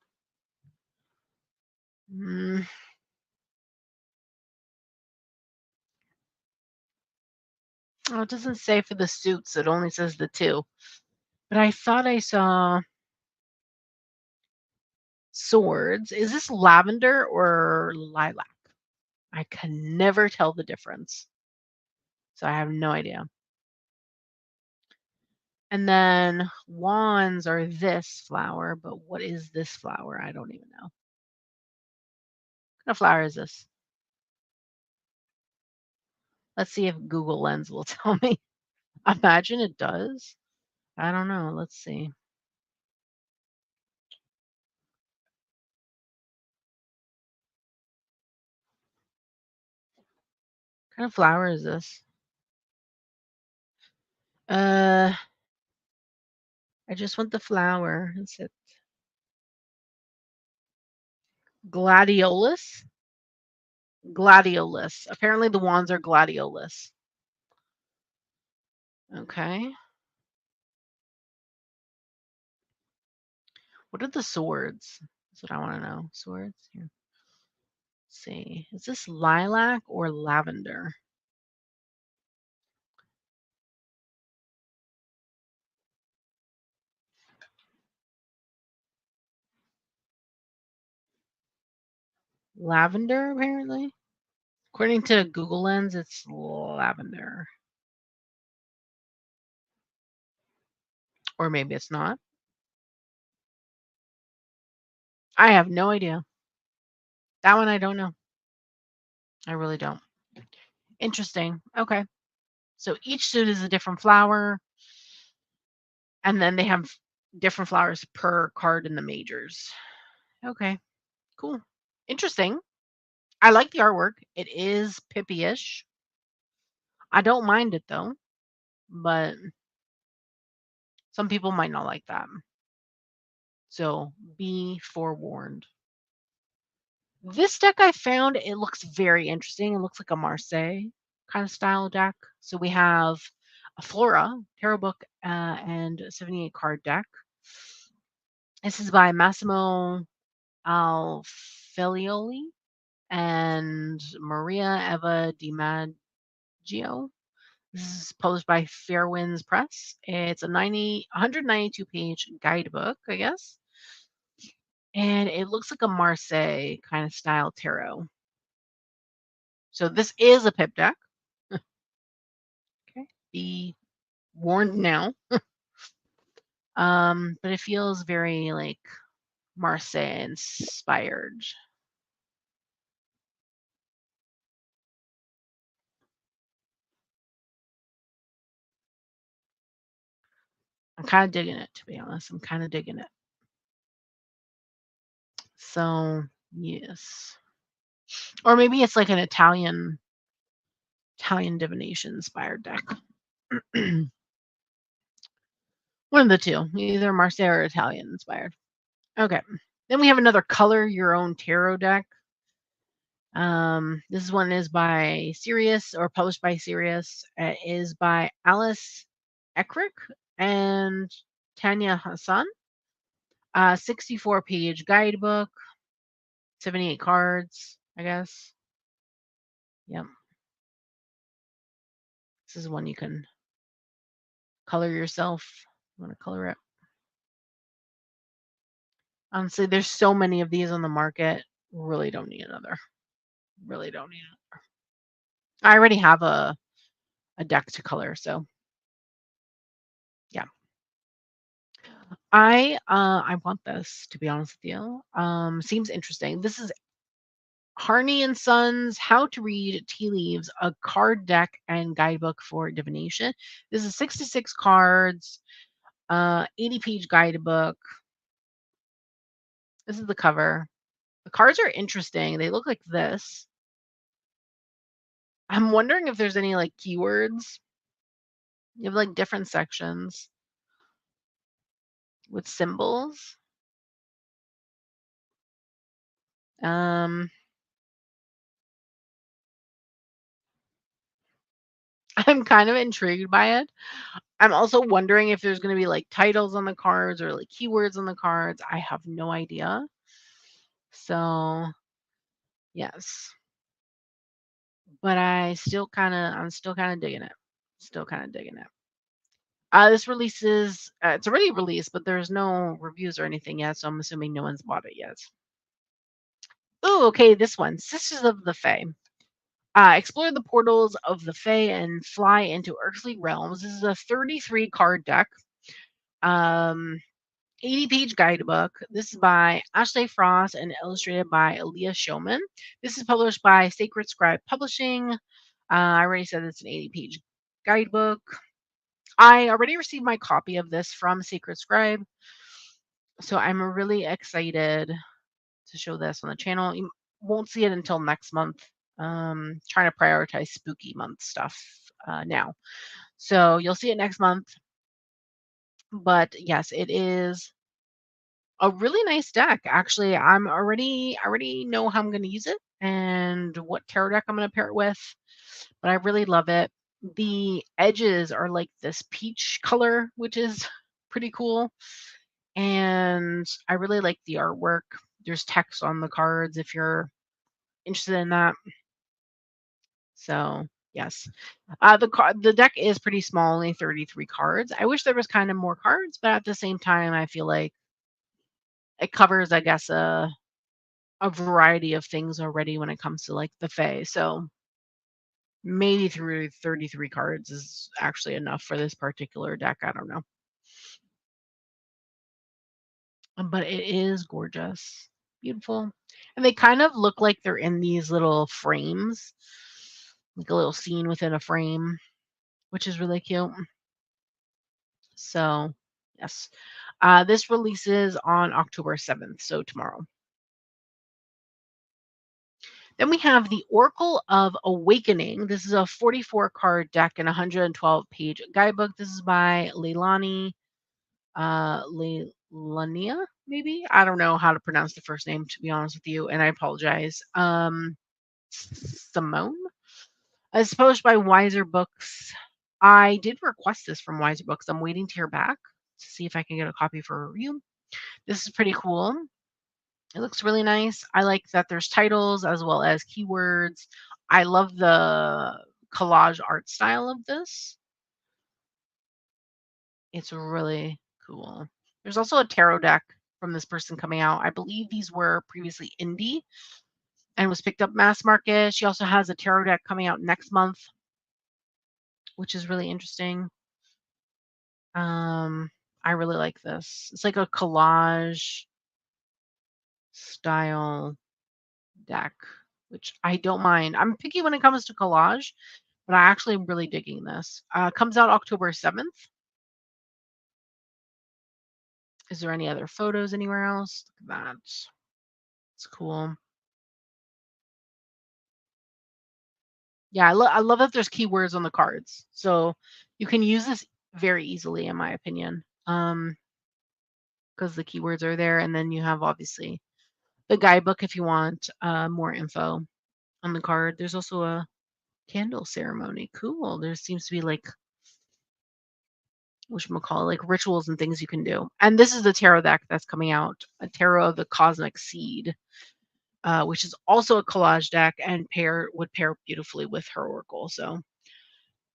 Speaker 1: Mm, oh, it doesn't say for the suits. It only says the 2. But I thought I saw swords. Is this lavender or lilac? I can never tell the difference. So I have no idea. And then wands are this flower, but what is this flower? I don't even know. What kind of flower is this? Let's see if Google Lens will tell me. Imagine it does. I don't know. Let's see. What kind of flower is this? I just want the flower. Is it gladiolus? Gladiolus. Apparently the wands are gladiolus. Okay. What are the swords? That's what I want to know. Swords. Here. Let's see. Is this lilac or lavender? Lavender, apparently. According to Google Lens, it's lavender. Or maybe it's not. I have no idea. That one I don't know. I really don't. Interesting. Okay. So each suit is a different flower, and then they have different flowers per card in the majors. Okay. Cool. Interesting. I like the artwork. It is Pippi-ish. I don't mind it though, but some people might not like that. So be forewarned. This deck I found, it looks very interesting. It looks like a Marseille kind of style deck. So we have a Flora tarot book and a 78 card deck. This is by Massimo Alfelioli and Maria Eva DiMaggio. This is published by Fairwinds Press. It's a 192 page guidebook, I guess. And it looks like a Marseille kind of style tarot. So this is a pip deck. Okay. Be warned now. But it feels very like Marseille inspired. I'm kind of digging it, to be honest. I'm kind of digging it. So, yes. Or maybe it's like an Italian divination inspired deck. One of the two, either Marseille or Italian inspired. Okay. Then we have another color your own tarot deck. This one is by Sirius or published by Sirius. It is by Alice Eckrick and Tanya Hassan. 64-page guidebook, 78 cards, I guess. Yep. This is one you can color yourself. You want to color it? Honestly, there's so many of these on the market. Really don't need another. Really don't need it. I already have a deck to color, so yeah. I want this, to be honest with you. Seems interesting. This is Harney and Sons How to Read Tea Leaves, a card deck and guidebook for divination. This is 66 cards, 80-page guidebook. This is the cover. The cards are interesting. They look like this. I'm wondering if there's any like keywords. You have like different sections with symbols. Um, I'm kind of intrigued by it. I'm also wondering if there's going to be like titles on the cards or like keywords on the cards. I have no idea. So, yes. But I'm still kind of digging it. Still kind of digging it. This releases, it's already released, but there's no reviews or anything yet. So I'm assuming no one's bought it yet. Oh, okay. This one, Sisters of the Fae. Explore the portals of the Fae and fly into earthly realms. This is a 33 card deck. 80-page guidebook. This is by Ashley Frost and illustrated by Aaliyah Showman. This is published by Sacred Scribe Publishing. I already said it's an 80-page guidebook. I already received my copy of this from Sacred Scribe, so I'm really excited to show this on the channel. You won't see it until next month. Trying to prioritize spooky month stuff now. So you'll see it next month. But yes, it is a really nice deck. Actually, I already know how I'm going to use it and what tarot deck I'm going to pair it with. But I really love it. The edges are like this peach color, which is pretty cool. And I really like the artwork. There's text on the cards if you're interested in that. So, yes. The deck is pretty small, only 33 cards. I wish there was kind of more cards, but at the same time, I feel like it covers, I guess, a variety of things already when it comes to like the Fae. So maybe through 33 cards is actually enough for this particular deck. I don't know. But it is gorgeous. Beautiful. And they kind of look like they're in these little frames, like a little scene within a frame, which is really cute. So, yes. This releases on October 7th, so tomorrow. Then we have the Oracle of Awakening. This is a 44 card deck and 112-page guidebook. This is by Leilani Leilania, maybe? I don't know how to pronounce the first name, to be honest with you, and I apologize. Simone? It's published by Wiser Books. I did request this from Wiser Books. I'm waiting to hear back to see if I can get a copy for review. This is pretty cool. It looks really nice. I like that there's titles as well as keywords. I love the collage art style of this. It's really cool. There's also a tarot deck from this person coming out. I believe these were previously indie and was picked up mass market. She also has a tarot deck coming out next month, which is really interesting. I really like this. It's like a collage style deck, which I don't mind. I'm picky when it comes to collage, but I actually am really digging this. Comes out October 7th. Is there any other photos anywhere else? Look at that. It's cool. Yeah, I love that there's keywords on the cards. So you can use this very easily, in my opinion. because the keywords are there, and then you have obviously the guidebook if you want more info on the card. There's also a candle ceremony. Cool. There seems to be like whatchamacallit, like rituals and things you can do. And this is the tarot deck that's coming out, a tarot of the cosmic seed, which is also a collage deck and would pair beautifully with her oracle. So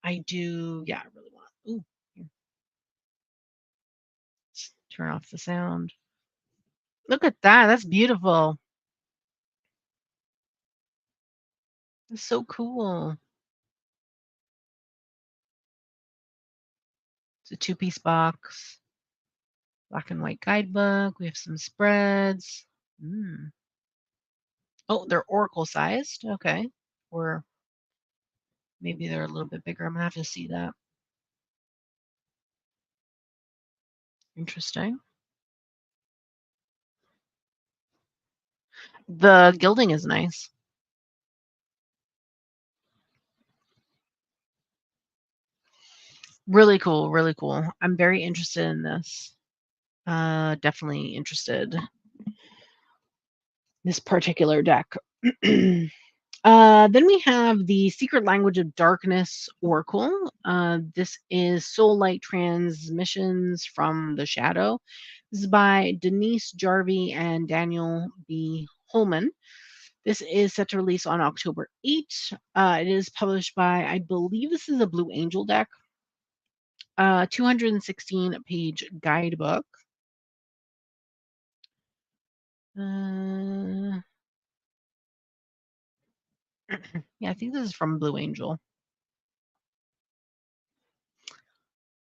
Speaker 1: I do, yeah, I really want. Ooh, here, let's turn off the sound. Look at that. That's beautiful. It's so cool. It's a two-piece box, black and white guidebook. We have some spreads. Mm. Oh, they're oracle sized. Okay. Or maybe they're a little bit bigger. I'm gonna have to see that. Interesting. The gilding is nice. Really cool, really cool. I'm very interested in this. Definitely interested. This particular deck. Then we have the Secret Language of Darkness Oracle. This is Soul Light Transmissions from the Shadow. This is by Denise Jarvie and Daniel B. Holman. This is set to release on October 8th. It is published by, I believe this is a Blue Angel deck. 216-page guidebook. Uh, yeah, I think this is from Blue Angel.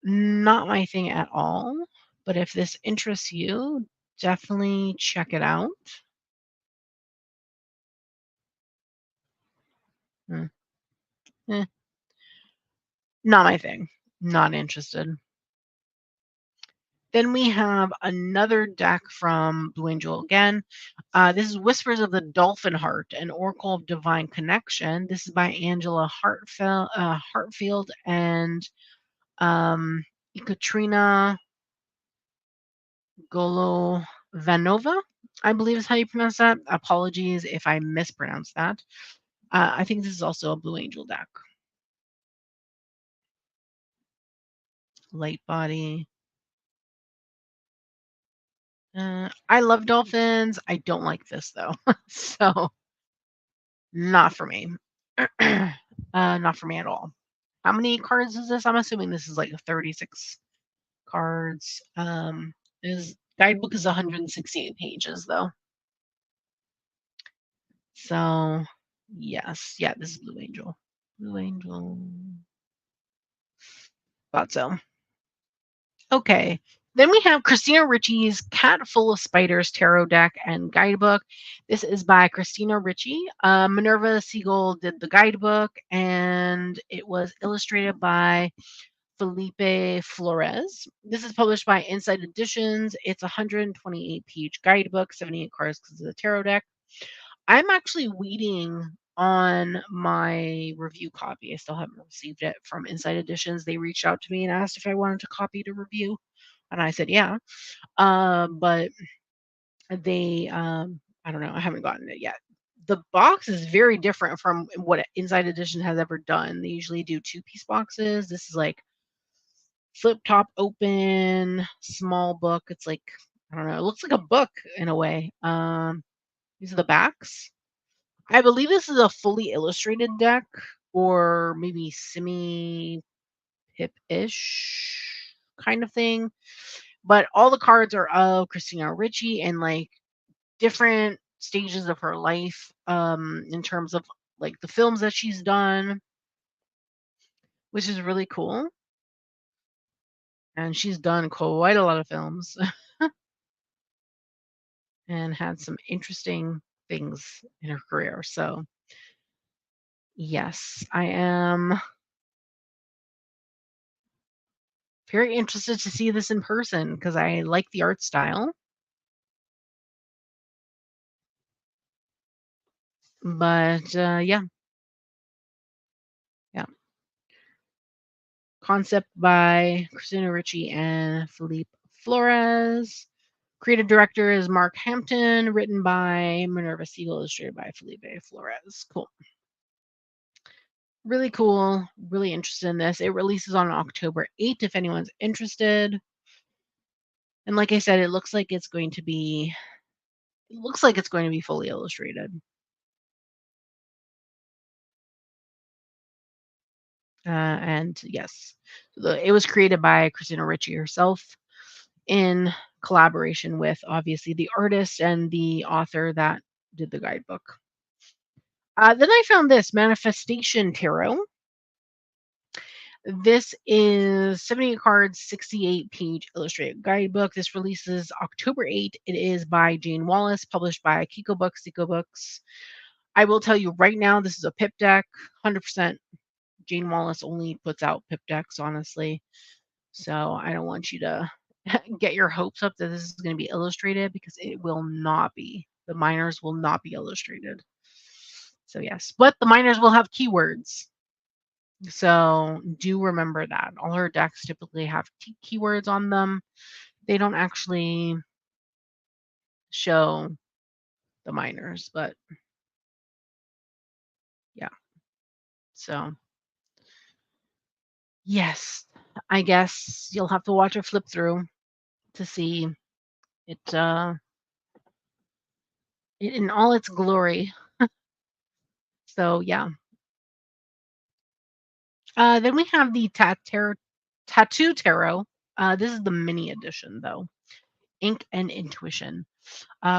Speaker 1: Not my thing at all, but if this interests you, definitely check it out. Mm, eh, not my thing. Not interested. Then we have another deck from Blue Angel again. This is Whispers of the Dolphin Heart, an Oracle of Divine Connection. This is by Angela Hartfield and Katrina Golovanova, I believe is how you pronounce that. Apologies if I mispronounce that. I think this is also a Blue Angel deck. Light body. I love dolphins. I don't like this though. So not for me. Not for me at all. How many cards is this? I'm assuming this is like 36 cards. Is guidebook is 168 pages though. So yes, yeah, this is Blue Angel. Blue Angel. Thought so. Okay. Then we have Christina Ritchie's Cat Full of Spiders tarot deck and guidebook. This is by Christina Ritchie. Minerva Siegel did the guidebook, and it was illustrated by Felipe Flores. This is published by Insight Editions. It's a 128-page guidebook, 78 cards because of the tarot deck. I'm actually waiting on my review copy. I still haven't received it from Insight Editions. They reached out to me and asked if I wanted a copy to review, and I said yeah. But they, I don't know, I haven't gotten it yet. The box is very different from what Insight Edition has ever done. They usually do two-piece boxes. This is like flip top open, small book. It's like, I don't know, it looks like a book in a way. These are the backs. I believe this is a fully illustrated deck or maybe semi pip-ish kind of thing. But all the cards are of Christina Ricci and like different stages of her life in terms of like the films that she's done, which is really cool. And she's done quite a lot of films and had some interesting things in her career. So, yes, I am very interested to see this in person because I like the art style. But yeah, yeah. Concept by Christina Ricci and Philippe Flores. Creative director is Mark Hampton, written by Minerva Siegel, illustrated by Felipe Flores. Cool. Really cool. Really interested in this. It releases on October 8th if anyone's interested. And like I said, it looks like it's going to be fully illustrated. And yes, it was created by Christina Ricci herself in collaboration with obviously the artist and the author that did the guidebook. Then I found this Manifestation Tarot. This is 78 cards, 68-page illustrated guidebook. This releases October 8th. It is by Jane Wallace, published by Kiko Books, Deco Books. I will tell you right now, this is a pip deck, 100%. Jane Wallace only puts out pip decks, honestly. So I don't want you to get your hopes up that this is going to be illustrated, because it will not be. The minors will not be illustrated. So yes, but the minors will have keywords. So do remember that. All her decks typically have keywords on them. They don't actually show the minors, but yeah. So yes, I guess you'll have to watch a flip through to see it, in all its glory. So yeah. Then we have the Tattoo Tarot. This is the mini edition though. Ink and Intuition.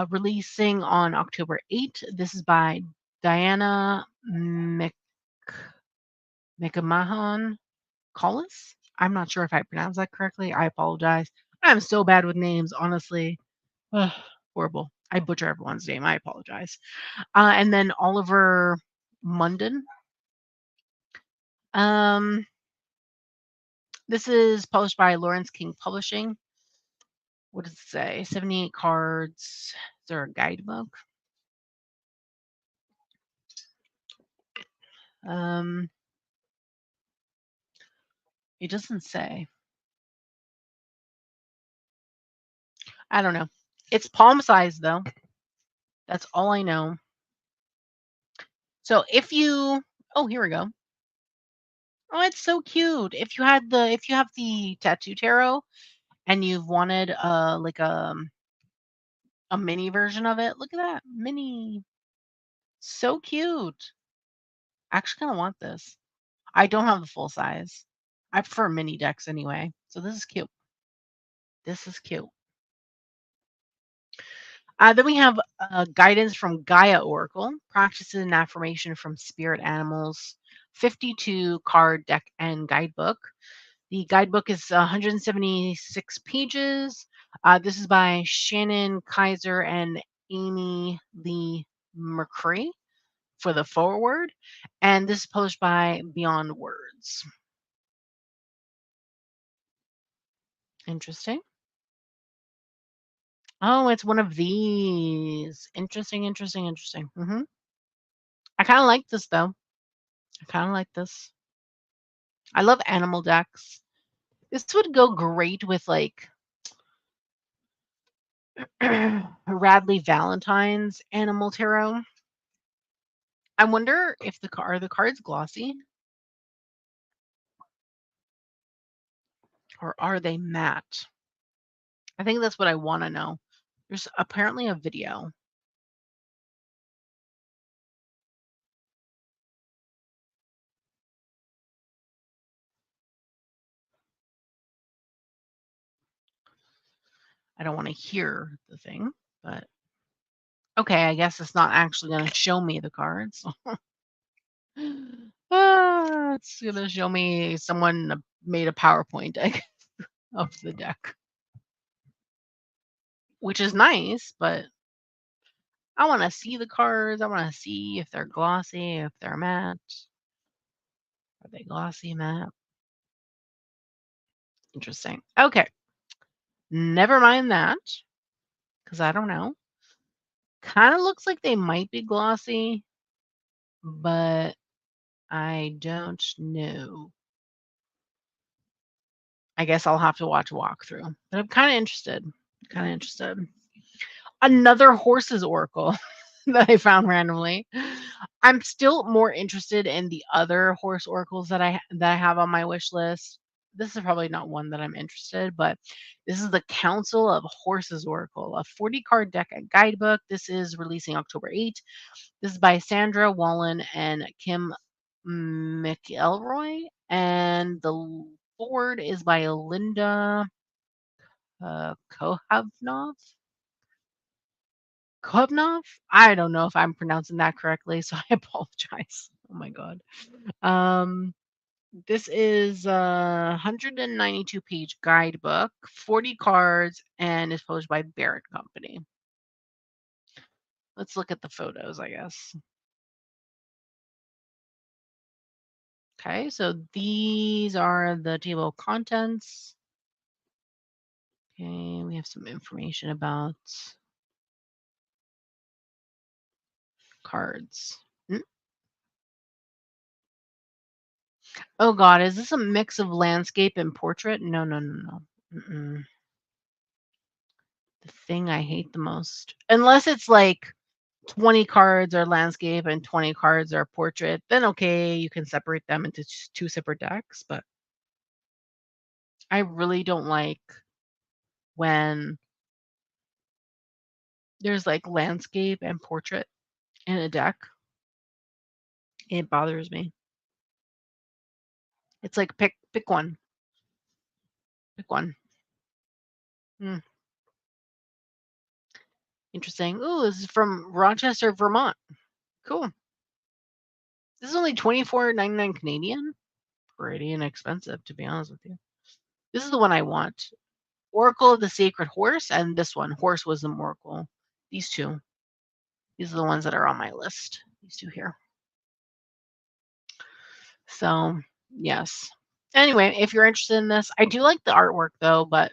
Speaker 1: Releasing on October 8th. This is by Diana McMahon Collis. I'm not sure if I pronounced that correctly. I apologize. I'm so bad with names, honestly. Ugh, horrible. I butcher everyone's name. I apologize. And then Oliver Munden. This is published by Lawrence King Publishing. What does it say? 78 cards. Is there a guidebook? It doesn't say. I don't know. It's palm size though. That's all I know. So if you oh, here we go. Oh, it's so cute. If you have the tattoo tarot and you've wanted like a mini version of it, look at that. Mini. So cute. I actually kind of want this. I don't have the full size. I prefer mini decks anyway. So this is cute. This is cute. Then we have guidance from Gaia Oracle, practices and affirmation from spirit animals, 52 card deck and guidebook. The guidebook is 176 pages. This is by Shannon Kaiser and Amy Lee McCree for the forward. And this is published by Beyond Words. Interesting. Oh, it's one of these. Interesting, interesting, interesting. I kind of like this though. I kind of like this. I love animal decks. This would go great with like Radley Valentine's Animal Tarot. I wonder if are the cards glossy or are they matte? I think that's what I want to know. There's apparently a video. I don't want to hear the thing, but okay, I guess it's not actually going to show me the cards. It's going to show me someone made a PowerPoint, I guess, of the deck, which is nice, but I want to see the cards. I want to see if they're glossy, if they're matte. Are they glossy, matte? Interesting. Okay. Never mind that, because I don't know. Kind of looks like they might be glossy, but I don't know. I guess I'll have to watch a walkthrough, but I'm kind of interested. Kind of interested. Another horses oracle that I found randomly. I'm still more interested in the other horse oracles that I have on my wish list. This is probably not one that I'm interested, but this is the Council of Horses Oracle, a 40 card deck and guidebook. This is releasing October 8th. This is by Sandra Wallen and Kim McElroy, and the forward is by Linda Kohavnov. Kovnov? I don't know if I'm pronouncing that correctly, so I apologize. Oh my god. Um, this is a 192 page guidebook, 40 cards, and is published by Barrett Company. Let's look at the photos, I guess. Okay, so these are the table of contents. Okay, we have some information about cards. Oh god, is this a mix of landscape and portrait? No, no, no, no. Mm-mm. The thing I hate the most. Unless it's like 20 cards are landscape and 20 cards are portrait, then okay, you can separate them into two separate decks, but I really don't like when there's like landscape and portrait in a deck. It bothers me. It's like pick one. Pick one. Hmm, interesting. Ooh, this is from Rochester, Vermont. Cool. This is only 24.99 Canadian. Pretty inexpensive, to be honest with you. This is the one I want. Oracle of the Sacred Horse, and this one, Horse Wisdom Oracle. These two. These are the ones that are on my list. These two here. So, yes. Anyway, if you're interested in this, I do like the artwork though, but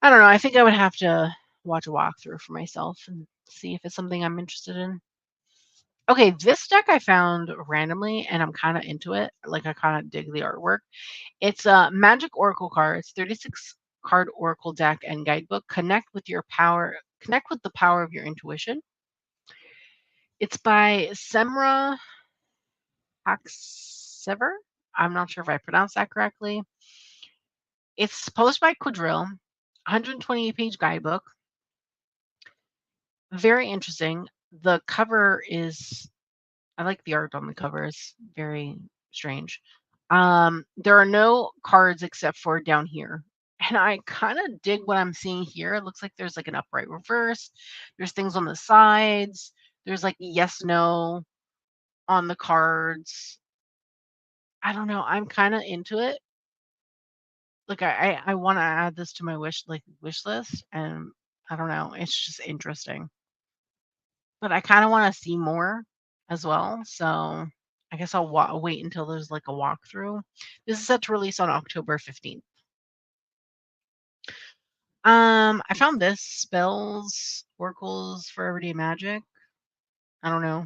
Speaker 1: I don't know. I think I would have to watch a walkthrough for myself and see if it's something I'm interested in. Okay, this deck I found randomly and I'm kind of into it. Like I kind of dig the artwork. It's a Magic Oracle cards, 36 card Oracle deck and guidebook. Connect with the power of your intuition. It's by Semra Haxever. I'm not sure if I pronounced that correctly. It's published by Quadrille, 128-page guidebook. Very interesting. The cover is, I like the art on the cover. It's very strange. There are no cards except for down here. And I kind of dig what I'm seeing here. It looks like there's like an upright reverse. There's things on the sides. There's like yes, no on the cards. I don't know. I'm kind of into it. Like I want to add this to my wish list, and I don't know. It's just interesting. But I kind of want to see more as well. So I guess I'll wait until there's like a walkthrough. This is set to release on October 15th. I found this spells, oracles for everyday magic. I don't know.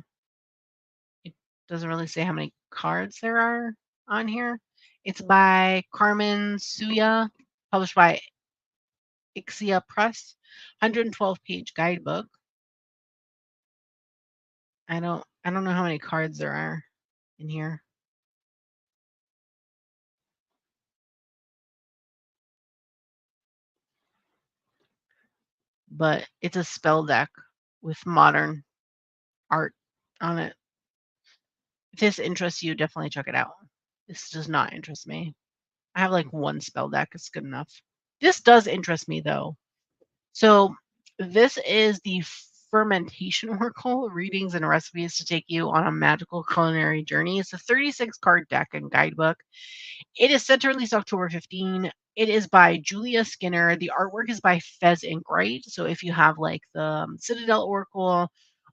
Speaker 1: It doesn't really say how many cards there are on here. It's by Carmen Suya, published by Ixia Press, 112-page guidebook. I don't know how many cards there are in here. But it's a spell deck with modern art on it. If this interests you, definitely check it out. This does not interest me. I have like one spell deck, it's good enough. This does interest me though. So this is the Fermentation Oracle, readings and recipes to take you on a magical culinary journey. It's a 36 card deck and guidebook. It is set to release October 15. It is by Julia Skinner. The artwork is by Fez Inkwright. So if you have like the Citadel Oracle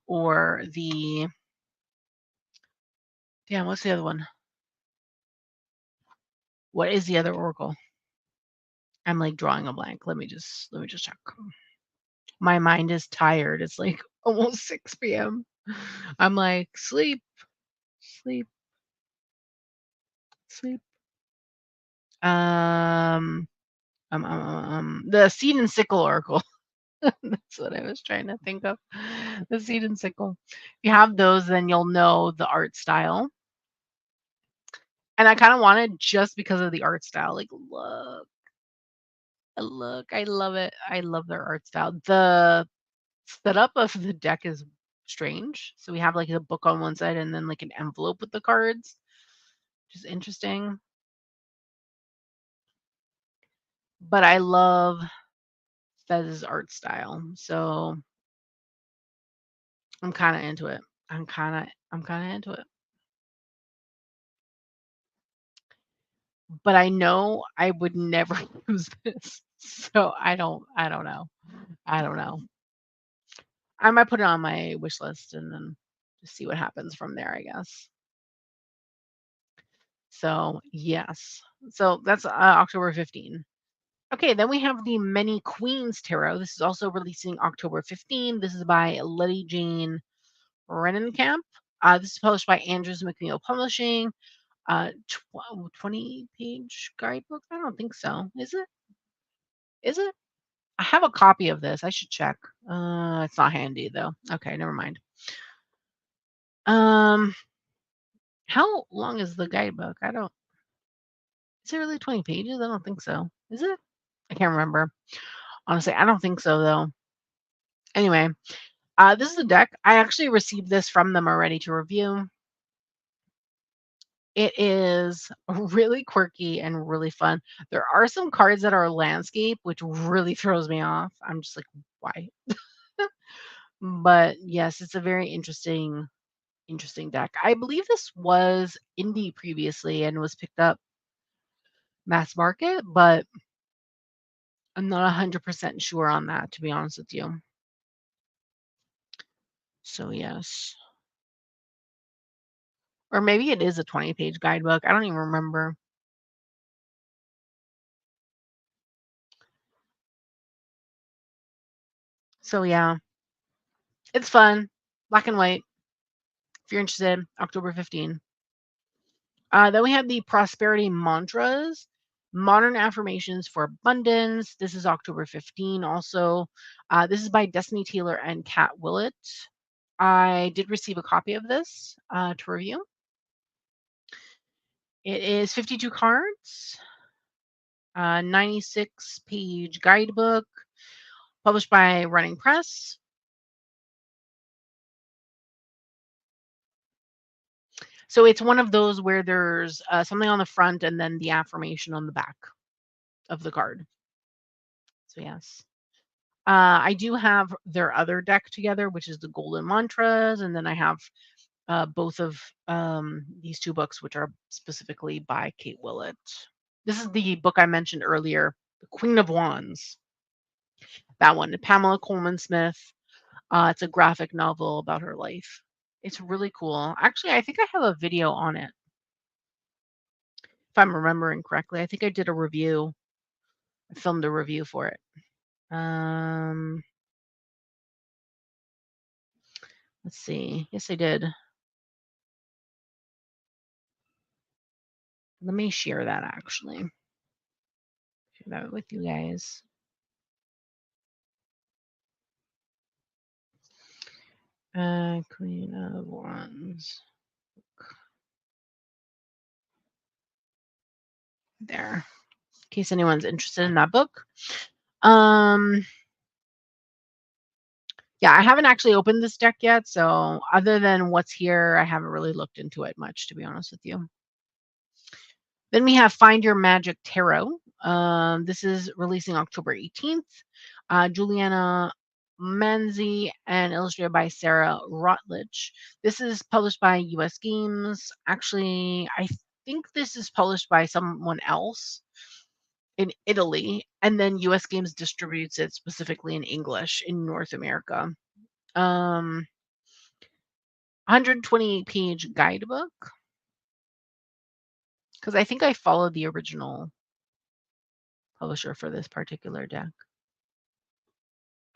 Speaker 1: or the damn, what's the other one? What is the other Oracle? I'm like drawing a blank. Let me just check. My mind is tired. It's like almost 6 p.m. I'm like, sleep, sleep, sleep. Um, The Seed and Sickle Oracle. That's what I was trying to think of. The Seed and Sickle. If you have those, then you'll know the art style. And I kind of want it just because of the art style. Like, look, I love it. I love their art style. The setup of the deck is strange. So we have like a book on one side and then like an envelope with the cards, which is interesting. But I love Fez's art style. So I'm kind of into it. I'm kind of into it. But I know I would never use this. So I don't know. I don't know. I might put it on my wish list and then just see what happens from there, I guess. So, yes. So that's October 15. Okay, then we have the Many Queens Tarot. This is also releasing October 15. This is by Letty Jane Rennenkamp. This is published by Andrews McNeil Publishing. 20-page guidebook? I don't think so. Is it? Is it? I have a copy of this. I should check. It's not handy though. Okay, never mind. Um, how long is the guidebook? I don't. Is it really 20 pages? I don't think so. Is it? I can't remember. Honestly, I don't think so though. Anyway, this is the deck. I actually received this from them already to review. It is really quirky and really fun. There are some cards that are landscape, which really throws me off. I'm just like, why? But yes, it's a very interesting deck. I believe this was indie previously and was picked up mass market, but I'm not 100% sure on that, to be honest with you. So, yes. Or maybe it is a 20-page guidebook. I don't even remember. So, yeah, it's fun. Black and white. If you're interested, October 15. Then we have the Prosperity Mantras, Modern Affirmations for Abundance. This is October 15 also. This is by Destiny Taylor and Kat Willett. I did receive a copy of this to review. It is 52 cards, 96-page guidebook, published by Running Press. So it's one of those where there's something on the front and then the affirmation on the back of the card. So yes. I do have their other deck together, which is the Golden Mantras, and then I have both of these two books, which are specifically by Kate Willett. This is the book I mentioned earlier, The Queen of Wands. That one, Pamela Coleman Smith. It's a graphic novel about her life. It's really cool. Actually, I think I have a video on it. If I'm remembering correctly, I think I did a review. I filmed a review for it. Let's see. Yes, I did. Let me share that actually. Share that with you guys. Queen of Wands. There. In case anyone's interested in that book. Yeah, I haven't actually opened this deck yet, so other than what's here, I haven't really looked into it much, to be honest with you. Then we have Find Your Magic Tarot. This is releasing October 18th. Juliana Manzi and illustrated by Sarah Rutledge. This is published by US Games. Actually, I think this is published by someone else in Italy, and then US Games distributes it specifically in English in North America. 128-page guidebook. Because I think I followed the original publisher for this particular deck.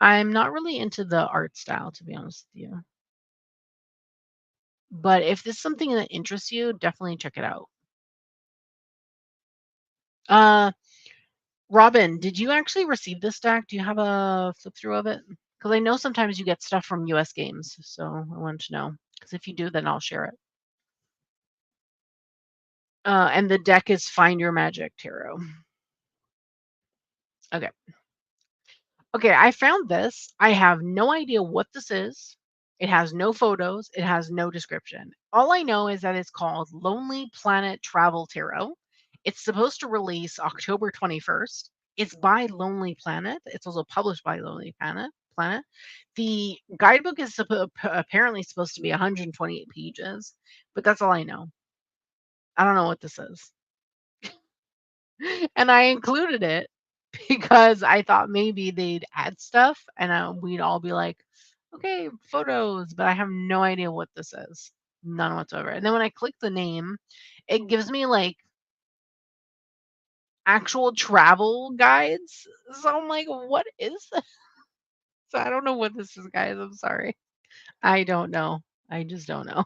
Speaker 1: I'm not really into the art style, to be honest with you. But if this is something that interests you, definitely check it out. Robin, did you actually receive this deck? Do you have a flip through of it? Because I know sometimes you get stuff from US Games, so I wanted to know. Because if you do, then I'll share it. And the deck is Find Your Magic Tarot. Okay. Okay, I found this. I have no idea what this is. It has no photos. It has no description. All I know is that it's called Lonely Planet Travel Tarot. It's supposed to release October 21st. It's by Lonely Planet. It's also published by Lonely Planet. The guidebook is apparently supposed to be 128 pages, but that's all I know. I don't know what this is. And I included it because I thought maybe they'd add stuff and we'd all be like, okay, photos, but I have no idea what this is. None whatsoever. And then when I click the name, it gives me like actual travel guides. So I'm like, what is this? So I don't know what this is, guys. I'm sorry. I don't know. I just don't know.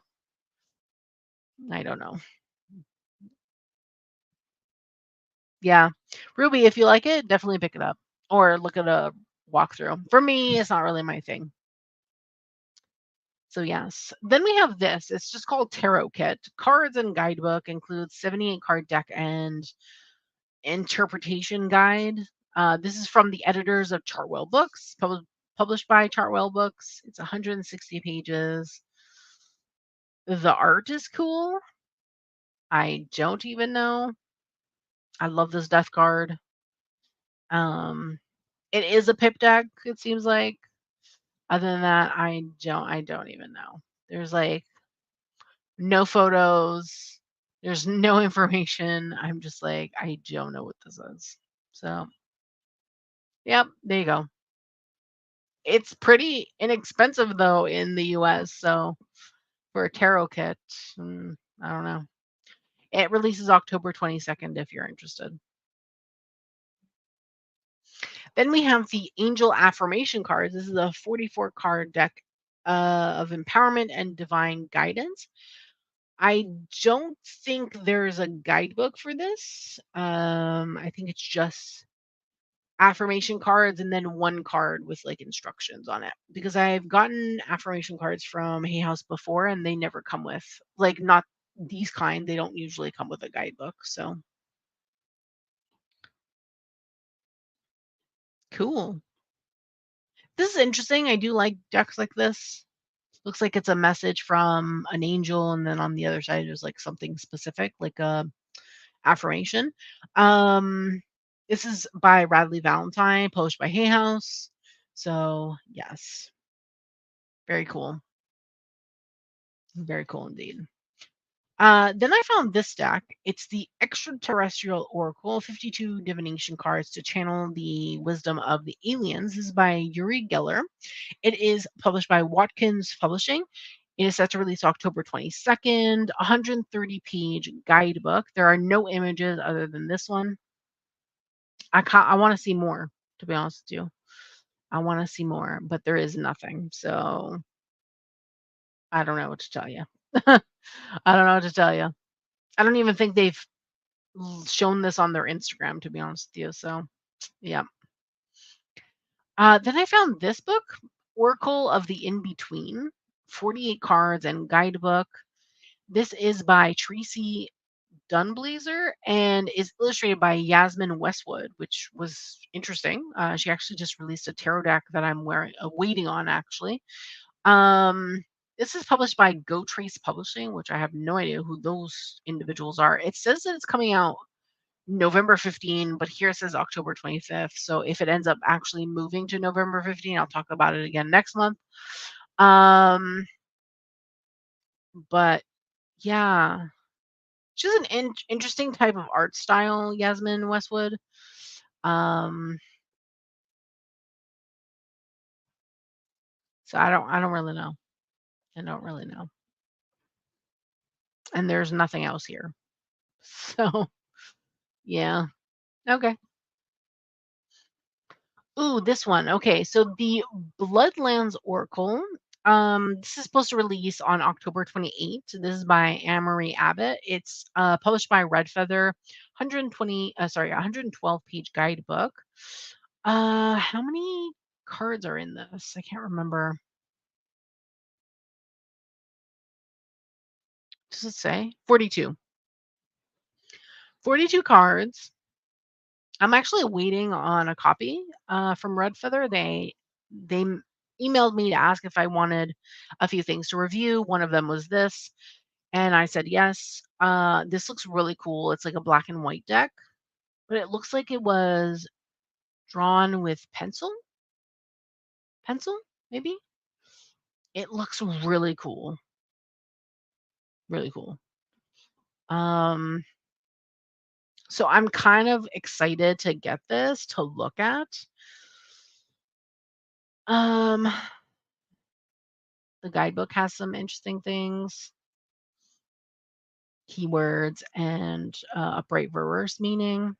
Speaker 1: I don't know. Yeah. Ruby, if you like it, definitely pick it up or look at a walkthrough. For me, it's not really my thing. So yes. Then we have this. It's just called Tarot Kit. Cards and guidebook includes 78 card deck and interpretation guide. This is from the editors of Chartwell Books, published by Chartwell Books. It's 160 pages. The art is cool. I don't even know. I love this death card. Um, it is a pip deck, it seems like. Other than that, I don't even know. There's like no photos. There's no information. I'm just like, I don't know what this is. So, yep, there you go. It's pretty inexpensive though in the US. So, for a tarot kit, I don't know. It releases October 22nd if you're interested. Then we have the Angel Affirmation cards. This is a 44 card deck of empowerment and divine guidance. I don't think there's a guidebook for this. I think it's just affirmation cards and then one card with like instructions on it. Because I've gotten affirmation cards from Hay House before and they never come with like not these kind. They don't usually come with a guidebook. So cool. This is interesting. I do like decks like this. Looks like it's a message from an angel, and then on the other side there's like something specific, like a affirmation. Um, this is by Radley Valentine, published by Hay House. So yes, very cool. Very cool indeed. Then I found this deck. It's the Extraterrestrial Oracle, 52 divination cards to channel the wisdom of the aliens. This is by Uri Geller. It is published by Watkins Publishing. It is set to release October 22nd, 130-page guidebook. There are no images other than this one. I want to see more, to be honest with you. I want to see more, but there is nothing. So I don't know what to tell you. I don't know what to tell you. I don't even think they've shown this on their Instagram, to be honest with you. So, yeah. Then I found this book, Oracle of the In Between, 48 cards and guidebook. This is by Tracy Dunblazer and is illustrated by Yasmin Westwood, which was interesting. She actually just released a tarot deck that I'm waiting on, actually. Um, this is published by Go Trace Publishing, which I have no idea who those individuals are. It says that it's coming out November 15, but here it says October 25th. So if it ends up actually moving to November 15, I'll talk about it again next month. Um, but yeah, she's an interesting type of art style, Yasmin Westwood. Um, so I don't really know. I don't really know. And there's nothing else here. So yeah. Okay. Ooh, this one. Okay, so the Bloodlands Oracle. This is supposed to release on October 28th. This is by Anne-Marie Abbott. It's published by Red Feather, sorry, 112-page guidebook. How many cards are in this? I can't remember. Does it say? 42. 42 cards. I'm actually waiting on a copy from Red Feather. They emailed me to ask if I wanted a few things to review. One of them was this, and I said yes. This looks really cool. It's like a black and white deck, but it looks like it was drawn with pencil, maybe. It looks really cool, really cool. Um, so I'm kind of excited to get this to look at. Um, the guidebook has some interesting things, keywords, and upright reverse meaning.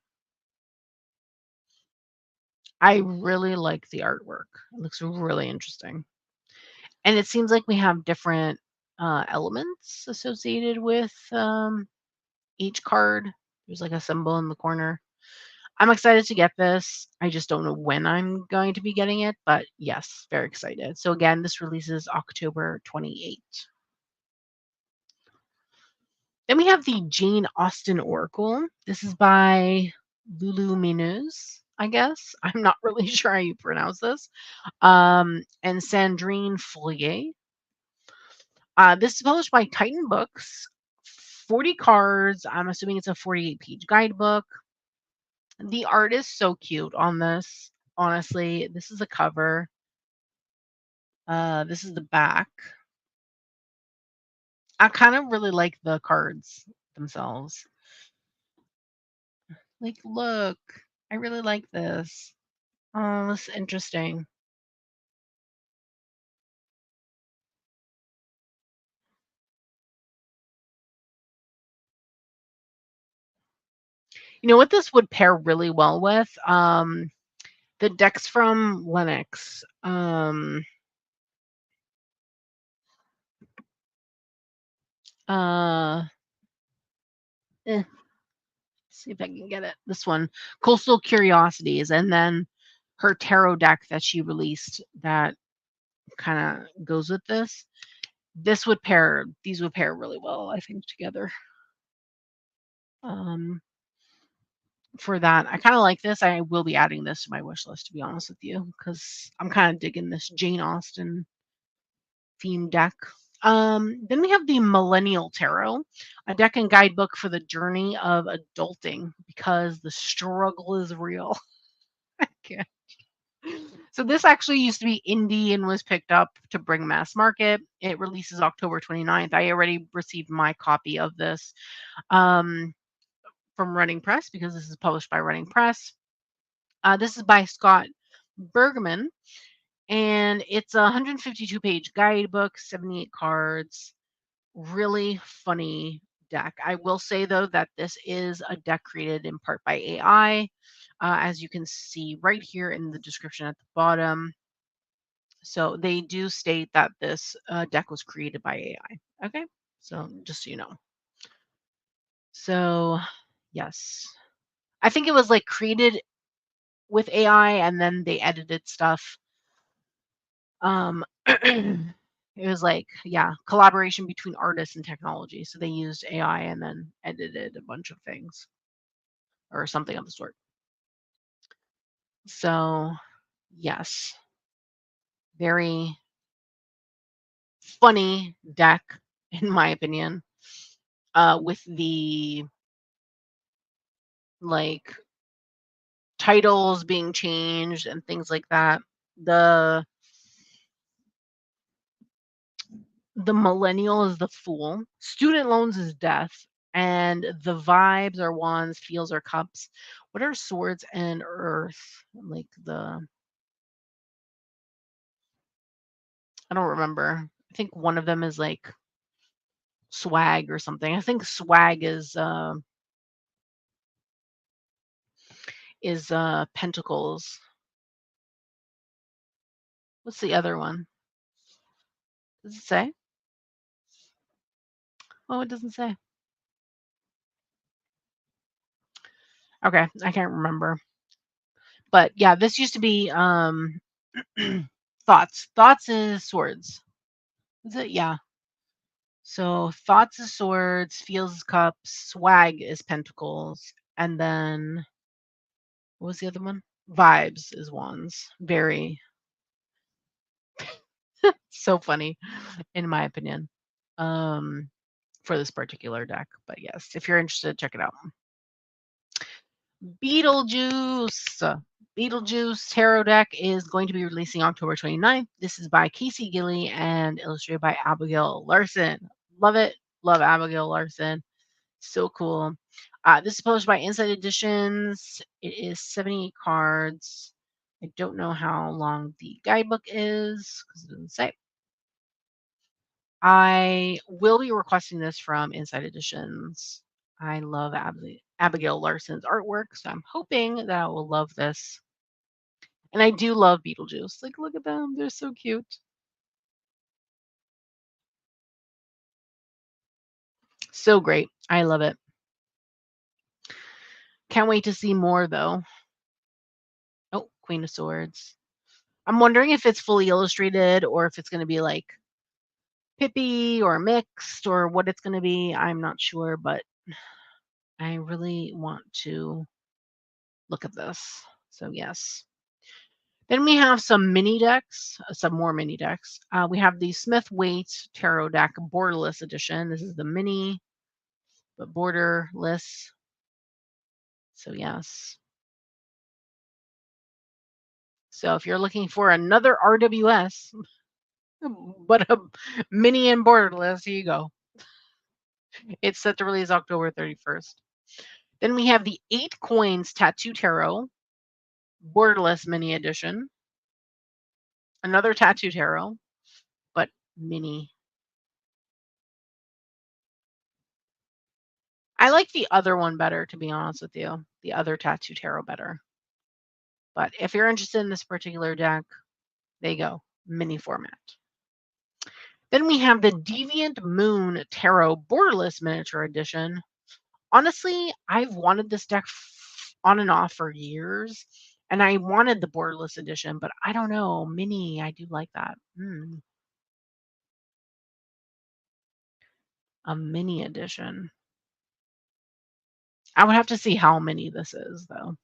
Speaker 1: I really like the artwork. It looks really interesting. And it seems like we have different elements associated with each card. There's like a symbol in the corner. I'm excited to get this. I just don't know when I'm going to be getting it, but yes, very excited. So again, this releases October 28th. Then we have the Jane Austen Oracle. This is by Lulu Minuz, I guess. I'm not really sure how you pronounce this. And Sandrine Follier. This is published by Titan Books. 40 cards. I'm assuming it's a 48-page guidebook. The art is so cute on this. Honestly, this is a cover. This is the back. I kind of really like the cards themselves. Like, look, I really like this. Oh, this is interesting. You know what this would pair really well with? The decks from Linux. Uh, eh, see if I can get it. This one, Coastal Curiosities, and then her tarot deck that she released that kind of goes with this. These would pair really well, I think, together. Um, for that, I kind of like this. I will be adding this to my wish list, to be honest with you, because I'm kind of digging this Jane Austen theme deck. Then we have the Millennial Tarot, a deck and guidebook for the journey of adulting because the struggle is real. Okay. So this actually used to be indie and was picked up to bring mass market. It releases October 29th. I already received my copy of this from Running Press because this is published by Running Press. This is by Scott Bergman, and it's a 152-page guidebook, 78 cards. Really funny deck. I will say though that this is a deck created in part by AI, as you can see right here in the description at the bottom. So they do state that this deck was created by AI. Okay, so just so you know. So yes, I think it was like created with AI and then they edited stuff. It was like, yeah, collaboration between artists and technology. So they used AI and then edited a bunch of things or something of the sort. So, yes, very funny deck, in my opinion, with the like titles being changed and things like that. The the millennial is the fool. Student loans is death. And the vibes are wands, feels are cups. What are swords and earth? Like I don't remember. I think one of them is like swag or something. I think swag is pentacles. What's the other one? Does it say? Oh, it doesn't say. Okay, I can't remember. But yeah, this used to be thoughts. Thoughts is swords. Is it? Yeah. So thoughts is swords, feels is cups, swag is pentacles, and then what was the other one? Vibes is wands. Very so funny, in my opinion, um, for this particular deck. But yes, if you're interested, check it out. Beetlejuice. Beetlejuice Tarot deck is going to be releasing October 29th. This is by Casey Gilly and illustrated by Abigail Larson. Love it. Love Abigail Larson. So cool. This is published by Inside Editions. It is 78 cards. I don't know how long the guidebook is because it doesn't say. I will be requesting this from Inside Editions. I love Abigail Larson's artwork, so I'm hoping that I will love this. And I do love Beetlejuice. Like, look at them. They're so cute. So great. I love it. Can't wait to see more, though. Oh, Queen of Swords. I'm wondering if it's fully illustrated or if it's going to be like Pippi or mixed or what it's going to be. I'm not sure, but I really want to look at this. So, yes. Then we have some mini decks, some more mini decks. We have the Smith Waite Tarot deck borderless edition. This is the mini, but borderless. So, yes. So, if you're looking for another RWS, but a mini and borderless, here you go. It's set to release October 31st. Then we have the 8 Coins Tattoo Tarot borderless mini edition. Another Tattoo Tarot, but mini. I like the other one better, to be honest with you. The other Tattoo Tarot better. But if you're interested in this particular deck, there you go, mini format. Then we have the Deviant Moon Tarot Borderless Miniature Edition. Honestly, I've wanted this deck on and off for years, and I wanted the borderless edition, but I don't know, mini, I do like that. A mini edition. I would have to see how many this is, though.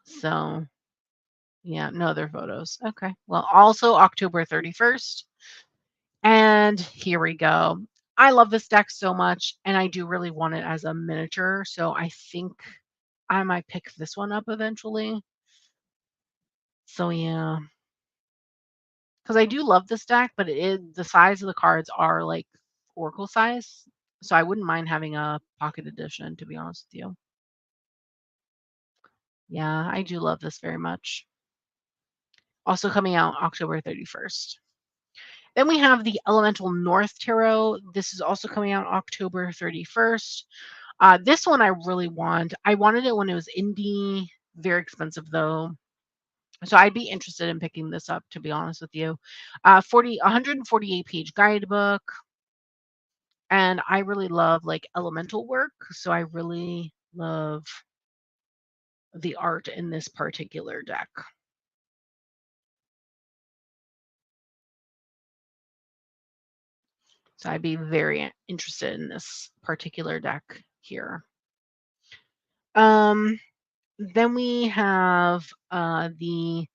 Speaker 1: So, yeah, no other photos. Okay. Well, also October 31st. And here we go. I love this deck so much, and I do really want it as a miniature. So I think I might pick this one up eventually. So yeah, because I do love this deck, but the size of the cards are like Oracle size. So I wouldn't mind having a pocket edition, to be honest with you. Yeah, I do love this very much. Also coming out October 31st. Then we have the Elemental North Tarot. This is also coming out October 31st. This one I really want. I wanted it when it was indie, very expensive though. So I'd be interested in picking this up, to be honest with you. 148 page guidebook. And I really love like elemental work. So I really love the art in this particular deck. So I'd be very interested in this particular deck here. Then we have the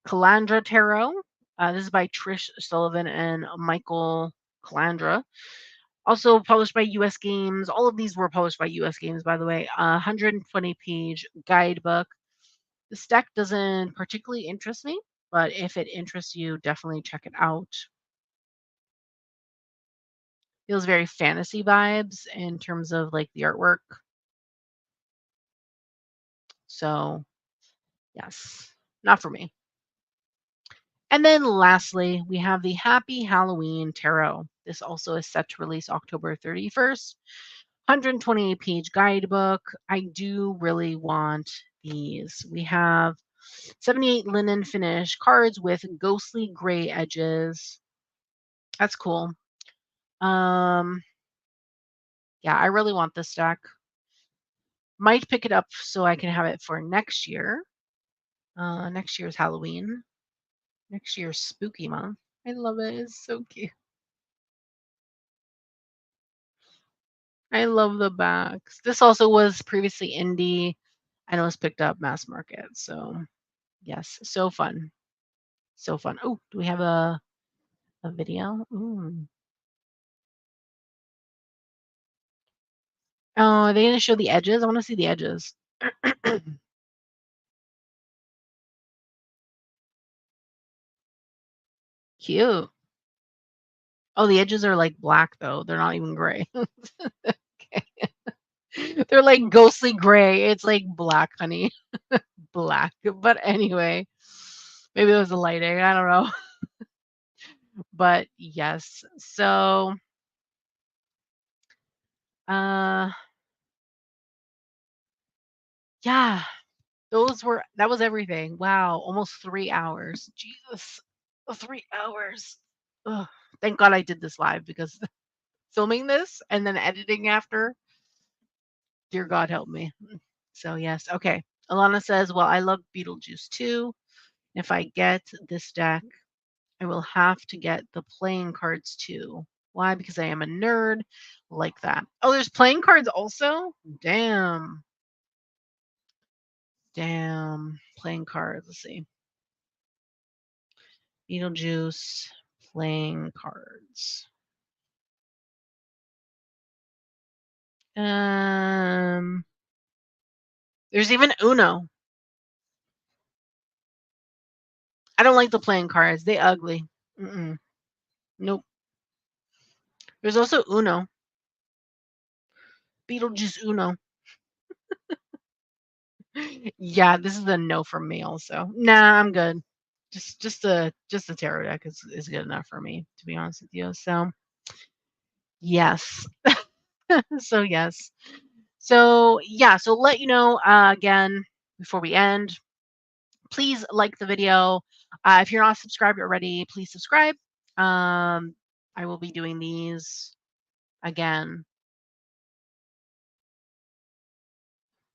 Speaker 1: Calandra Tarot. This is by Trish Sullivan and Michael Calandra. Also published by US Games. All of these were published by US Games, by the way. 120-page guidebook. This deck doesn't particularly interest me, but if it interests you, definitely check it out. Feels very fantasy vibes in terms of like the artwork. So, yes, not for me. And then lastly, we have the Happy Halloween Tarot. This also is set to release October 31st. 128-page guidebook. I do really want these. We have 78 linen finish cards with ghostly gray edges. That's cool. Yeah, I really want this deck. Might pick it up so I can have it for next year. Next year's Halloween. Next year's spooky month. I love it. It's so cute. I love the backs. This also was previously indie and it was picked up mass market. So yes, so fun. So fun. Oh, do we have a video? Ooh. Oh, are they gonna show the edges? I want to see the edges. Cute. Oh, the edges are like black though. They're not even gray. They're like ghostly gray. It's like black, honey. Black. But anyway, maybe it was the lighting. I don't know. But yes. So uh yeah, that was everything. Wow, almost 3 hours. Jesus. 3 hours. Ugh. Thank God I did this live because filming this and then editing after, dear God help me. So yes, okay. Alana says, well, I love Beetlejuice too. If I get this deck, I will have to get the playing cards too. Why? Because I am a nerd like that. Oh, there's playing cards also? Damn. Damn. Playing cards. Let's see. Beetlejuice playing cards. Um, there's even Uno. I don't like the playing cards. They ugly. Mm-mm. Nope. There's also Uno. Beetlejuice Uno. Yeah, this is a no from me also. Nah, I'm good. Just a tarot deck is good enough for me, to be honest with you. So yes. So yes. So yeah, so let you know again before we end, please like the video. If you're not subscribed already, please subscribe. I will be doing these again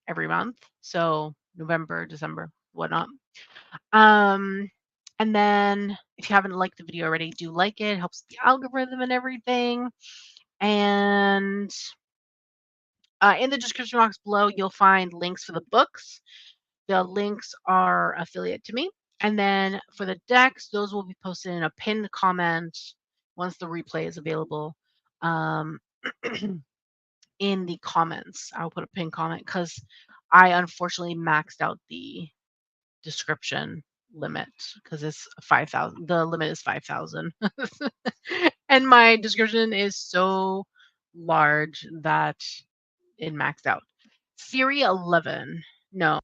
Speaker 1: every month. So November, December, whatnot. Um, and then if you haven't liked the video already, do like it. It helps the algorithm and everything. And in the description box below, you'll find links for the books. The links are affiliate to me. And then for the decks, those will be posted in a pinned comment once the replay is available. In the comments, I'll put a pinned comment because I unfortunately maxed out the description limit because it's 5,000. The limit is 5,000. And my description is so large that it maxed out. Siri 11. No.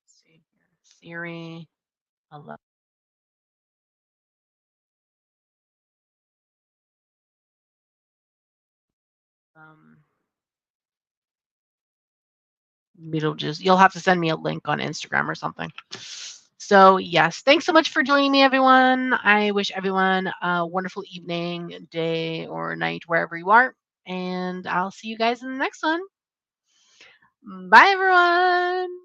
Speaker 1: Let's see here. Siri 11. Um, Beetlejuice. You'll have to send me a link on Instagram or something. So, yes, thanks so much for joining me, everyone. I wish everyone a wonderful evening, day, or night, wherever you are. And I'll see you guys in the next one. Bye, everyone.